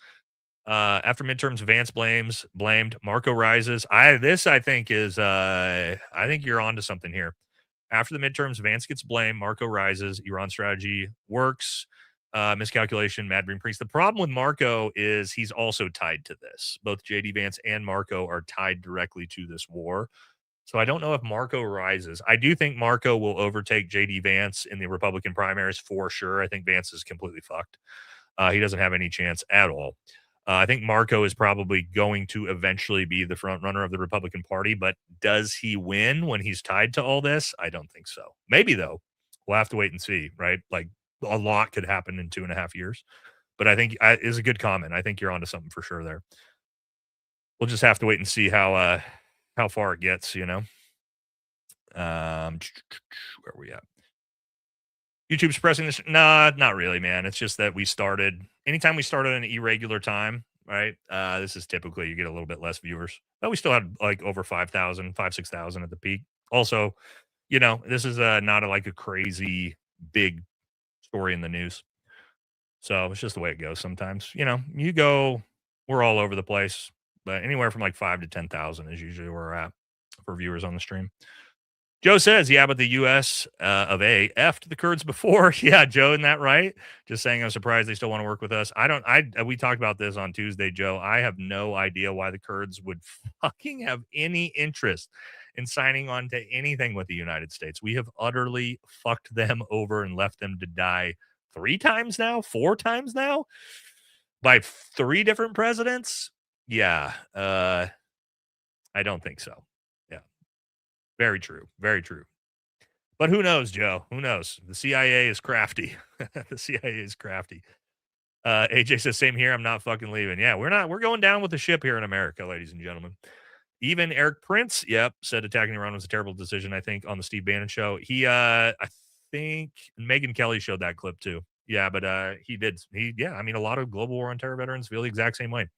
After midterms, Vance blamed. Marco rises. I think you're onto something here. After the midterms, Vance gets blamed. Marco rises. Iran strategy works. Miscalculation, Mad Green Priest. The problem with Marco is he's also tied to this. Both JD Vance and Marco are tied directly to this war. So I don't know if Marco rises. I do think Marco will overtake JD Vance in the Republican primaries for sure. I think Vance is completely fucked. He doesn't have any chance at all. I think Marco is probably going to eventually be the front runner of the Republican Party, but does he win when he's tied to all this? I don't think so. Maybe, though. We'll have to wait and see, right? Like, a lot could happen in 2.5 years. But I think is a good comment. I think you're onto something for sure there. We'll just have to wait and see how far it gets, you know? Where are we at? YouTube's pressing this. Nah, not really, man. It's just that anytime we started an irregular time, right? This is typically, you get a little bit less viewers. But we still had like over 6,000 at the peak. Also, you know, this is not like a crazy big story in the news. So it's just the way it goes sometimes. You know, we're all over the place, but anywhere from like 5 to 10,000 is usually where we're at for viewers on the stream. Joe says, yeah, but the U.S. of A effed the Kurds before. Yeah, Joe, isn't that right? Just saying, I'm surprised they still want to work with us. We talked about this on Tuesday, Joe. I have no idea why the Kurds would fucking have any interest in signing on to anything with the United States. We have utterly fucked them over and left them to die 4 times now, by 3 different presidents. Yeah, I don't think so. Very true. Very true. But who knows, Joe? Who knows? The CIA is crafty. The CIA is crafty. AJ says, same here. I'm not fucking leaving. Yeah, we're going down with the ship here in America, ladies and gentlemen. Even Eric Prince, said attacking Iran was a terrible decision, I think, on the Steve Bannon show. I think Megyn Kelly showed that clip too. Yeah, but he did. I mean, a lot of global war on terror veterans feel the exact same way.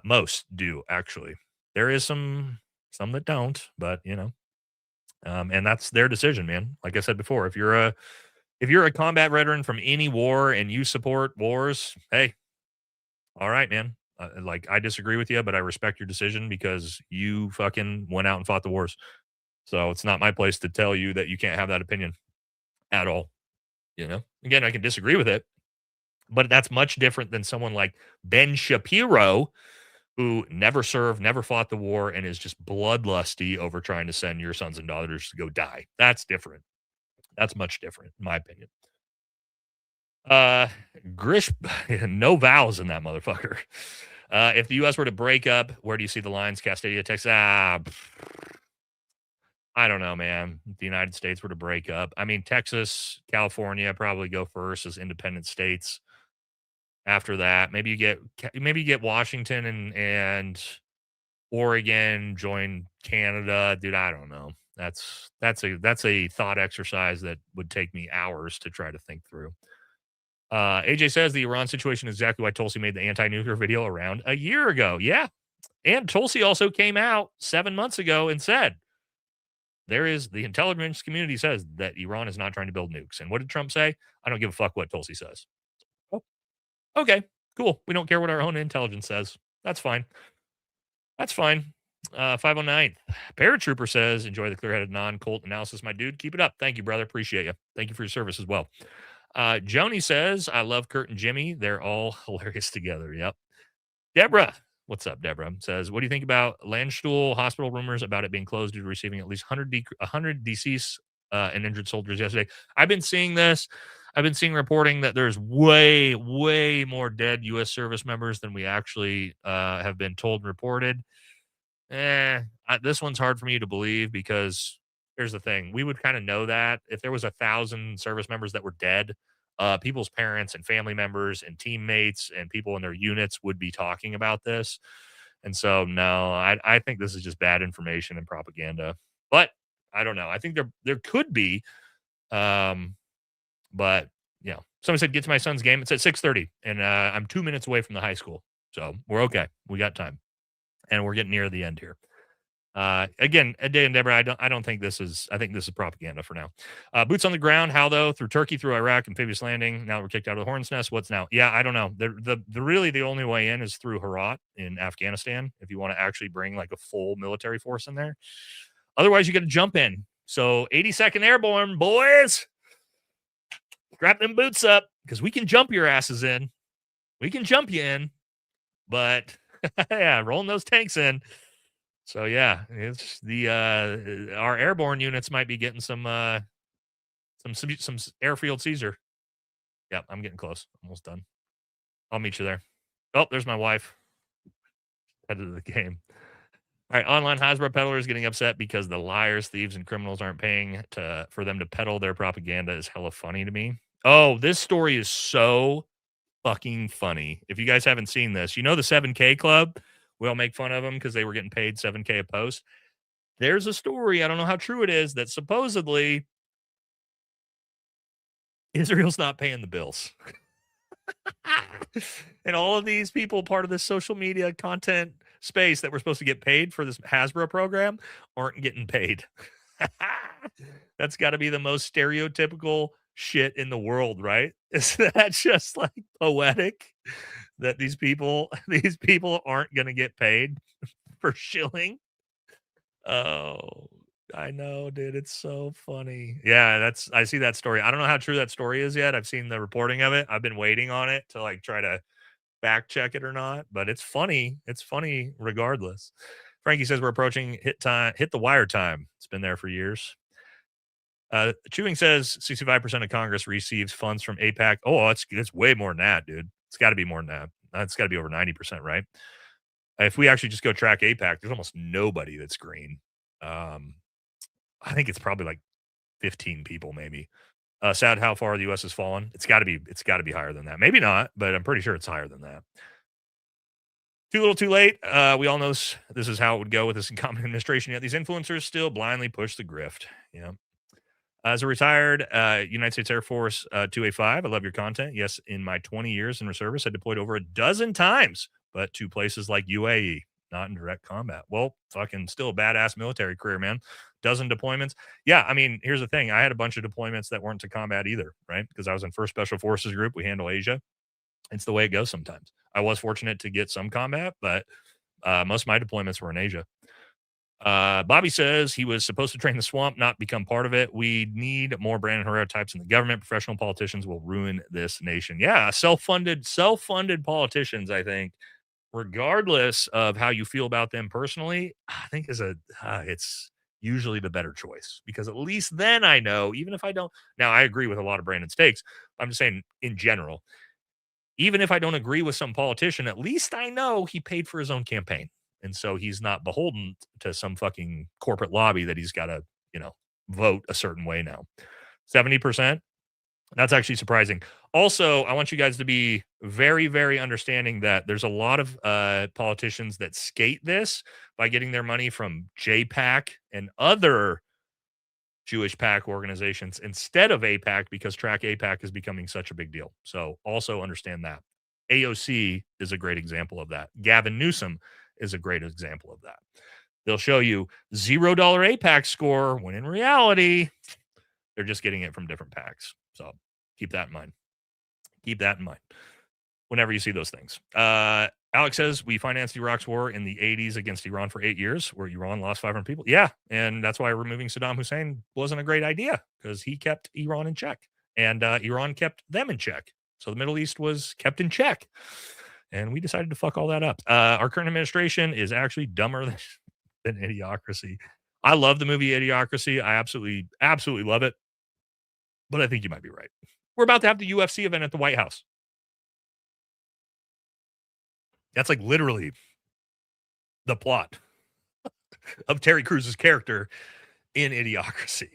Most do, actually. There is some that don't, but you know, and that's their decision, man. Like I said before, if you're a combat veteran from any war and you support wars, hey, all right, man. Like, I disagree with you, but I respect your decision because you fucking went out and fought the wars. So it's not my place to tell you that you can't have that opinion at all. You know, again, I can disagree with it, but that's much different than someone like Ben Shapiro, who never served, never fought the war, and is just bloodlusty over trying to send your sons and daughters to go die. That's different. That's much different, in my opinion. Grish, no vowels in that motherfucker. If the U.S. were to break up, where do you see the lines? Castadia, Texas. I don't know, man. If the United States were to break up, I mean, Texas, California probably go first as independent states. After that, maybe you get Washington and Oregon join Canada, dude. I don't know. That's a thought exercise that would take me hours to try to think through. AJ says the Iran situation is exactly why Tulsi made the anti-nuclear video around a year ago. Yeah, and Tulsi also came out 7 months ago and said the intelligence community says that Iran is not trying to build nukes. And what did Trump say? I don't give a fuck what Tulsi says. Okay, cool. We don't care what our own intelligence says. That's fine. 509. Paratrooper says, enjoy the clear-headed non-cult analysis, my dude. Keep it up. Thank you, brother. Appreciate you. Thank you for your service as well. Joni says, I love Kurt and Jimmy. They're all hilarious together. Yep. Deborah, what's up, Deborah? Says, what do you think about Landstuhl hospital rumors about it being closed due to receiving at least 100 deceased and injured soldiers yesterday? I've been seeing this. I've been seeing reporting that there's way, way more dead U.S. service members than we actually have been told and reported. This one's hard for me to believe because here's the thing. We would kind of know that if there was 1,000 service members that were dead, people's parents and family members and teammates and people in their units would be talking about this. And so, no, I think this is just bad information and propaganda. But I don't know. I think there could be But somebody said, get to my son's game. It's at 6:30, and I'm 2 minutes away from the high school. So we're okay. We got time. And we're getting near the end here. Again, Dan and Deborah, I don't think this is, I think this is propaganda for now. Boots on the ground. How though? Through Turkey, through Iraq, amphibious landing. Now we're kicked out of the hornet's nest. What's now? Yeah, I don't know. The really the only way in is through Herat in Afghanistan. If you want to actually bring like a full military force in there, otherwise you got to jump in. So 82nd Airborne boys, strap them boots up because we can jump your asses in. We can jump you in, but yeah, rolling those tanks in. So yeah, it's the our airborne units might be getting some airfield Caesar. Yep, I'm getting close. Almost done. I'll meet you there. Oh, there's my wife. Headed to the game. All right, online Hasbro peddlers getting upset because the liars, thieves, and criminals aren't paying for them to peddle their propaganda is hella funny to me. Oh, this story is so fucking funny. If you guys haven't seen this, you know the 7K Club? We all make fun of them because they were getting paid $7K a post. There's a story, I don't know how true it is, that supposedly Israel's not paying the bills. And all of these people, part of this social media content space that were supposed to get paid for this Hasbro program, aren't getting paid. That's got to be the most stereotypical shit in the world, right? Is that just like poetic that these people aren't going to get paid for shilling? Oh, I know, dude. It's so funny. Yeah, I see that story. I don't know how true that story is yet. I've seen the reporting of it. I've been waiting on it to like try to fact check it or not, but it's funny. It's funny regardless. Frankie says we're approaching hit the wire time. It's been there for years. Chewing says 65% of Congress receives funds from AIPAC. Oh, it's way more than that, dude. It's got to be more than that. It's got to be over 90%, right? If we actually just go track AIPAC, there's almost nobody that's green. I think it's probably like 15 people, maybe. Sad how far the U.S. has fallen. It's got to be higher than that. Maybe not, but I'm pretty sure it's higher than that. Too little, too late. We all know this is how it would go with this incoming administration. Yet these influencers still blindly push the grift. Yeah. As a retired United States Air Force 2A5, I love your content. Yes, in my 20 years in reservice, I deployed over a dozen times, but to places like UAE, not in direct combat. Well, fucking still a badass military career, man. Dozen deployments. Yeah, I mean, here's the thing. I had a bunch of deployments that weren't to combat either, right? Because I was in 1st Special Forces Group. We handle Asia. It's the way it goes sometimes. I was fortunate to get some combat, but most of my deployments were in Asia. Bobby says he was supposed to train the swamp, not become part of it. We need more Brandon Herrera types in the government. Professional politicians will ruin this nation. Yeah, self-funded politicians, I think, regardless of how you feel about them personally, I think it's usually the better choice, because at least then I know, even if I don't. Now, I agree with a lot of Brandon's takes. I'm just saying in general, even if I don't agree with some politician, at least I know he paid for his own campaign. And so he's not beholden to some fucking corporate lobby that he's got to, vote a certain way now. 70%. That's actually surprising. Also, I want you guys to be very, very understanding that there's a lot of politicians that skate this by getting their money from JPAC and other Jewish PAC organizations instead of AIPAC, because track AIPAC is becoming such a big deal. So also understand that. AOC is a great example of that. Gavin Newsom is a great example of that. They'll show you $0 AIPAC score when in reality, they're just getting it from different PACs. So keep that in mind. Keep that in mind whenever you see those things. Alex says we financed Iraq's war in the 80s against Iran for 8 years, where Iran lost 500 people. Yeah, and that's why removing Saddam Hussein wasn't a great idea, because he kept Iran in check, and Iran kept them in check. So the Middle East was kept in check. And we decided to fuck all that up. Our current administration is actually dumber than Idiocracy. I love the movie Idiocracy. I absolutely, absolutely love it. But I think you might be right. We're about to have the UFC event at the White House. That's like literally the plot of Terry Crews's character in Idiocracy.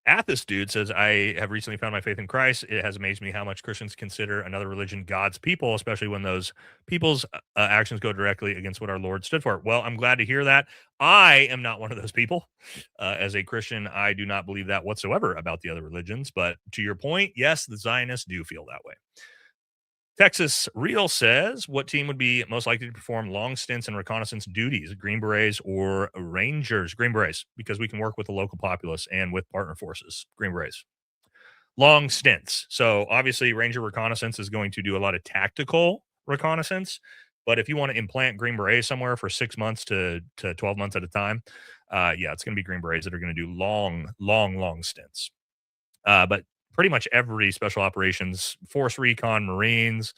Athos dude says, I have recently found my faith in Christ. It has amazed me how much Christians consider another religion God's people, especially when those people's actions go directly against what our Lord stood for. Well, I'm glad to hear that. I am not one of those people. As a Christian, I do not believe that whatsoever about the other religions. But to your point, yes, the Zionists do feel that way. Texas Real says, what team would be most likely to perform long stints in reconnaissance duties, Green Berets or Rangers? Green Berets, because we can work with the local populace and with partner forces. Green Berets. Long stints. So obviously Ranger reconnaissance is going to do a lot of tactical reconnaissance, but if you want to implant Green Berets somewhere for 6 months to 12 months at a time, it's going to be Green Berets that are going to do long stints. But pretty much every special operations, Force Recon, Marines,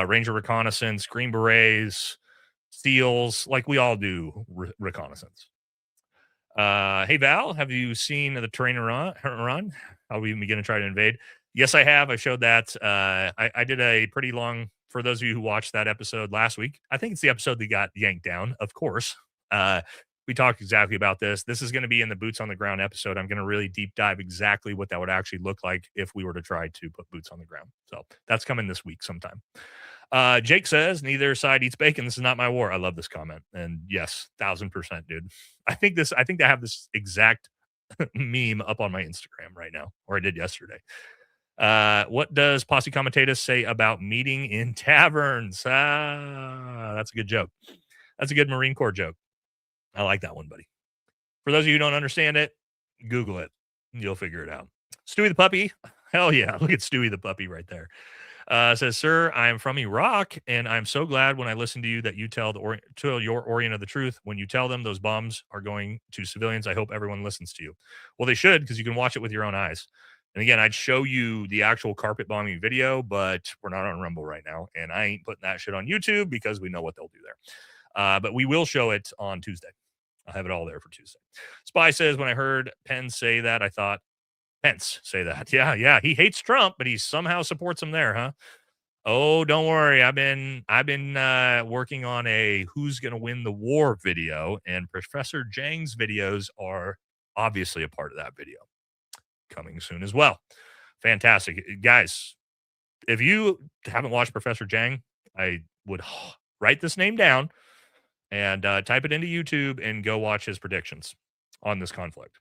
Ranger Reconnaissance, Green Berets, SEALs, like we all do reconnaissance. Hey, Val, have you seen the terrain run? How we begin to try to invade? Yes, I have. I showed that. I did a pretty long, for those of you who watched that episode last week, I think it's the episode that got yanked down, of course. We talked exactly about this. This is going to be in the boots on the ground episode. I'm going to really deep dive exactly what that would actually look like if we were to try to put boots on the ground. So that's coming this week sometime. Jake says, neither side eats bacon. This is not my war. I love this comment. And yes, 1000%, dude. I think I have this exact meme up on my Instagram right now, or I did yesterday. What does Posse Comitatus say about meeting in taverns? That's a good joke. That's a good Marine Corps joke. I like that one, buddy. For those of you who don't understand it, Google it. You'll figure it out. Stewie the puppy. Hell yeah. Look at Stewie the puppy right there. Says, sir, I am from Iraq, and I'm so glad when I listen to you that you tell your Orient of the truth. When you tell them those bombs are going to civilians, I hope everyone listens to you. Well, they should, because you can watch it with your own eyes. And again, I'd show you the actual carpet bombing video, but we're not on Rumble right now, and I ain't putting that shit on YouTube because we know what they'll do there. But we will show it on Tuesday. I'll have it all there for Tuesday. Spy says, when I heard Pence say that, I thought, Pence say that. Yeah. He hates Trump, but he somehow supports him there, huh? Oh, don't worry. I've been working on a who's going to win the war video, and Professor Jang's videos are obviously a part of that video. Coming soon as well. Fantastic. Guys, if you haven't watched Professor Jang, I would write this name down and type it into YouTube and go watch his predictions on this conflict.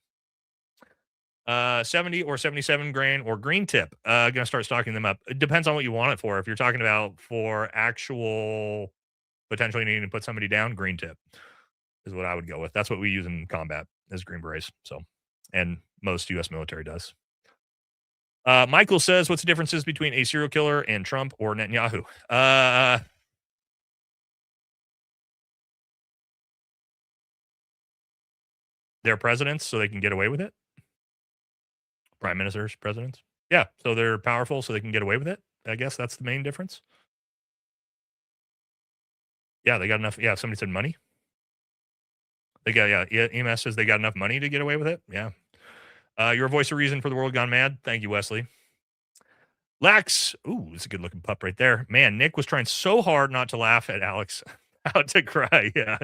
70 or 77 grain or green tip. Gonna start stocking them up. It depends on what you want it for. If you're talking about for actual potentially needing to put somebody down, green tip is what I would go with. That's what we use in combat as Green Berets. So, and most U.S. military does. Michael says, what's the differences between a serial killer and Trump or Netanyahu? They're presidents, so they can get away with it. Prime ministers, presidents. Yeah, so they're powerful, so they can get away with it. I guess that's the main difference. Yeah, they got enough. Yeah, somebody said money. They got, EMS says they got enough money to get away with it. Yeah. You're a voice of reason for the world gone mad. Thank you, Wesley. Lax. Ooh, it's a good looking pup right there. Man, Nick was trying so hard not to laugh at Alex. Out to cry. Yeah.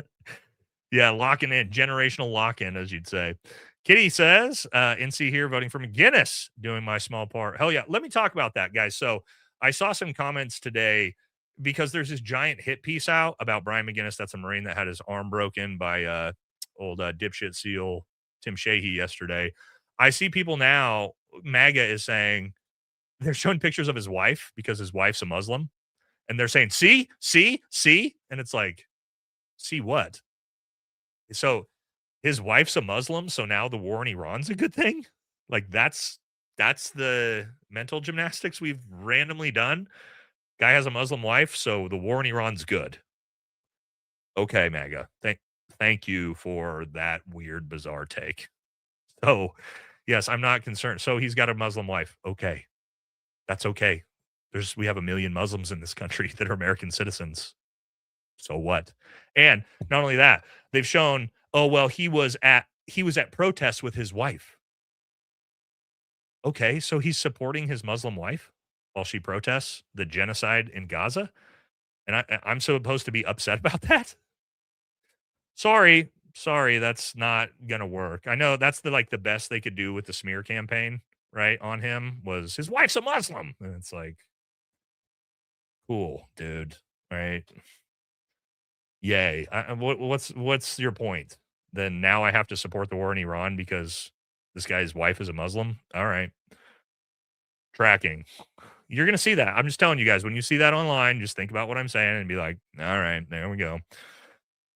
Yeah, locking in. Generational lock-in, as you'd say. Kitty says, NC here voting for McGinnis, doing my small part. Hell yeah. Let me talk about that, guys. So I saw some comments today because there's this giant hit piece out about Brian McGinnis. That's a Marine that had his arm broken by old dipshit SEAL Tim Sheehy yesterday. I see people now, MAGA is saying, they're showing pictures of his wife because his wife's a Muslim. And they're saying, see? And it's like, see what? So his wife's a Muslim, so now the war in Iran's a good thing? Like, that's the mental gymnastics we've randomly done. Guy has a Muslim wife, so the war in Iran's good. Okay, MAGA. Thank you for that weird, bizarre take. So, yes, I'm not concerned. So he's got a Muslim wife. Okay. That's okay. We have 1 million Muslims in this country that are American citizens. So what? And not only that, they've shown, oh, well, he was at protests with his wife. Okay, so he's supporting his Muslim wife while she protests the genocide in Gaza? And I'm supposed to be upset about that? Sorry, sorry, that's not gonna work. I know that's the best they could do with the smear campaign, right, on him was his wife's a Muslim. And it's like, cool, dude, right? Yay. What's your point? Then now I have to support the war in Iran because this guy's wife is a Muslim? All right. Tracking. You're going to see that. I'm just telling you guys, when you see that online, just think about what I'm saying and be like, all right, there we go.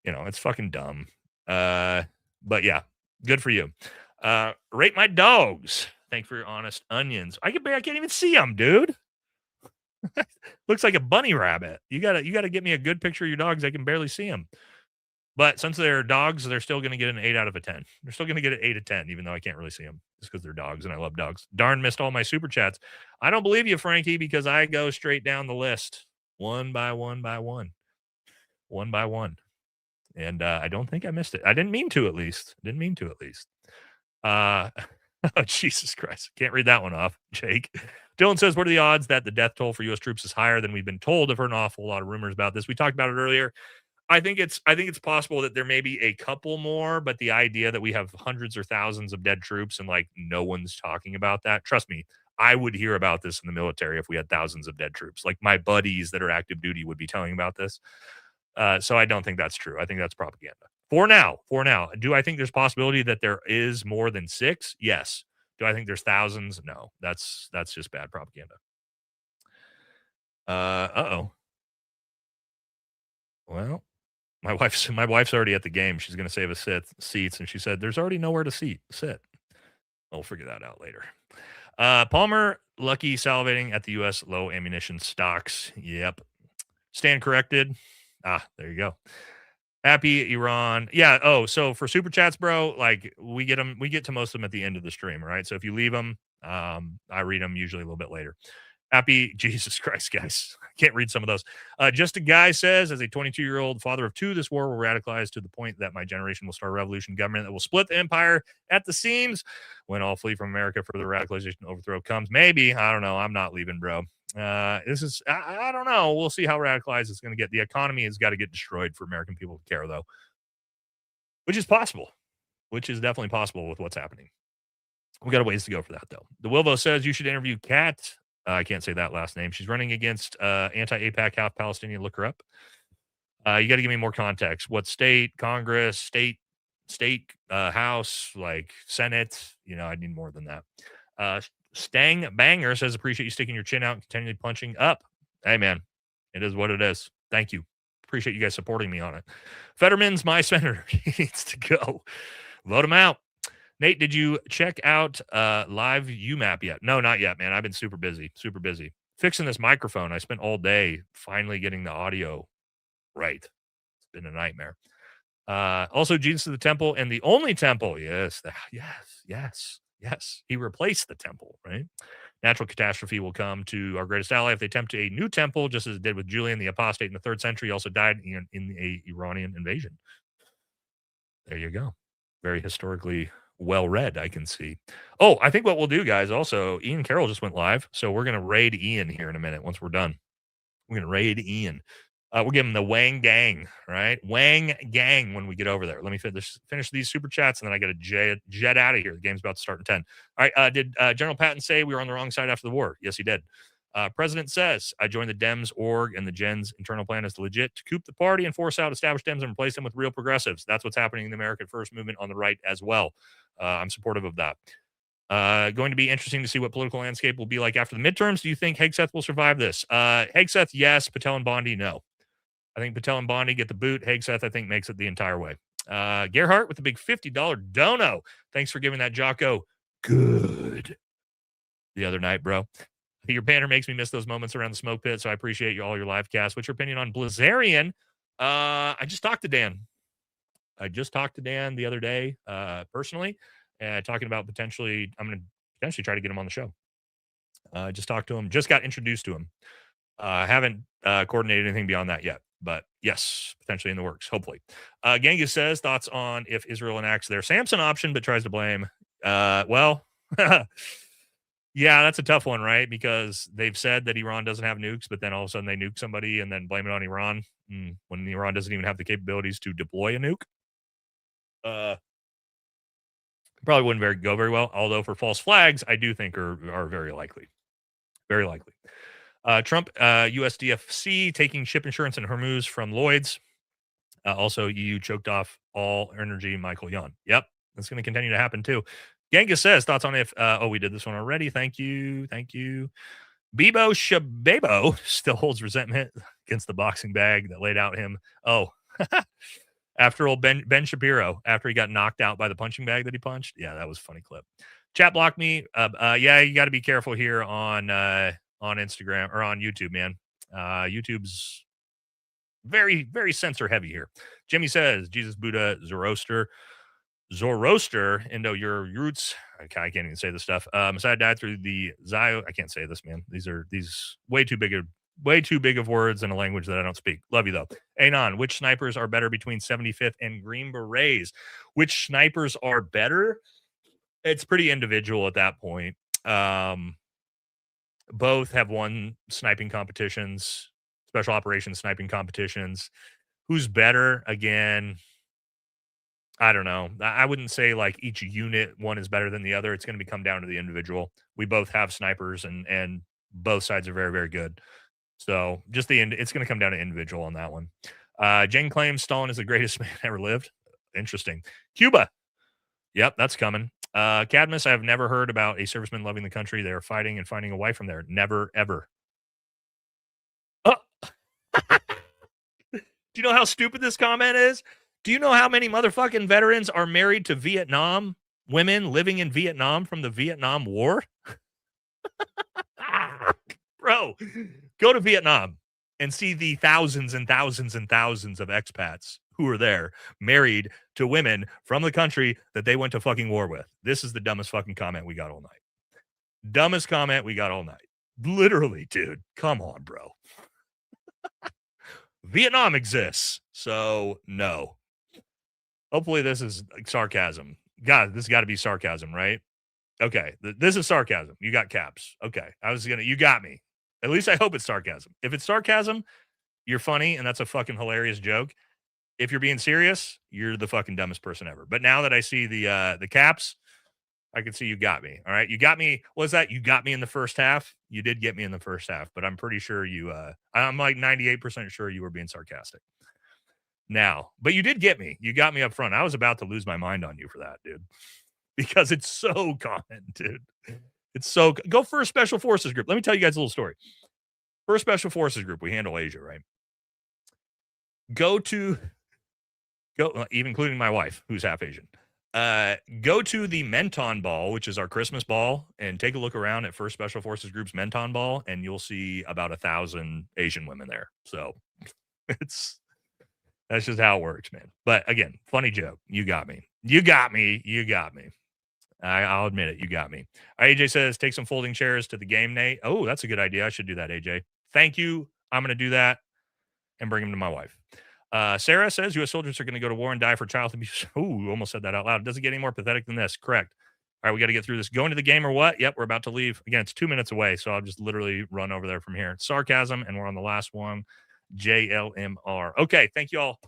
You know, it's fucking dumb. But yeah, good for you. Rate my dogs. Thanks for your honest onions. I can't even see them, dude. Looks like a bunny rabbit. You gotta get me a good picture of your dogs. I can barely see them. But since they're dogs, they're still going to get an 8 out of a 10. They're still going to get an 8 of 10, even though I can't really see them just because they're dogs and I love dogs. Darn, missed all my super chats. I don't believe you, Frankie, because I go straight down the list one by one by one. One by one. And I don't think I missed it. I didn't mean to, at least. Oh, Jesus Christ. Can't read that one off, Jake. Dylan says, what are the odds that the death toll for U.S. troops is higher than we've been told? I've heard an awful lot of rumors about this. We talked about it earlier. I think it's possible that there may be a couple more, but the idea that we have hundreds or thousands of dead troops and like no one's talking about that, trust me, I would hear about this in the military if we had thousands of dead troops. Like my buddies that are active duty would be telling about this. So I don't think that's true. I think that's propaganda. For now. Do I think there's possibility that there is more than 6? Yes. Do I think there's thousands? No. That's just bad propaganda. Uh-oh. Well, my wife's already at the game. She's going to save us seats, and she said there's already nowhere to sit. We'll figure that out later. Palmer, lucky salivating at the U.S. low ammunition stocks. Yep. Stand corrected. There you go. Happy Iran. Yeah. Oh, so for super chats, bro, like we get to most of them at the end of the stream, right? So if you leave them, I read them usually a little bit later. Happy Jesus Christ, guys. I can't read some of those. Just a guy says, as a 22-year-old father of 2, this war will radicalize to the point that my generation will start a revolution government that will split the empire at the seams when all flee from America for the radicalization overthrow comes. Maybe. I don't know. I'm not leaving, bro. I don't know. We'll see how radicalized it's going to get. The economy has got to get destroyed for American people to care, though, which is possible, which is definitely possible with what's happening. We got a ways to go for that, though. The Wilvo says you should interview Kat. I can't say that last name. She's running against anti-AIPAC, half Palestinian. Look her up. You got to give me more context. What state, Congress, state, House, like Senate? You know, I need more than that. Stang Banger says, appreciate you sticking your chin out and continually punching up. Hey, man, it is what it is. Thank you. Appreciate you guys supporting me on it. Fetterman's my senator. He needs to go. Vote him out. Nate, did you check out live UMAP yet? No, not yet, man. I've been super busy. Fixing this microphone. I spent all day finally getting the audio right. It's been a nightmare. Also, Jesus of the Temple and the only temple. Yes. He replaced the temple, right? Natural catastrophe will come to our greatest ally if they attempt a new temple, just as it did with Julian the apostate in the 3rd century. He also died in a Iranian invasion. There you go. Very historically well read, I can see. Oh, I think what we'll do, guys, also, Ian Carroll just went live, so we're going to raid Ian here in a minute once we're done. We're going to raid Ian. We'll give him the Wang Gang, right? Wang Gang when we get over there. Let me finish these super chats, and then I got to jet out of here. The game's about to start in 10. All right, did General Patton say we were on the wrong side after the war? Yes, he did. President says, I joined the Dems org, and the Gen's internal plan is legit to coup the party and force out established Dems and replace them with real progressives. That's what's happening in the American First movement on the right as well. I'm supportive of that. Going to be interesting to see what political landscape will be like after the midterms. Do you think Hegseth will survive this? Hegseth, yes. Patel and Bondi, no. I think Patel and Bondi get the boot. Hegseth, I think, makes it the entire way. Gerhardt with the big $50 dono. Thanks for giving that Jocko good the other night, bro. Your banner makes me miss those moments around the smoke pit, so I appreciate all your live casts. What's your opinion on Blizzarian? I just talked to Dan. The other day, personally, talking about potentially, I'm going to potentially try to get him on the show. Just talked to him. Just got introduced to him. Haven't coordinated anything beyond that yet. But yes, potentially in the works, hopefully. Genghis says, thoughts on if Israel enacts their Samson option but tries to blame. Well, yeah, that's a tough one, right? Because they've said that Iran doesn't have nukes, but then all of a sudden they nuke somebody and then blame it on Iran when Iran doesn't even have the capabilities to deploy a nuke. Probably wouldn't go very well. Although for false flags, I do think are very likely. Very likely. Trump, USDFC taking ship insurance in Hormuz from Lloyd's. Also, EU choked off all energy. Michael Young. Yep, that's going to continue to happen too. Genghis says thoughts on if. We did this one already. Thank you. Bebo Shabebo still holds resentment against the boxing bag that laid out him. Oh, after old Ben Shapiro, after he got knocked out by the punching bag that he punched. Yeah, that was a funny clip. Chat blocked me. Yeah, you got to be careful here on Instagram or on YouTube, man. YouTube's very, very censor heavy here. Jimmy says, Jesus, Buddha, Zoroaster, Indo, your roots. I can't even say this stuff. Messiah died through the Zio. I can't say this, man. These way too big of words in a language that I don't speak. Love you though. Anon, which snipers are better between 75th and Green Berets? Which snipers are better? It's pretty individual at that point. Both have won sniping competitions, special operations sniping competitions. Who's better? Again, I don't know. I wouldn't say like each unit one is better than the other. It's going to come down to the individual. We both have snipers and both sides are very, very good. So just it's going to come down to individual on that one. Jen claims Stalin is the greatest man ever lived. Interesting. Cuba. Yep, that's coming. Cadmus, I have never heard about a serviceman loving the country. They're fighting and finding a wife from there. Never, ever. Oh. Do you know how stupid this comment is? Do you know how many motherfucking veterans are married to Vietnam women living in Vietnam from the Vietnam War? Bro, go to Vietnam and see the thousands and thousands and thousands of expats who are there married to women from the country that they went to fucking war with. This is the dumbest fucking comment we got all night. Dumbest comment we got all night. Literally, dude. Come on, bro. Vietnam exists, so no. Hopefully this is sarcasm. God, this got to be sarcasm, right? Okay, this is sarcasm. You got caps. Okay, you got me. At least I hope it's sarcasm. If it's sarcasm, you're funny, and that's a fucking hilarious joke. If you're being serious, you're the fucking dumbest person ever. But now that I see the caps, I can see you got me. All right, you got me. What's that? You got me in the first half. You did get me in the first half, but I'm pretty sure you. I'm like 98% sure you were being sarcastic. Now, but you did get me. You got me up front. I was about to lose my mind on you for that, dude, because it's so common, dude. It's so go for a special forces group. Let me tell you guys a little story. For a special forces group, we handle Asia, right? Go, even including my wife, who's half Asian. Go to the Menton Ball, which is our Christmas ball, and take a look around at First Special Forces Group's Menton Ball, and you'll see about 1,000 Asian women there. So that's just how it works, man. But again, funny joke. You got me. You got me. You got me. I'll admit it. You got me. AJ says, take some folding chairs to the game, Nate. Oh, that's a good idea. I should do that, AJ. Thank you. I'm going to do that and bring them to my wife. Sarah says, U.S. soldiers are going to go to war and die for child abuse. Ooh, almost said that out loud. It doesn't get any more pathetic than this. Correct. All right, we got to get through this. Going to the game or what? Yep, we're about to leave. Again, it's 2 minutes away, so I'll just literally run over there from here. Sarcasm, and we're on the last one. JLMR. Okay, thank you all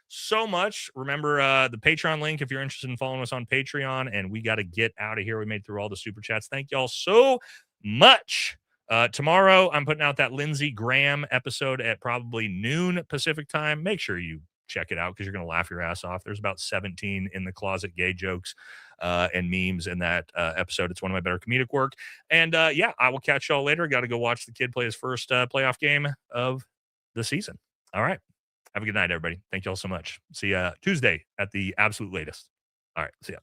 so much. Remember the Patreon link if you're interested in following us on Patreon, and we got to get out of here. We made through all the super chats. Thank you all so much. Tomorrow I'm putting out that Lindsey Graham episode at probably noon Pacific time. Make sure you check it out because you're going to laugh your ass off. There's about 17 in the closet gay jokes and memes in that episode. It's one of my better comedic work. And yeah, I will catch y'all later. Got to go watch the kid play his first playoff game of the season. All right. Have a good night, everybody. Thank you all so much. See you Tuesday at the absolute latest. All right. See ya.